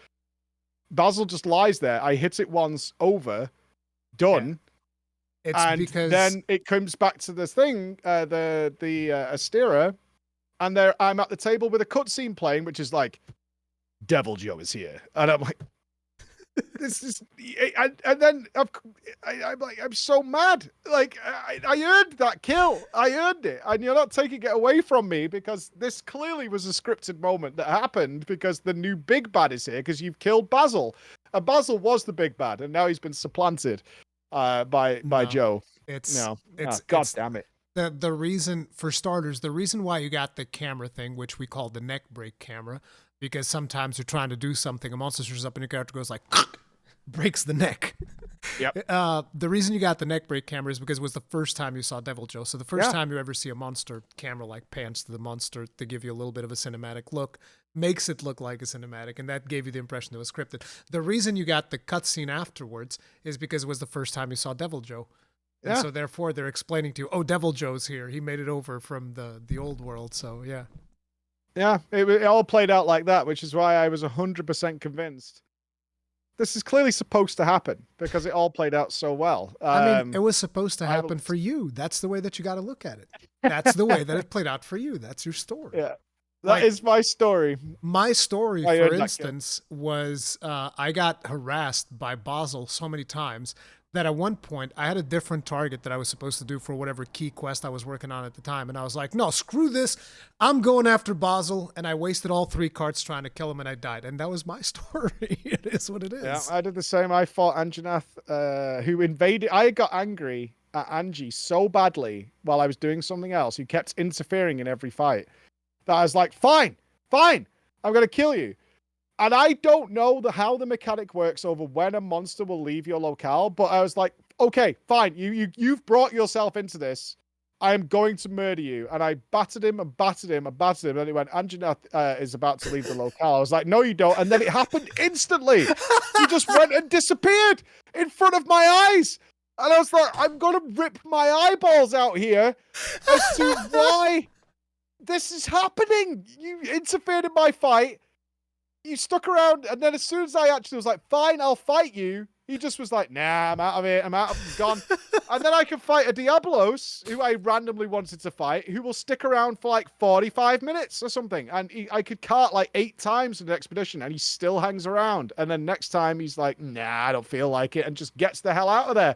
Basil just lies there. I hit it once, over, done. Yeah. It's and because then it comes back to this thing, the Astera, and there I'm at the table with a cutscene playing, which is like, Deviljho is here, and I'm like, this is, and then I'm like, I'm so mad. Like I earned that kill, I earned it, and you're not taking it away from me because this clearly was a scripted moment that happened because the new big bad is here because you've killed Basil, and Basil was the big bad, and now he's been supplanted by Joe. God damn it. The reason, for starters, the reason why you got the camera thing, which we call the neck break camera, because sometimes you're trying to do something, a monster shows up and your character goes like, breaks the neck. Yep. The reason you got the neck break camera is because it was the first time you saw Deviljho. So the first time you ever see a monster, camera like pans to the monster to give you a little bit of a cinematic look, makes it look like a cinematic, and that gave you the impression it was scripted. The reason you got the cutscene afterwards is because it was the first time you saw Deviljho. And so therefore they're explaining to you, oh, Deviljho's here. He made it over from the old world. So yeah. Yeah, it all played out like that, which is why I was 100% convinced. This is clearly supposed to happen because it all played out so well. I mean, it was supposed to happen for you. That's the way that you got to look at it. That's the way that it played out for you. That's your story. Yeah. That is my story. My story, for instance, was I got harassed by Basil so many times that at one point I had a different target that I was supposed to do for whatever key quest I was working on at the time. And I was like, no, screw this. I'm going after Basil. And I wasted all 3 cards trying to kill him and I died. And that was my story. It is what it is. Yeah, I did the same. I fought Anjanath, who invaded. I got angry at Angie so badly while I was doing something else, who kept interfering in every fight, that I was like, fine, I'm going to kill you. And I don't know how the mechanic works over when a monster will leave your locale, but I was like, okay, fine. You've brought yourself into this. I am going to murder you. And I battered him. And then he went, Anjanath is about to leave the locale. I was like, no, you don't. And then it happened instantly. He just went and disappeared in front of my eyes. And I was like, I'm going to rip my eyeballs out here as to why this is happening. You interfered in my fight. You stuck around, and then as soon as I actually was like, fine, I'll fight you, he just was like, nah, I'm out of it, I'm gone. And then I can fight a Diablos, who I randomly wanted to fight, who will stick around for like 45 minutes or something. And I could cart like 8 times in an expedition, and he still hangs around. And then next time he's like, nah, I don't feel like it, and just gets the hell out of there.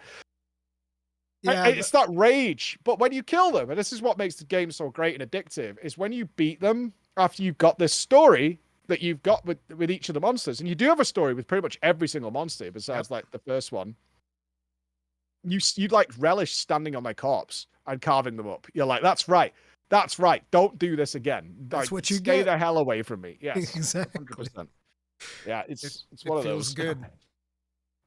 Yeah, it's that rage. But when you kill them, and this is what makes the game so great and addictive, is when you beat them after you've got this story that you've got with each of the monsters, and you do have a story with pretty much every single monster besides like the first one. You like relish standing on their corpse and carving them up. You're like, that's right, don't do this again. That's like, what you stay get. the hell away from me. Yes, exactly. 100%. Yeah, it's one of those. It feels good.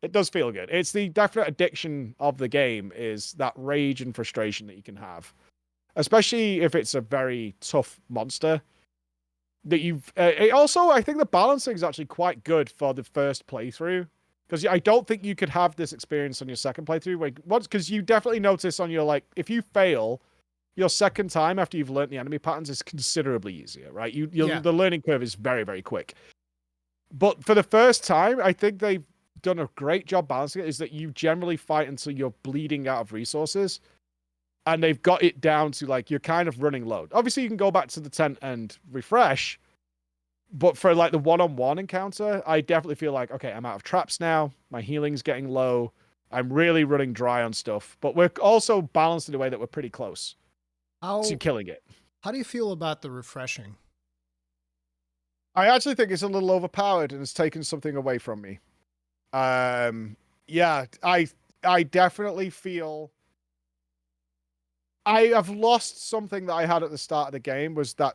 It does feel good. It's the definite addiction of the game, is that rage and frustration that you can have, especially if it's a very tough monster. That you've also, I think the balancing is actually quite good for the first playthrough, because I don't think you could have this experience on your second playthrough. Because you definitely notice on your, like, if you fail your second time after you've learned the enemy patterns, is considerably easier, right? The learning curve is very, very quick. But for the first time, I think they've done a great job balancing it. Is that you generally fight until you're bleeding out of resources. and they've got it down to like you're kind of running low. Obviously, you can go back to the tent and refresh, but for like the one-on-one encounter, I definitely feel like, okay, I'm out of traps now. My healing's getting low. I'm really running dry on stuff, but we're also balanced in a way that we're pretty close to killing it. How do you feel about the refreshing? I actually think it's a little overpowered and it's taken something away from me. Yeah, I definitely feel I have lost something that I had at the start of the game. Was that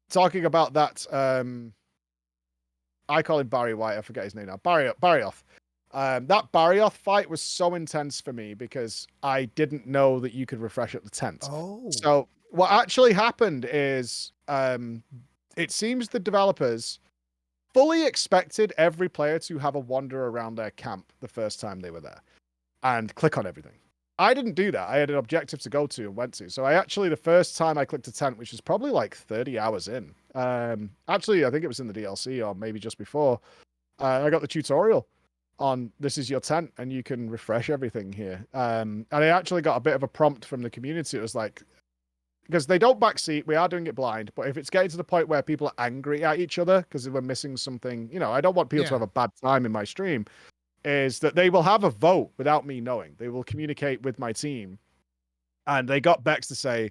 talking about that? I call him Barry White. I forget his name now. Barrioth. That Barrioth fight was so intense for me because I didn't know that you could refresh at the tent. Oh. So what actually happened is, it seems the developers fully expected every player to have a wander around their camp the first time they were there and click on everything. I didn't do that. I had an objective to go to and went to. So I actually, the first time I clicked a tent, which was probably like 30 hours in, actually, I think it was in the DLC or maybe just before, I got the tutorial on this is your tent and you can refresh everything here. And I actually got a bit of a prompt from the community. It was like, because they don't backseat, we are doing it blind, but if it's getting to the point where people are angry at each other because we're missing something, I don't want people to have a bad time in my stream, is that they will have a vote without me knowing. They will communicate with my team. And they got Bex to say,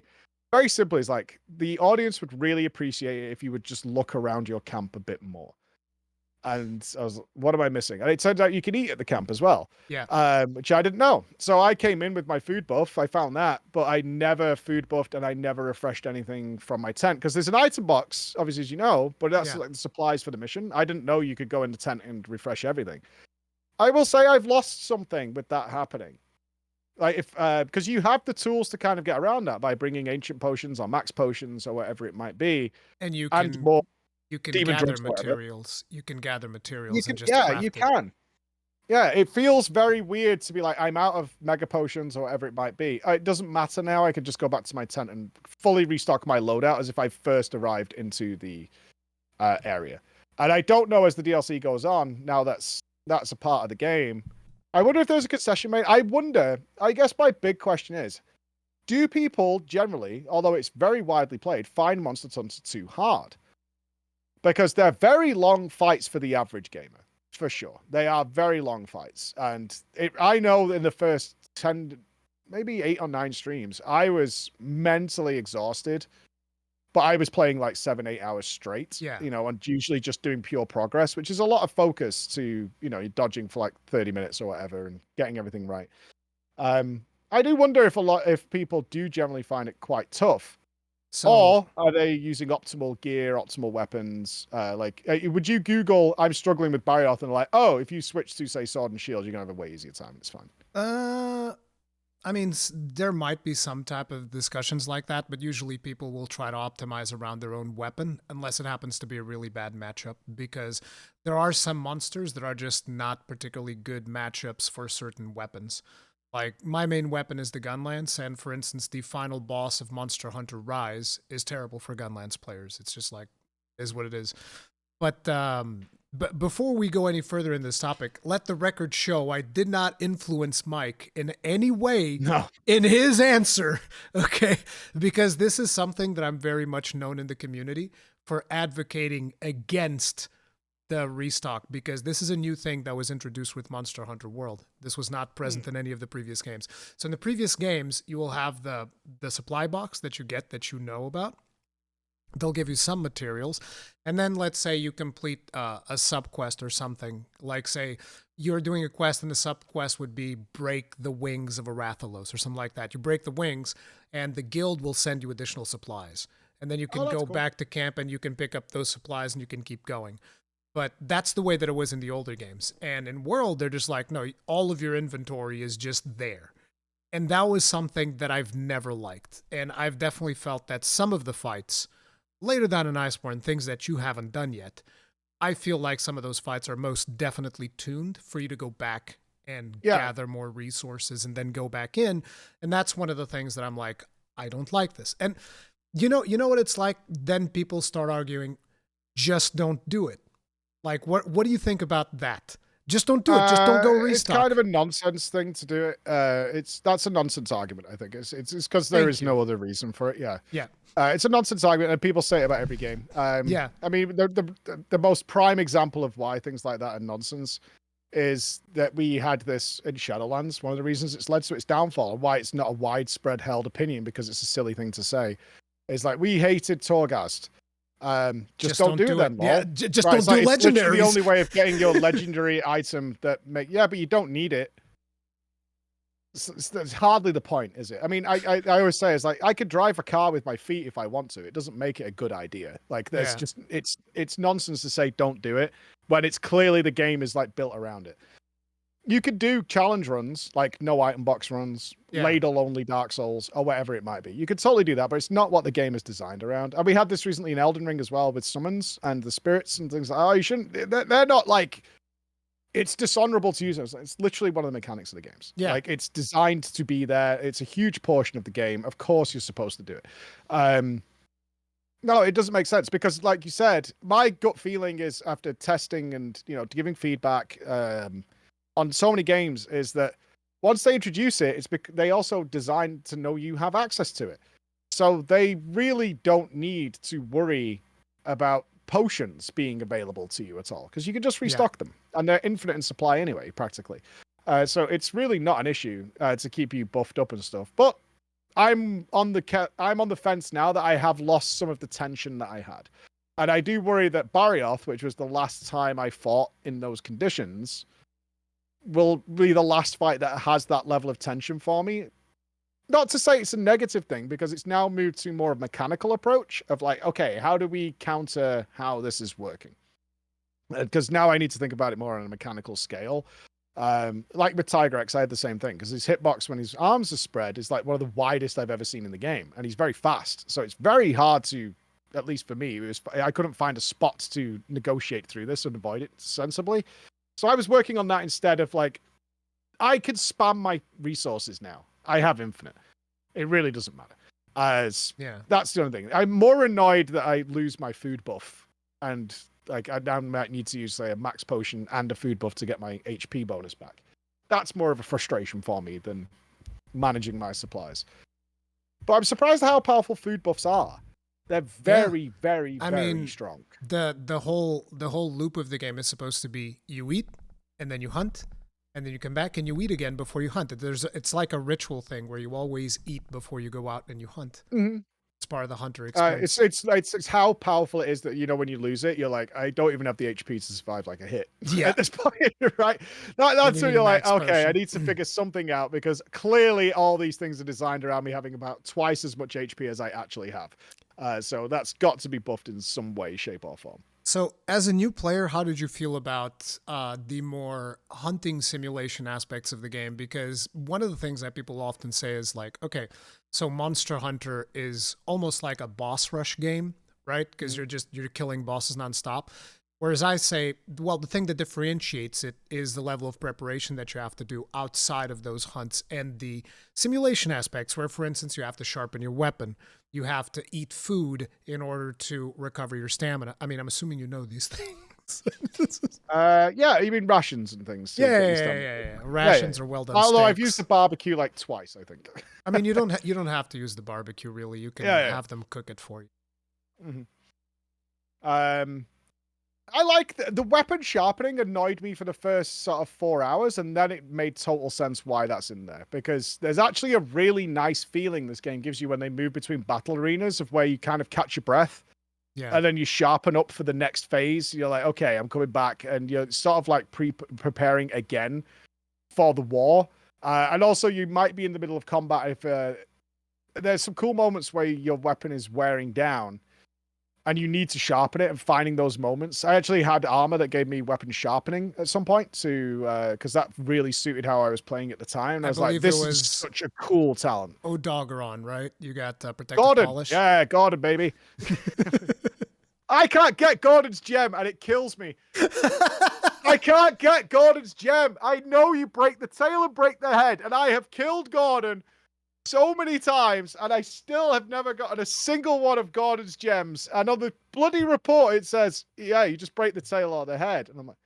very simply, it's like, the audience would really appreciate it if you would just look around your camp a bit more. And I was, what am I missing? And it turns out you can eat at the camp as well. Yeah. Which I didn't know. So I came in with my food buff. I found that, but I never food buffed and I never refreshed anything from my tent because there's an item box, obviously, as you know, but that's like the supplies for the mission. I didn't know you could go in the tent and refresh everything. I will say I've lost something with that happening. Like if, because you have the tools to kind of get around that by bringing ancient potions or max potions or whatever it might be. And you and can more you can demon gather drugs, whatever. materials. You can gather materials and just yeah, craft you it. can. Yeah, it feels very weird to be like, I'm out of mega potions or whatever it might be. It doesn't matter now. I can just go back to my tent and fully restock my loadout as if I first arrived into the area. And I don't know as the DLC goes on, now that's a part of the game. I wonder if there's a concession made. I guess my big question is, do people generally, although it's very widely played, find Monster Hunter too hard? Because they're very long fights for the average gamer, for sure. They are very long fights. And I know in the first 10, maybe 8 or 9 streams, I was mentally exhausted, but I was playing like 7-8 hours straight, and usually just doing pure progress, which is a lot of focus to, you're dodging for like 30 minutes or whatever and getting everything right. I do wonder if people do generally find it quite tough. Or are they using optimal gear, optimal weapons? Would you Google, I'm struggling with Barrioth, and like, oh, if you switch to, say, sword and shield, you're going to have a way easier time. It's fine. I mean, there might be some type of discussions like that, but usually people will try to optimize around their own weapon, unless it happens to be a really bad matchup, because there are some monsters that are just not particularly good matchups for certain weapons. Like, my main weapon is the Gunlance, and for instance, the final boss of Monster Hunter Rise is terrible for Gunlance players. It's just like, is what it is. But before we go any further in this topic, let the record show I did not influence Mike in any way in his answer, okay? Because this is something that I'm very much known in the community for advocating against the restock, because this is a new thing that was introduced with Monster Hunter World. This was not present in any of the previous games. So in the previous games, you will have the supply box that you get that you know about. They'll give you some materials, and then let's say you complete a sub-quest or something. Like, say, you're doing a quest, and the sub-quest would be break the wings of a Rathalos or something like that. You break the wings, and the guild will send you additional supplies. And then you can go back to camp, and you can pick up those supplies, and you can keep going. But that's the way that it was in the older games. And in World, they're just like, no, all of your inventory is just there. And that was something that I've never liked. And I've definitely felt that some of the fights, later down in Iceborne, things that you haven't done yet, I feel like some of those fights are most definitely tuned for you to go back and gather more resources and then go back in. And that's one of the things that I'm like, I don't like this. And you know what it's like? Then people start arguing, just don't do it. Like, what do you think about that? Just don't do it. Just don't go It's kind restock. of a nonsense thing to do it. That's a nonsense argument. I think it's because there Thank is you. no other reason for it. Yeah. Yeah. It's a nonsense argument, and people say it about every game. Yeah. I mean, the most prime example of why things like that are nonsense is that we had this in Shadowlands. One of the reasons it's led to its downfall and why it's not a widespread held opinion, because it's a silly thing to say, is like, we hated Torghast. Just don't do them. Yeah, just right, don't do it's literally the legendaries. only way of getting your legendary item that yeah, but you don't need it. It's hardly the point, is it? I mean, I always say, it's like, I could drive a car with my feet if I want to. It doesn't make it a good idea. Like, there's just it's nonsense to say don't do it when it's clearly the game is like built around it. You could do challenge runs, like no item box runs, ladle only Dark Souls, or whatever it might be. You could totally do that, but it's not what the game is designed around. And we had this recently in Elden Ring as well, with summons and the spirits and things like, oh, you shouldn't. They're not like. It's dishonorable to use those. It's literally one of the mechanics of the games. Yeah. Like, it's designed to be there. It's a huge portion of the game. Of course, you're supposed to do it. No, it doesn't make sense, because, like you said, my gut feeling is, after testing and giving feedback on so many games, is that once they introduce it, they also designed to know you have access to it. So they really don't need to worry about potions being available to you at all, because you can just restock them, and they're infinite in supply anyway, practically. So it's really not an issue to keep you buffed up and stuff. But I'm on the fence now that I have lost some of the tension that I had, and I do worry that Barioth, which was the last time I fought in those conditions, will be the last fight that has that level of tension for me. Not to say it's a negative thing, because it's now moved to more of a mechanical approach of like, okay, how do we counter how this is working? Because now I need to think about it more on a mechanical scale. Like with Tigrex, I had the same thing, because his hitbox when his arms are spread is like one of the widest I've ever seen in the game, and he's very fast. So it's very hard to, at least for me, I couldn't find a spot to negotiate through this and avoid it sensibly. So I was working on that instead of like, I could spam my resources now. I have infinite. It really doesn't matter. That's the only thing. I'm more annoyed that I lose my food buff, and like I now might need to use, say, a max potion and a food buff to get my HP bonus back. That's more of a frustration for me than managing my supplies. But I'm surprised at how powerful food buffs are. They're very, very strong. The whole loop of the game is supposed to be, you eat and then you hunt, and then you come back and you eat again before you hunt. It's like a ritual thing where you always eat before you go out and you hunt. Mm-hmm. It's part of the hunter experience. It's how powerful it is that, when you lose it, you're like, I don't even have the HP to survive like a hit. At this point, right? That's when you're like, okay, I need to figure something out, because clearly all these things are designed around me having about twice as much HP as I actually have. So that's got to be buffed in some way, shape, or form. So, as a new player, how did you feel about the more hunting simulation aspects of the game? Because one of the things that people often say is like, okay, so Monster Hunter is almost like a boss rush game, right? Because you're killing bosses nonstop. Whereas I say, well, the thing that differentiates it is the level of preparation that you have to do outside of those hunts, and the simulation aspects where, for instance, you have to sharpen your weapon. You have to eat food in order to recover your stamina. I mean, I'm assuming you know these things. Yeah, you mean rations and things? Yeah. Rations are well done. Although steaks. I've used the barbecue like twice, I think. I mean, you don't have to use the barbecue really. You can have them cook it for you. Mm-hmm. I like the weapon sharpening annoyed me for the first sort of 4 hours, and then it made total sense why that's in there, because there's actually a really nice feeling this game gives you when they move between battle arenas, of where you kind of catch your breath, and then you sharpen up for the next phase. You're like, okay, I'm coming back, and you're sort of like preparing again for the war. And also, you might be in the middle of combat if there's some cool moments where your weapon is wearing down, and you need to sharpen it, and finding those moments. I actually had armor that gave me weapon sharpening at some point because that really suited how I was playing at the time. And I was like, this is such a cool talent. O'Doggeron, right? You got protective polish. Yeah, Gordon, baby. I can't get Gordon's gem, and it kills me. I can't get Gordon's gem. I know you break the tail and break the head, and I have killed Gordon so many times, and I still have never gotten a single one of Gordon's gems. And on the bloody report, it says, yeah, you just break the tail or the head. And I'm like,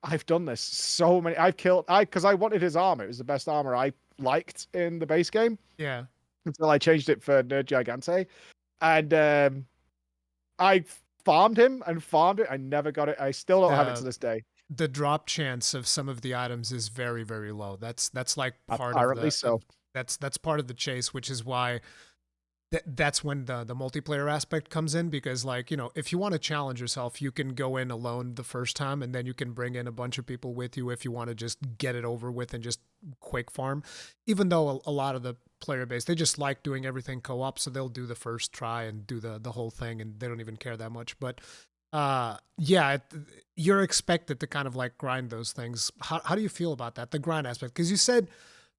I've done this so many. Because I wanted his armor. It was the best armor I liked in the base game Yeah. until I changed it for Nerd Gigante. And I farmed him and farmed it. I never got it. I still don't have it to this day. The drop chance of some of the items is very, very low. That's like part of Apparently so. that's part of the chase, which is why that's when the multiplayer aspect comes in, because like, you know, if you want to challenge yourself, you can go in alone the first time, and then you can bring in a bunch of people with you if you want to just get it over with and just quick farm. Even though a lot of the player base, they just like doing everything co-op, so they'll do the first try and do the whole thing, and they don't even care that much. But yeah, you're expected to kind of like grind those things. How do you feel about that, the grind aspect? Because you said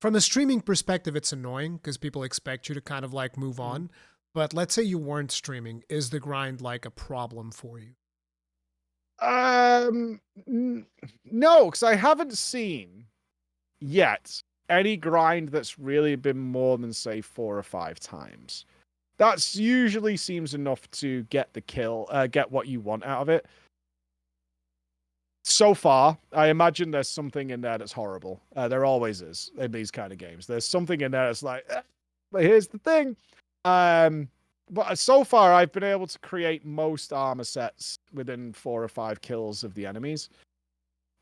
from a streaming perspective, it's annoying because people expect you to kind of like move on. But let's say you weren't streaming. Is the grind like a problem for you? No, because I haven't seen yet any grind that's really been more than say 4 or 5 times. That's usually seems enough to get the kill, get what you want out of it. So far, I imagine there's something in there that's horrible. There always is in these kind of games. There's something in there that's like, but here's the thing. But so far, I've been able to create most armor sets within 4 or 5 kills of the enemies.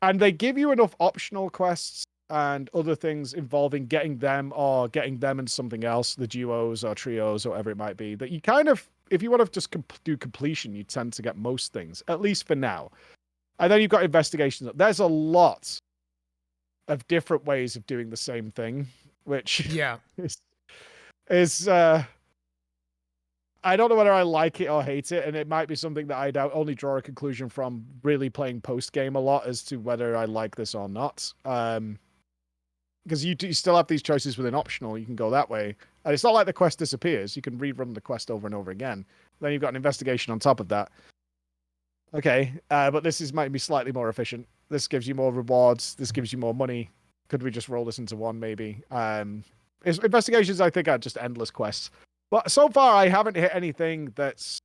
And they give you enough optional quests and other things involving getting them and something else, the duos or trios or whatever it might be, that you kind of, if you want to just do completion, you tend to get most things, at least for now. And then you've got investigations. There's a lot of different ways of doing the same thing, which is I don't know whether I like it or hate it, and it might be something that I'd only draw a conclusion from really playing post game a lot as to whether I like this or not. Because you still have these choices within optional. You can go that way, and it's not like the quest disappears. You can rerun the quest over and over again. Then you've got an investigation on top of that. Okay, but this might be slightly more efficient. This gives you more rewards. This gives you more money. Could we just roll this into one, maybe? Investigations, I think, are just endless quests. But so far, I haven't hit anything that's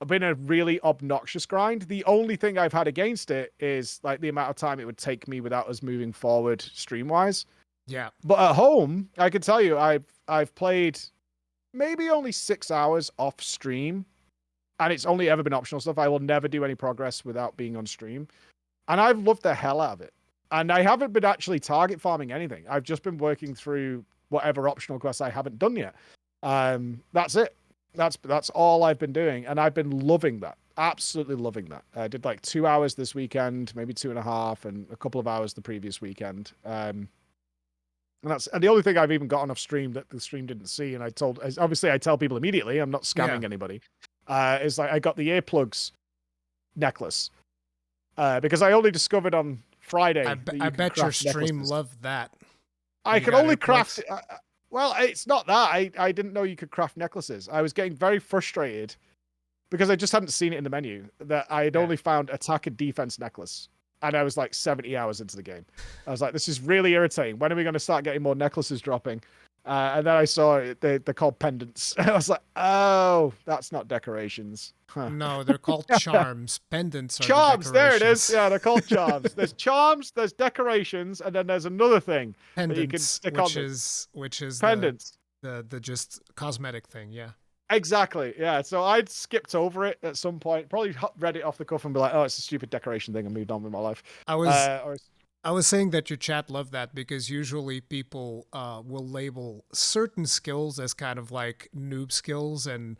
been a really obnoxious grind. The only thing I've had against it is like the amount of time it would take me without us moving forward stream-wise. Yeah. But at home, I can tell you, I've played maybe only 6 hours off stream. And it's only ever been optional stuff. I will never do any progress without being on stream. And I've loved the hell out of it. And I haven't been actually target farming anything. I've just been working through whatever optional quests I haven't done yet. That's it. That's all I've been doing. And I've been loving that. Absolutely loving that. I did like 2 hours this weekend, maybe 2.5, and a couple of hours the previous weekend. And the only thing I've even got off stream that the stream didn't see. And obviously I tell people immediately, I'm not scamming anybody. Is like I got the earplugs necklace because I only discovered on Friday. I bet your stream loved that. I could only craft. Well, it's not that I didn't know you could craft necklaces. I was getting very frustrated because I just hadn't seen it in the menu that I had only found attack and defense necklace, and I was like 70 hours into the game. I was like, this is really irritating. When are we going to start getting more necklaces dropping? And then I saw they're called pendants. I was like, oh, that's not decorations. Huh. No, they're called charms. Pendants are charms. There it is. Yeah, they're called charms. There's charms, there's decorations, and then there's another thing pendants, that you can stick which is pendants. The just cosmetic thing. Yeah. Exactly. Yeah. So I'd skipped over it at some point. Probably read it off the cuff and be like, oh, it's a stupid decoration thing, and moved on with my life. I was saying that your chat loved that because usually people will label certain skills as kind of like noob skills, and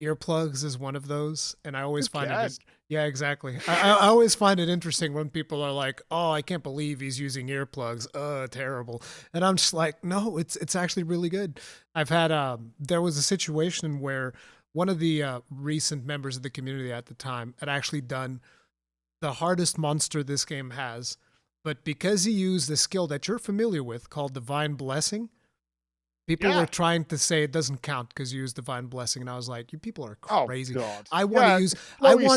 earplugs is one of those. And I always find it. Yeah, exactly. I always find it interesting when people are like, "Oh, I can't believe he's using earplugs. Terrible." And I'm just like, "No, it's actually really good." I've had there was a situation where one of the recent members of the community at the time had actually done the hardest monster this game has. But because he used a skill that you're familiar with called Divine Blessing, people were trying to say it doesn't count because you used Divine Blessing. And I was like, you people are crazy. Oh, God. I want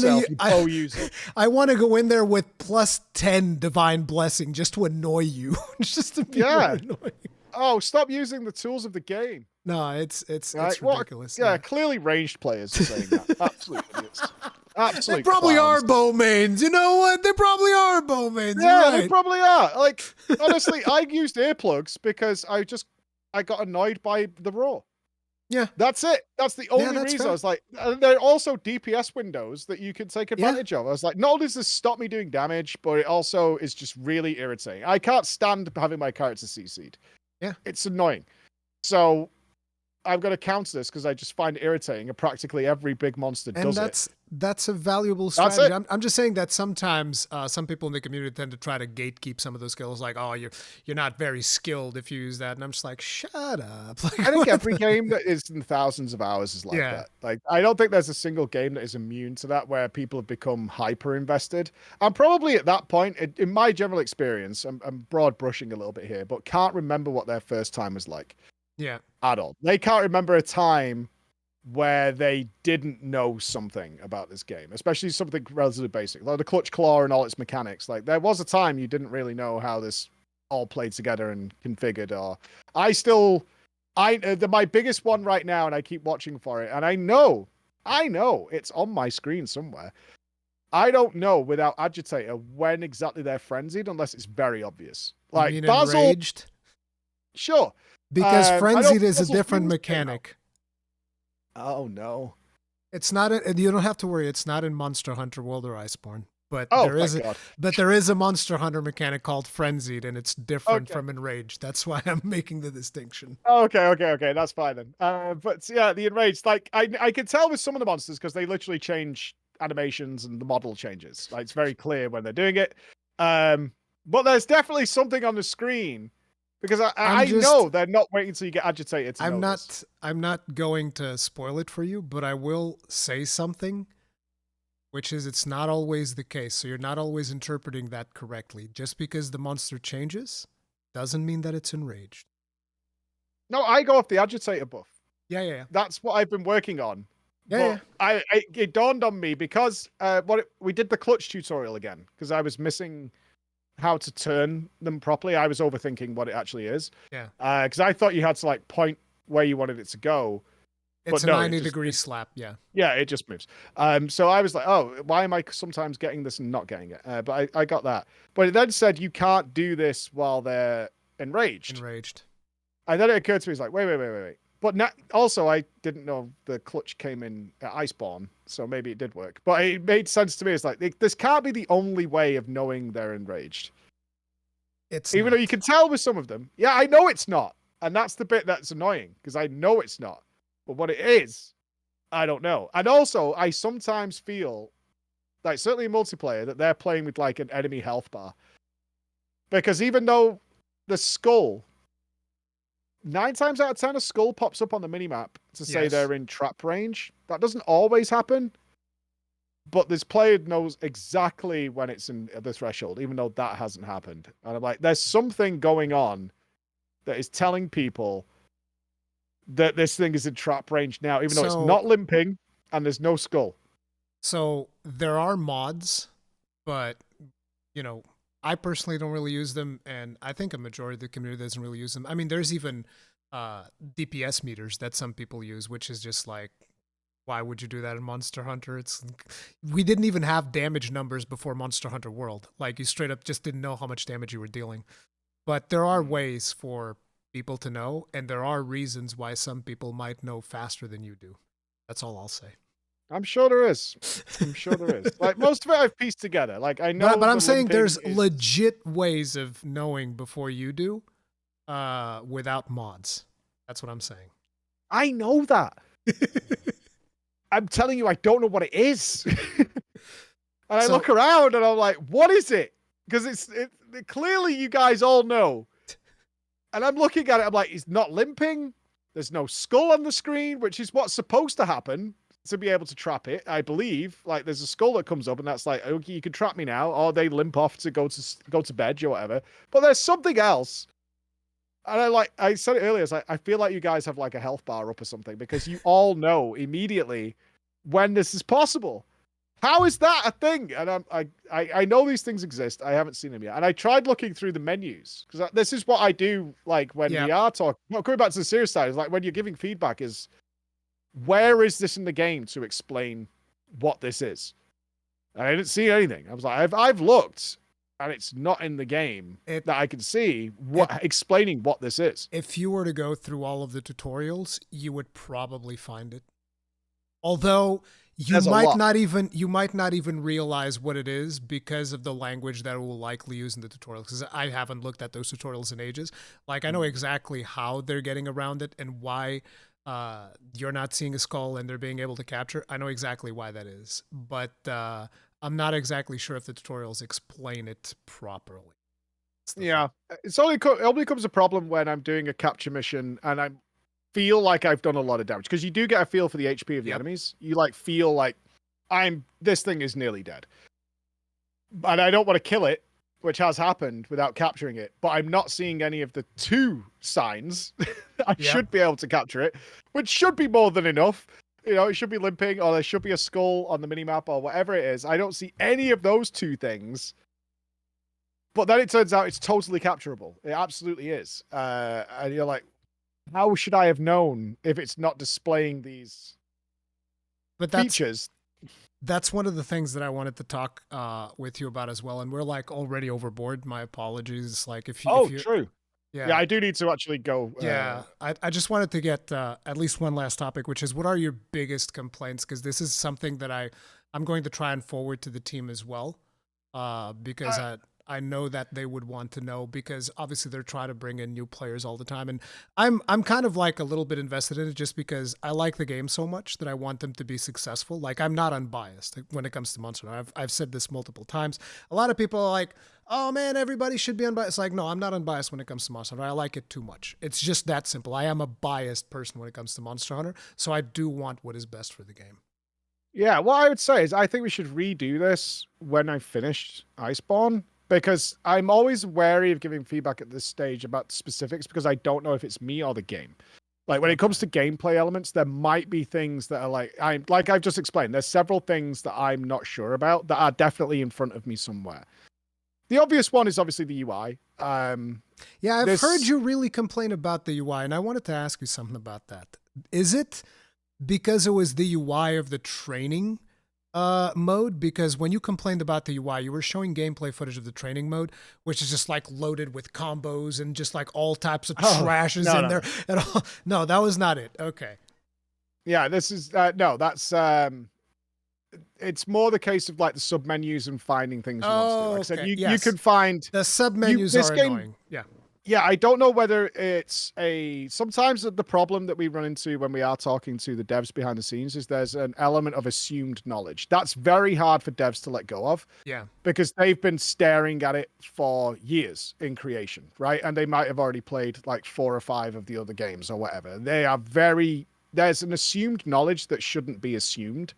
to use... I want to go in there with +10 Divine Blessing just to annoy you. Just to be annoying. Oh, stop using the tools of the game. No, it's ridiculous. Clearly ranged players are saying that. Absolutely. They Absolute probably are clowns. bowmains. You know what? They probably are bowmains. Yeah, You're they right. probably are. Like, honestly, I used earplugs because I got annoyed by the raw. Yeah. That's it. That's the Yeah, only that's reason. I fair. was like, there are also DPS windows that you can take Yeah. advantage of. I was like, not only does this stop me doing damage, but it also is just really irritating. I can't stand having my character CC'd. Yeah. It's annoying. So I'm going to counter this because I just find it irritating, and practically every big monster And does it. that's a valuable That's strategy. it. I'm just saying that sometimes some people in the community tend to try to gatekeep some of those skills, like, oh, you're not very skilled if you use that, and I'm just like, shut up. Like, I think what every the- game that is in thousands of hours is like Yeah. that. Like, I don't think there's a single game that is immune to that where people have become hyper invested. I'm probably at that point, in my general experience, I'm broad brushing a little bit here, but can't remember what their first time was like Yeah. at all. They can't remember a time where they didn't know something about this game, especially something relatively basic, like the clutch claw and all its mechanics. Like, there was a time you didn't really know how this all played together and configured. Or my biggest one right now, and I keep watching for it, and I know it's on my screen somewhere. I don't know without agitator when exactly they're frenzied, unless it's very obvious. You Like mean Basil, enraged? sure, Because I know frenzied is a Basil's different wings came out. mechanic. Oh no! It's not. You don't have to worry. It's not in Monster Hunter World or Iceborne. But Oh, thank God. there is a Monster Hunter mechanic called frenzied, and it's different Okay. from enraged. That's why I'm making the distinction. Okay, that's fine then. But yeah, the enraged, like I can tell with some of the monsters because they literally change animations and the model changes. Like, it's very clear when they're doing it. But there's definitely something on the screen because I know they're not waiting until you get agitated to I'm know this. not going to spoil it for you, but I will say something, which is it's not always the case. So you're not always interpreting that correctly. Just because the monster changes doesn't mean that it's enraged. No, I go off the agitator buff. Yeah. That's what I've been working on. Yeah. But it dawned on me because we did the clutch tutorial again because I was missing how to turn them properly. I was overthinking what it actually is. Yeah. Because I thought you had to like point where you wanted it to go. It's but a no, 90-degree slap. Yeah. Yeah, it just moves. So I was like, oh, why am I sometimes getting this and not getting it? But I got that. But it then said you can't do this while they're enraged. And then it occurred to me, it's like, wait. But also, I didn't know the clutch came in at Iceborne, so maybe it did work. But it made sense to me. It's like, this can't be the only way of knowing they're enraged. Even though you can tell with some of them. Yeah, I know it's not. And that's the bit that's annoying, because I know it's not. But what it is, I don't know. And also, I sometimes feel, like certainly in multiplayer, that they're playing with like an enemy health bar. Because even though the skull, 9 times out of 10, a skull pops up on the minimap to say they're in trap range. That doesn't always happen. But this player knows exactly when it's in the threshold, even though that hasn't happened. And I'm like, there's something going on that is telling people that this thing is in trap range now, even though it's not limping and there's no skull. So there are mods, but, you know, I personally don't really use them, and I think a majority of the community doesn't really use them. I mean, there's even DPS meters that some people use, which is just like, why would you do that in Monster Hunter? We didn't even have damage numbers before Monster Hunter World. Like, you straight up just didn't know how much damage you were dealing. But there are ways for people to know, and there are reasons why some people might know faster than you do. That's all I'll say. I'm sure there is. Like, most of it I've pieced together. Like, I know. But I'm saying there's legit ways of knowing before you do, without mods. That's what I'm saying. I know that. I'm telling you, I don't know what it is. And I look around and I'm like, what is it? Because clearly you guys all know. And I'm looking at it, I'm like, he's not limping. There's no skull on the screen, which is what's supposed to happen to be able to trap it, I believe. Like, there's a skull that comes up and that's like, okay, you can trap me now, or they limp off to go to bed or whatever. But there's something else. And I said it earlier, it's like, I feel like you guys have like a health bar up or something, because you all know immediately when this is possible. How is that a thing? And I know these things exist. I haven't seen them yet. And I tried looking through the menus, because this is what I do, like, when we are talking. Well, going back to the serious side, is like when you're giving feedback, is where is this in the game to explain what this is? And I didn't see anything. I was like, I've looked, and it's not in the game that I can see explaining what this is. If you were to go through all of the tutorials, you would probably find it. Although you might not even realize what it is because of the language that it will likely use in the tutorials. Because I haven't looked at those tutorials in ages. Like, I know exactly how they're getting around it and why you're not seeing a skull and they're being able to capture. I know exactly why that is, but I'm not exactly sure if the tutorials explain it properly. Yeah, it only becomes a problem when I'm doing a capture mission and I feel like I've done a lot of damage, because you do get a feel for the HP of the enemies. You like feel like this thing is nearly dead, and I don't want to kill it, which has happened without capturing it. But I'm not seeing any of the 2 signs. I should be able to capture it, which should be more than enough. It should be limping, or there should be a skull on the minimap, or whatever it is. I don't see any of those 2 things. But then it turns out it's totally capturable. It absolutely is. And you're like, how should I have known if it's not displaying these features? That's one of the things that I wanted to talk with you about as well. And we're like already overboard. My apologies. Like if you true. Yeah, I do need to actually go. I just wanted to get at least one last topic, which is, what are your biggest complaints? Because this is something that I'm going to try and forward to the team as well, because I know that they would want to know, because obviously they're trying to bring in new players all the time. And I'm kind of like a little bit invested in it just because I like the game so much that I want them to be successful. Like, I'm not unbiased when it comes to Monster Hunter. I've said this multiple times. A lot of people are like, oh man, everybody should be unbiased. It's like, no, I'm not unbiased when it comes to Monster Hunter. I like it too much. It's just that simple. I am a biased person when it comes to Monster Hunter. So I do want what is best for the game. Yeah, what I would say is I think we should redo this when I finished Iceborne, because I'm always wary of giving feedback at this stage about specifics, because I don't know if it's me or the game. Like, when it comes to gameplay elements, there might be things that are like I've just explained. There's several things that I'm not sure about that are definitely in front of me somewhere. The obvious one is obviously the UI. Yeah, I've heard you really complain about the UI, and I wanted to ask you something about that. Is it because it was the UI of the training mode? Because when you complained about the UI, you were showing gameplay footage of the training mode, which is just like loaded with combos and just like all types of trash is there. And all. No, that was not it. Okay. Yeah, this is that's it's more the case of like the sub menus and finding things you want to do. Like I said, you can find the sub menus are annoying. Yeah. Yeah, I don't know whether it's sometimes the problem that we run into when we are talking to the devs behind the scenes is there's an element of assumed knowledge. That's very hard for devs to let go of. Yeah. Because they've been staring at it for years in creation, right? And they might have already played like 4 or 5 of the other games or whatever. There's an assumed knowledge that shouldn't be assumed.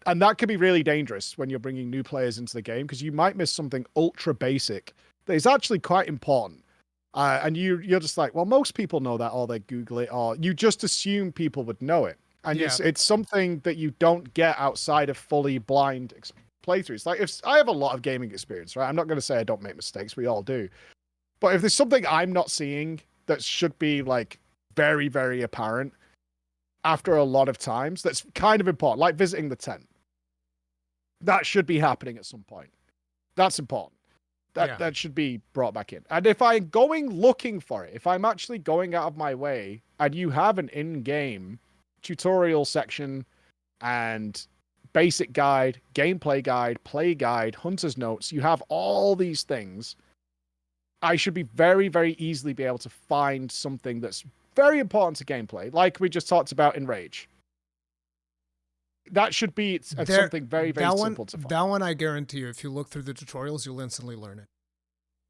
And that can be really dangerous when you're bringing new players into the game, because you might miss something ultra basic that is actually quite important. And you're just like, well, most people know that, or they Google it, or you just assume people would know it. And it's something that you don't get outside of fully blind playthroughs. Like, if I have a lot of gaming experience, right? I'm not going to say I don't make mistakes. We all do. But if there's something I'm not seeing that should be like very, very apparent after a lot of times, that's kind of important, like visiting the tent. That should be happening at some point. That's important. That should be brought back in. And if I'm going looking for it, if I'm actually going out of my way, and you have an in-game tutorial section and basic guide, gameplay guide, play guide, hunter's notes, you have all these things, I should be very, very easily be able to find something that's very important to gameplay, like we just talked about Enrage. That should be something very, very simple to find. That one, I guarantee you, if you look through the tutorials, you'll instantly learn it.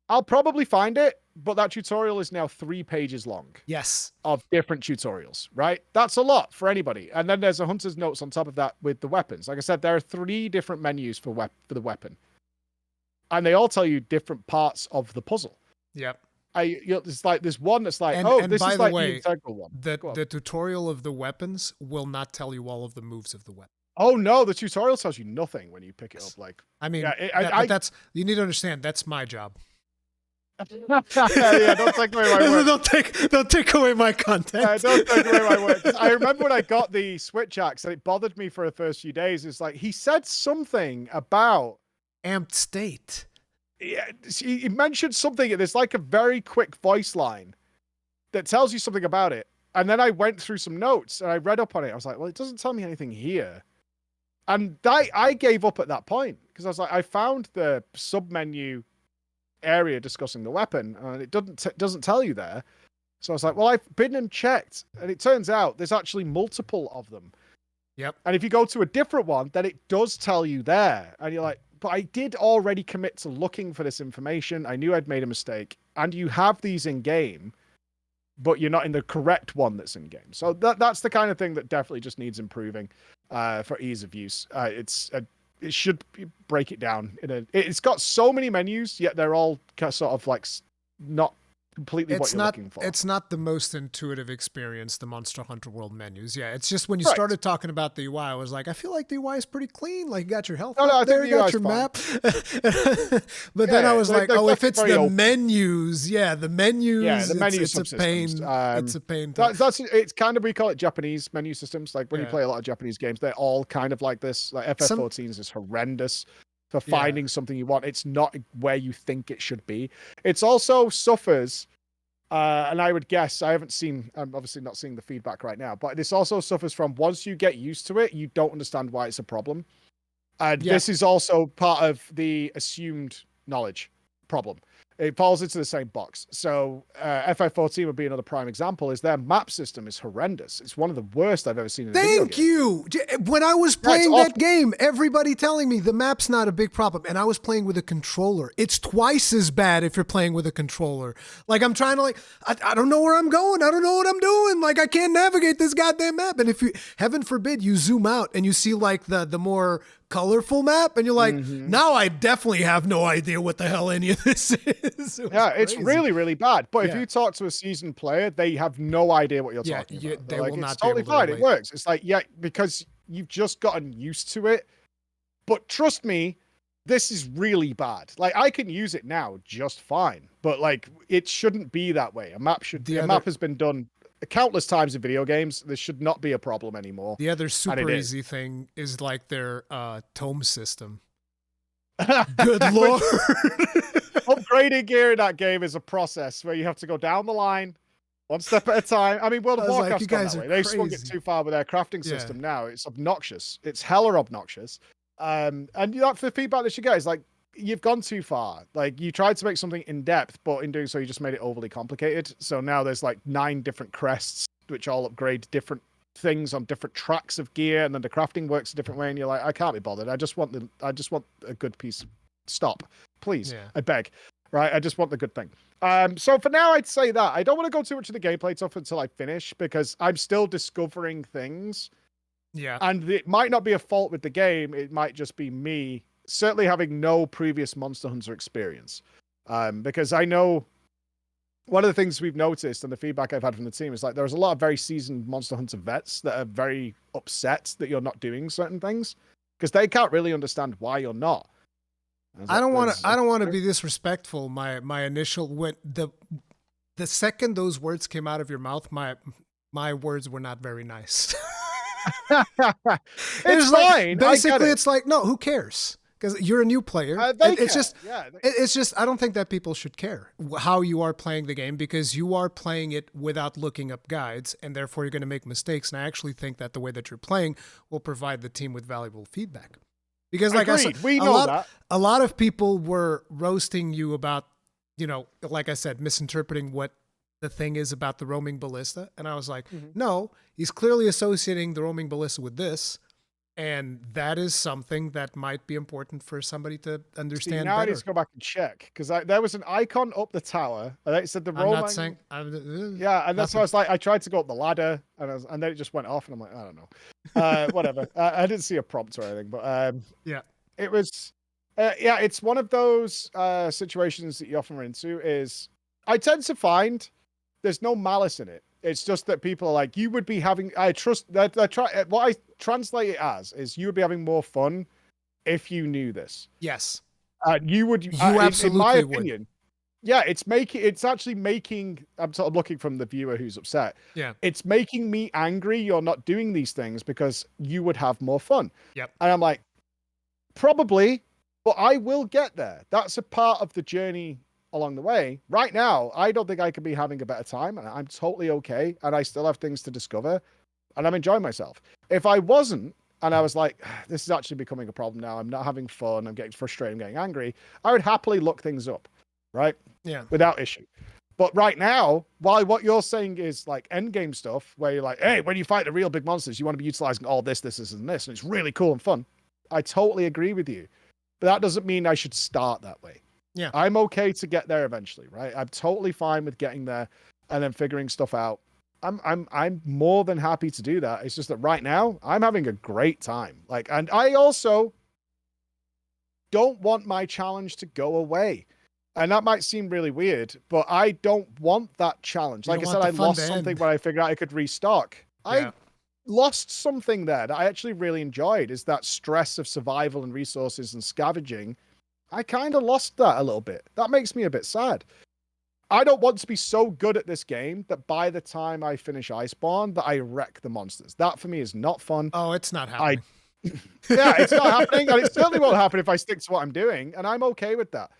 I'll probably find it, but that tutorial is now 3 pages long. Yes. Of different tutorials, right? That's a lot for anybody. And then there's a hunter's notes on top of that with the weapons. Like I said, there are 3 different menus for the weapon. And they all tell you different parts of the puzzle. Yep. It's like this one that's like, this is like the integral one. The tutorial of the weapons will not tell you all of the moves of the weapon. Oh no, the tutorial tells you nothing when you pick it up. Like, I mean, but that's, you need to understand, that's my job. Yeah, don't take away my work. Don't take away my content. Don't take away my work. I remember when I got the Switch axe, and it bothered me for the first few days. It's like he said something about amped state. Yeah, he mentioned something. There's like a very quick voice line that tells you something about it. And then I went through some notes and I read up on it. I was like, well, it doesn't tell me anything here. And I gave up at that point because I was like, I found the sub-menu area discussing the weapon and it doesn't tell you there. So I was like, well, I've been and checked. And it turns out there's actually multiple of them. Yep. And if you go to a different one, then it does tell you there. And you're like, but I did already commit to looking for this information. I knew I'd made a mistake. And you have these in game, but you're not in the correct one that's in game. So that's the kind of thing that definitely just needs improving for ease of use. It should break it down. It's got so many menus, yet they're all sort of like not completely what you're looking for. It's not the most intuitive experience, the Monster Hunter World menus. Yeah, it's just when you started talking about the UI, I was like, I feel like the UI is pretty clean. Like, you got your health up there, you got your map. But then I was like, if it's the menus, the menus, it's a pain. It's a pain. It's kind of, we call it Japanese menu systems. Like when you play a lot of Japanese games, they're all kind of like this. Like FF14's is horrendous for finding something you want. It's not where you think it should be. It's also suffers, and I would guess, I'm obviously not seeing the feedback right now, but this also suffers from once you get used to it, you don't understand why it's a problem. And this is also part of the assumed knowledge problem. It falls into the same box. So FF14 would be another prime example, is their map system is horrendous. It's one of the worst I've ever seen in a video game. Thank you! When I was playing that game, everybody telling me the map's not a big problem, and I was playing with a controller. It's twice as bad if you're playing with a controller. Like, I'm trying to, I don't know where I'm going. I don't know what I'm doing. Like, I can't navigate this goddamn map. And if you, heaven forbid, you zoom out and you see, like, the more colorful map, and you're like, now I definitely have no idea what the hell any of this is. It's really, really bad. But if you talk to a seasoned player, they have no idea what you're talking about. They will not it's totally fine. It works. It's like, because you've just gotten used to it. But trust me, this is really bad. Like, I can use it now just fine, but like, it shouldn't be that way. A map has been done countless times in video games. This should not be a problem anymore. The other super easy thing is like their tome system. Good lord. Upgrading gear in that game is a process where you have to go down the line one step at a time. I mean, World of Warcraft's gone that way. They swung it too far with their crafting system now. It's obnoxious. It's hella obnoxious. And the feedback that you get is like, you've gone too far. Like, you tried to make something in depth, but in doing so, you just made it overly complicated. So now there's like 9 different crests, which all upgrade different things on different tracks of gear, and then the crafting works a different way. And you're like, I can't be bothered. I just want a good piece. Stop, please. I beg. Right? I just want the good thing. So for now, I'd say that I don't want to go too much into gameplay stuff until I finish, because I'm still discovering things. Yeah. And it might not be a fault with the game. It might just be me certainly having no previous Monster Hunter experience. Because I know one of the things we've noticed and the feedback I've had from the team is like, there's a lot of very seasoned Monster Hunter vets that are very upset that you're not doing certain things because they can't really understand why you're not. I don't want to be disrespectful. My initial, when the second those words came out of your mouth, my words were not very nice. It's fine. Basically, it's like, no, who cares? Because you're a new player. It's just, I don't think that people should care how you are playing the game, because you are playing it without looking up guides, and therefore you're going to make mistakes. And I actually think that the way that you're playing will provide the team with valuable feedback. Because like Agreed. a lot of people were roasting you about, like I said, misinterpreting what the thing is about the roaming ballista. And I was like, no, he's clearly associating the roaming ballista with this. And that is something that might be important for somebody to understand. Now better. I need to go back and check, because there was an icon up the tower and it said the roaming. I'm not saying. And that's why I was like, I tried to go up the ladder and then it just went off, and I'm like, I don't know, whatever. I didn't see a prompt or anything, but it was, it's one of those situations that you often run into. Is I tend to find there's no malice in it. It's just that people are like, you would be having, what I translate it as is you would be having more fun if you knew this. Yes. You would, absolutely in my would. opinion, Yeah, it's actually making, I'm sort of looking from the viewer who's upset. Yeah. It's making me angry you're not doing these things because you would have more fun. Yep. And I'm like, probably, but I will get there. That's a part of the journey along the way. Right now, I don't think I could be having a better time, and I'm totally okay, and I still have things to discover, and I'm enjoying myself. If I wasn't, and I was like, this is actually becoming a problem now, I'm not having fun, I'm getting frustrated, I'm getting angry, I would happily look things up, right? Yeah. Without issue. But right now, while what you're saying is like end game stuff, where you're like, hey, when you fight the real big monsters, you want to be utilizing all this, and this, and it's really cool and fun. I totally agree with you. But that doesn't mean I should start that way. Yeah. I'm okay to get there eventually, right? I'm totally fine with getting there and then figuring stuff out. I'm more than happy to do that. It's just that right now I'm having a great time. Like, and I also don't want my challenge to go away. And that might seem really weird, but I don't want that challenge. You Like I don't said, want I the fun lost to something end. when I figured out I could restock. Yeah. I lost something there that I actually really enjoyed, is that stress of survival and resources and scavenging. I kind of lost that a little bit. That makes me a bit sad. I don't want to be so good at this game that by the time I finish Iceborne that I wreck the monsters. That for me is not fun. Oh, it's not I happening. yeah, it's not happening, and it certainly won't happen if I stick to what I'm doing, and I'm okay with that.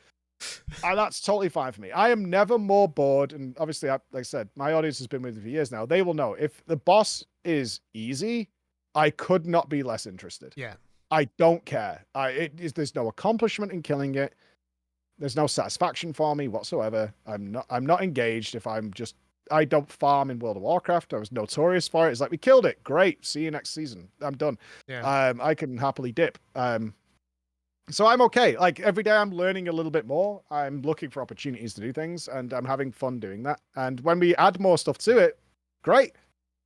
And that's totally fine for me. I am never more bored, and obviously, like I said, my audience has been with me for years now. They will know if the boss is easy, I could not be less interested. Yeah. I don't care. There's no accomplishment in killing it. There's no satisfaction for me whatsoever. I'm not engaged if I don't farm in World of Warcraft. I was notorious for it. It's like, we killed it. Great. See you next season. I'm done. Yeah. I can happily dip. So I'm okay. Like every day I'm learning a little bit more. I'm looking for opportunities to do things, and I'm having fun doing that. And when we add more stuff to it, great.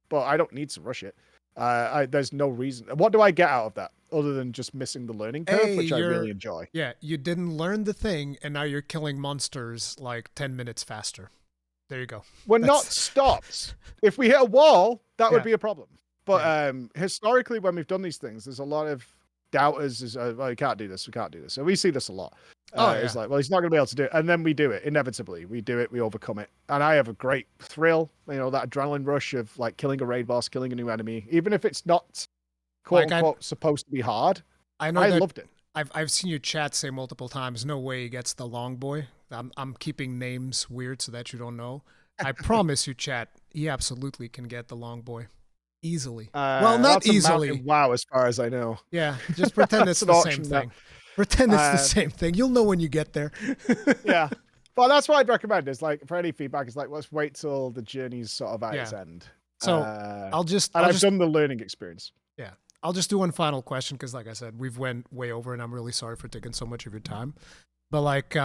But I don't need to rush it. There's no reason. What do I get out of that other than just missing the learning curve, Hey, which I really enjoy? Yeah, you didn't learn the thing, and now you're killing monsters like 10 minutes faster. There you go. We're not stopped. If we hit a wall, that would Yeah. be a problem. But historically, when we've done these things, there's a lot of doubters. Well, we can't do this. We can't do this. So we see this a lot. It's like, well, he's not going to be able to do it. And then we do it inevitably. We do it. We overcome it. And I have a great thrill, that adrenaline rush of like killing a raid boss, killing a new enemy, even if it's not quote unquote supposed to be hard. I know I loved it. I've seen your chat say multiple times, no way he gets the long boy. I'm keeping names weird so that you don't know. I promise you, chat, he absolutely can get the long boy. Easily. Well, not that's easily. Wow, as far as I know. Yeah, just pretend it's the same thing. Pretend it's the same thing. You'll know when you get there. Yeah. But that's what I'd recommend, is like, for any feedback, is like, let's wait till the journey's sort of at its end. So I've done the learning experience. Yeah. I'll just do one final question, because like I said, we've went way over, and I'm really sorry for taking so much of your time. But like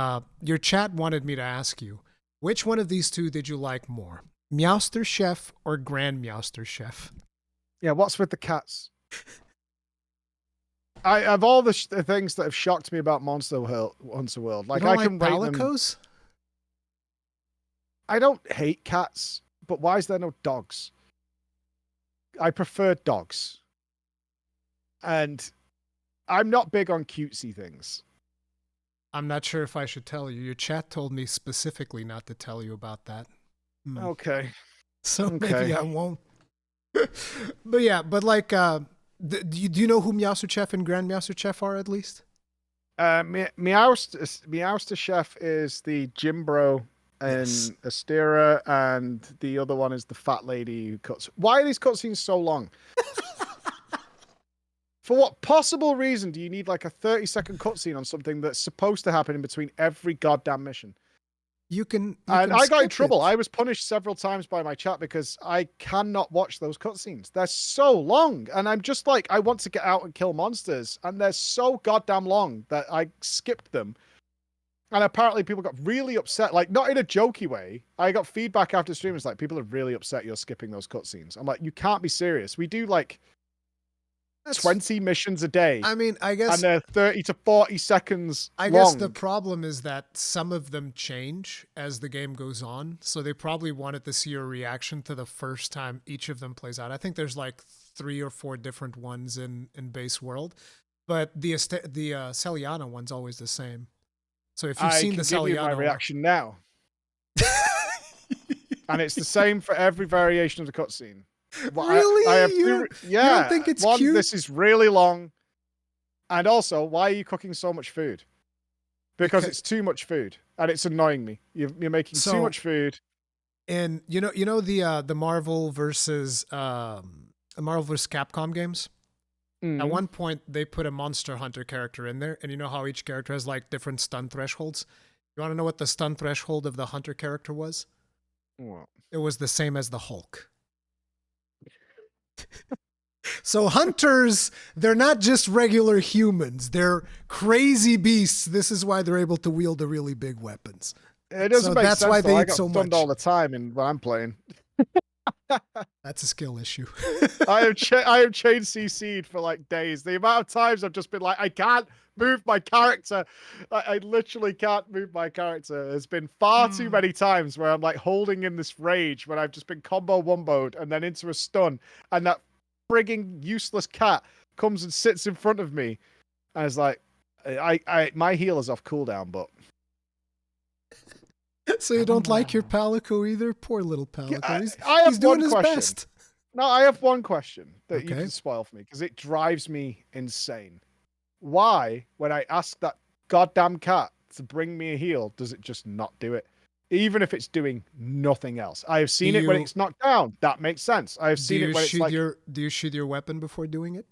your chat wanted me to ask you, which one of these two did you like more? Meowster Chef or Grand Meowster Chef? Yeah, what's with the cats? Of all the things that have shocked me about Monster Hunter World, like, I can rate them. Palicos? I don't hate cats, but why is there no dogs? I prefer dogs. And I'm not big on cutesy things. I'm not sure if I should tell you. Your chat told me specifically not to tell you about that. Okay. So maybe I won't. But yeah, but like, do you know who Meowster Chef and Grand Meowster Chef are, at least? Meowster Chef is the gym bro in Astera, and the other one is the fat lady who cuts. Why are these cutscenes so long? For what possible reason do you need like a 30-second cutscene on something that's supposed to happen in between every goddamn mission? I got in trouble. I was punished several times by my chat because I cannot watch those cutscenes. They're so long, and I'm just like, I want to get out and kill monsters, and they're so goddamn long that I skipped them. And apparently people got really upset, like, not in a jokey way. I got feedback after streamers like, people are really upset you're skipping those cutscenes. I'm like, you can't be serious. We do like 20 missions a day. I mean, I guess. And they're 30 to 40 seconds long. I guess the problem is that some of them change as the game goes on. So they probably wanted to see your reaction to the first time each of them plays out. I think there's like 3 or 4 different ones in base world. But the Celiana one's always the same. So if you've I seen can the give you my Saliano, reaction now. And it's the same for every variation of the cutscene. Well, I have really, two. you don't Yeah, think it's one. cute? This is really long, and also, why are you cooking so much food? Because it's too much food, and it's annoying me. You're making too much food. And the Marvel versus Capcom games. At one point, they put a Monster Hunter character in there, and you know how each character has like different stun thresholds. You want to know what the stun threshold of the Hunter character was? Well, It was the same as the Hulk. So hunters, they're not just regular humans. They're crazy beasts. This is why they're able to wield the really big weapons. it doesn't make that's sense. why Though. they I eat got so stunned much. all the time when I'm playing. That's a skill issue. I have chain CC'd for like days. The amount of times I've just been like, I can't move my character. I literally can't move my character. There's been far too many times where I'm like holding in this rage when I've just been combo womboed and then into a stun, and that frigging useless cat comes and sits in front of me. And it's like, my heal is off cooldown, but. So you don't like your Palico either? Poor little Palico. He's doing his best. No, I have one question that you Okay. can spoil for me because it drives me insane. Why, when I ask that goddamn cat to bring me a heal, does it just not do it? Even if it's doing nothing else. I have seen it when it's knocked down. That makes sense. I have seen it when it's like... Do you shoot your weapon before doing it?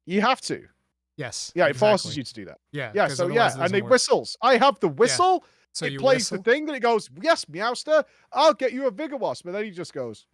You have to. Yes. Yeah, exactly. It forces you to do that. Yeah. Yeah, so yeah, and it whistles. I have the whistle. Yeah. So it plays the thing, and it goes, yes, Meowster, I'll get you a Vigor Wasp. And then he just goes...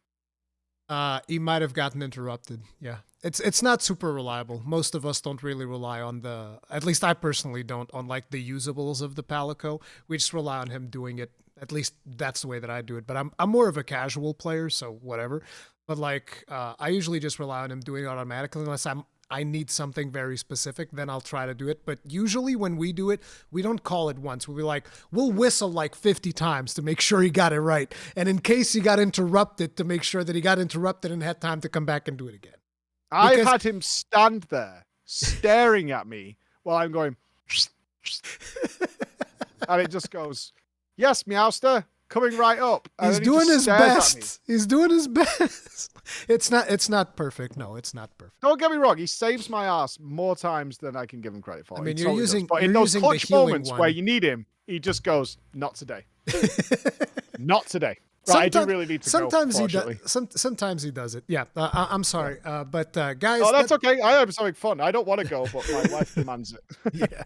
he might have gotten interrupted. Yeah. It's not super reliable. Most of us don't really rely on at least I personally don't, on like the usables of the Palico. We just rely on him doing it. At least that's the way that I do it. But I'm more of a casual player, so whatever. But like, I usually just rely on him doing it automatically unless I need something very specific, then I'll try to do it. But usually when we do it, we don't call it once. We'll be like, we'll whistle like 50 times to make sure he got it right. And in case he got interrupted, to make sure that he got interrupted and had time to come back and do it again. I've had him stand there staring at me while I'm going, and it just goes, yes, Meowster, coming right up. He's doing his best. He's doing his best. It's not perfect. No, it's not perfect. Don't get me wrong. He saves my ass more times than I can give him credit for. I mean, you're using, but in those clutch moments where you need him, he just goes, not today. Not today. Right, I do really need to sometimes go, he does. Sometimes he does it. Yeah, I'm sorry, but guys. Oh, that's okay. I am having fun. I don't want to go, but my wife demands it. Yeah.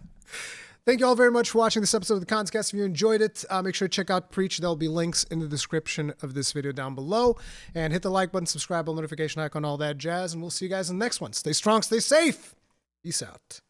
Thank you all very much for watching this episode of the Conscast. If you enjoyed it, make sure to check out Preach. There'll be links in the description of this video down below. And hit the like button, subscribe, bell notification icon, all that jazz. And we'll see you guys in the next one. Stay strong, stay safe. Peace out.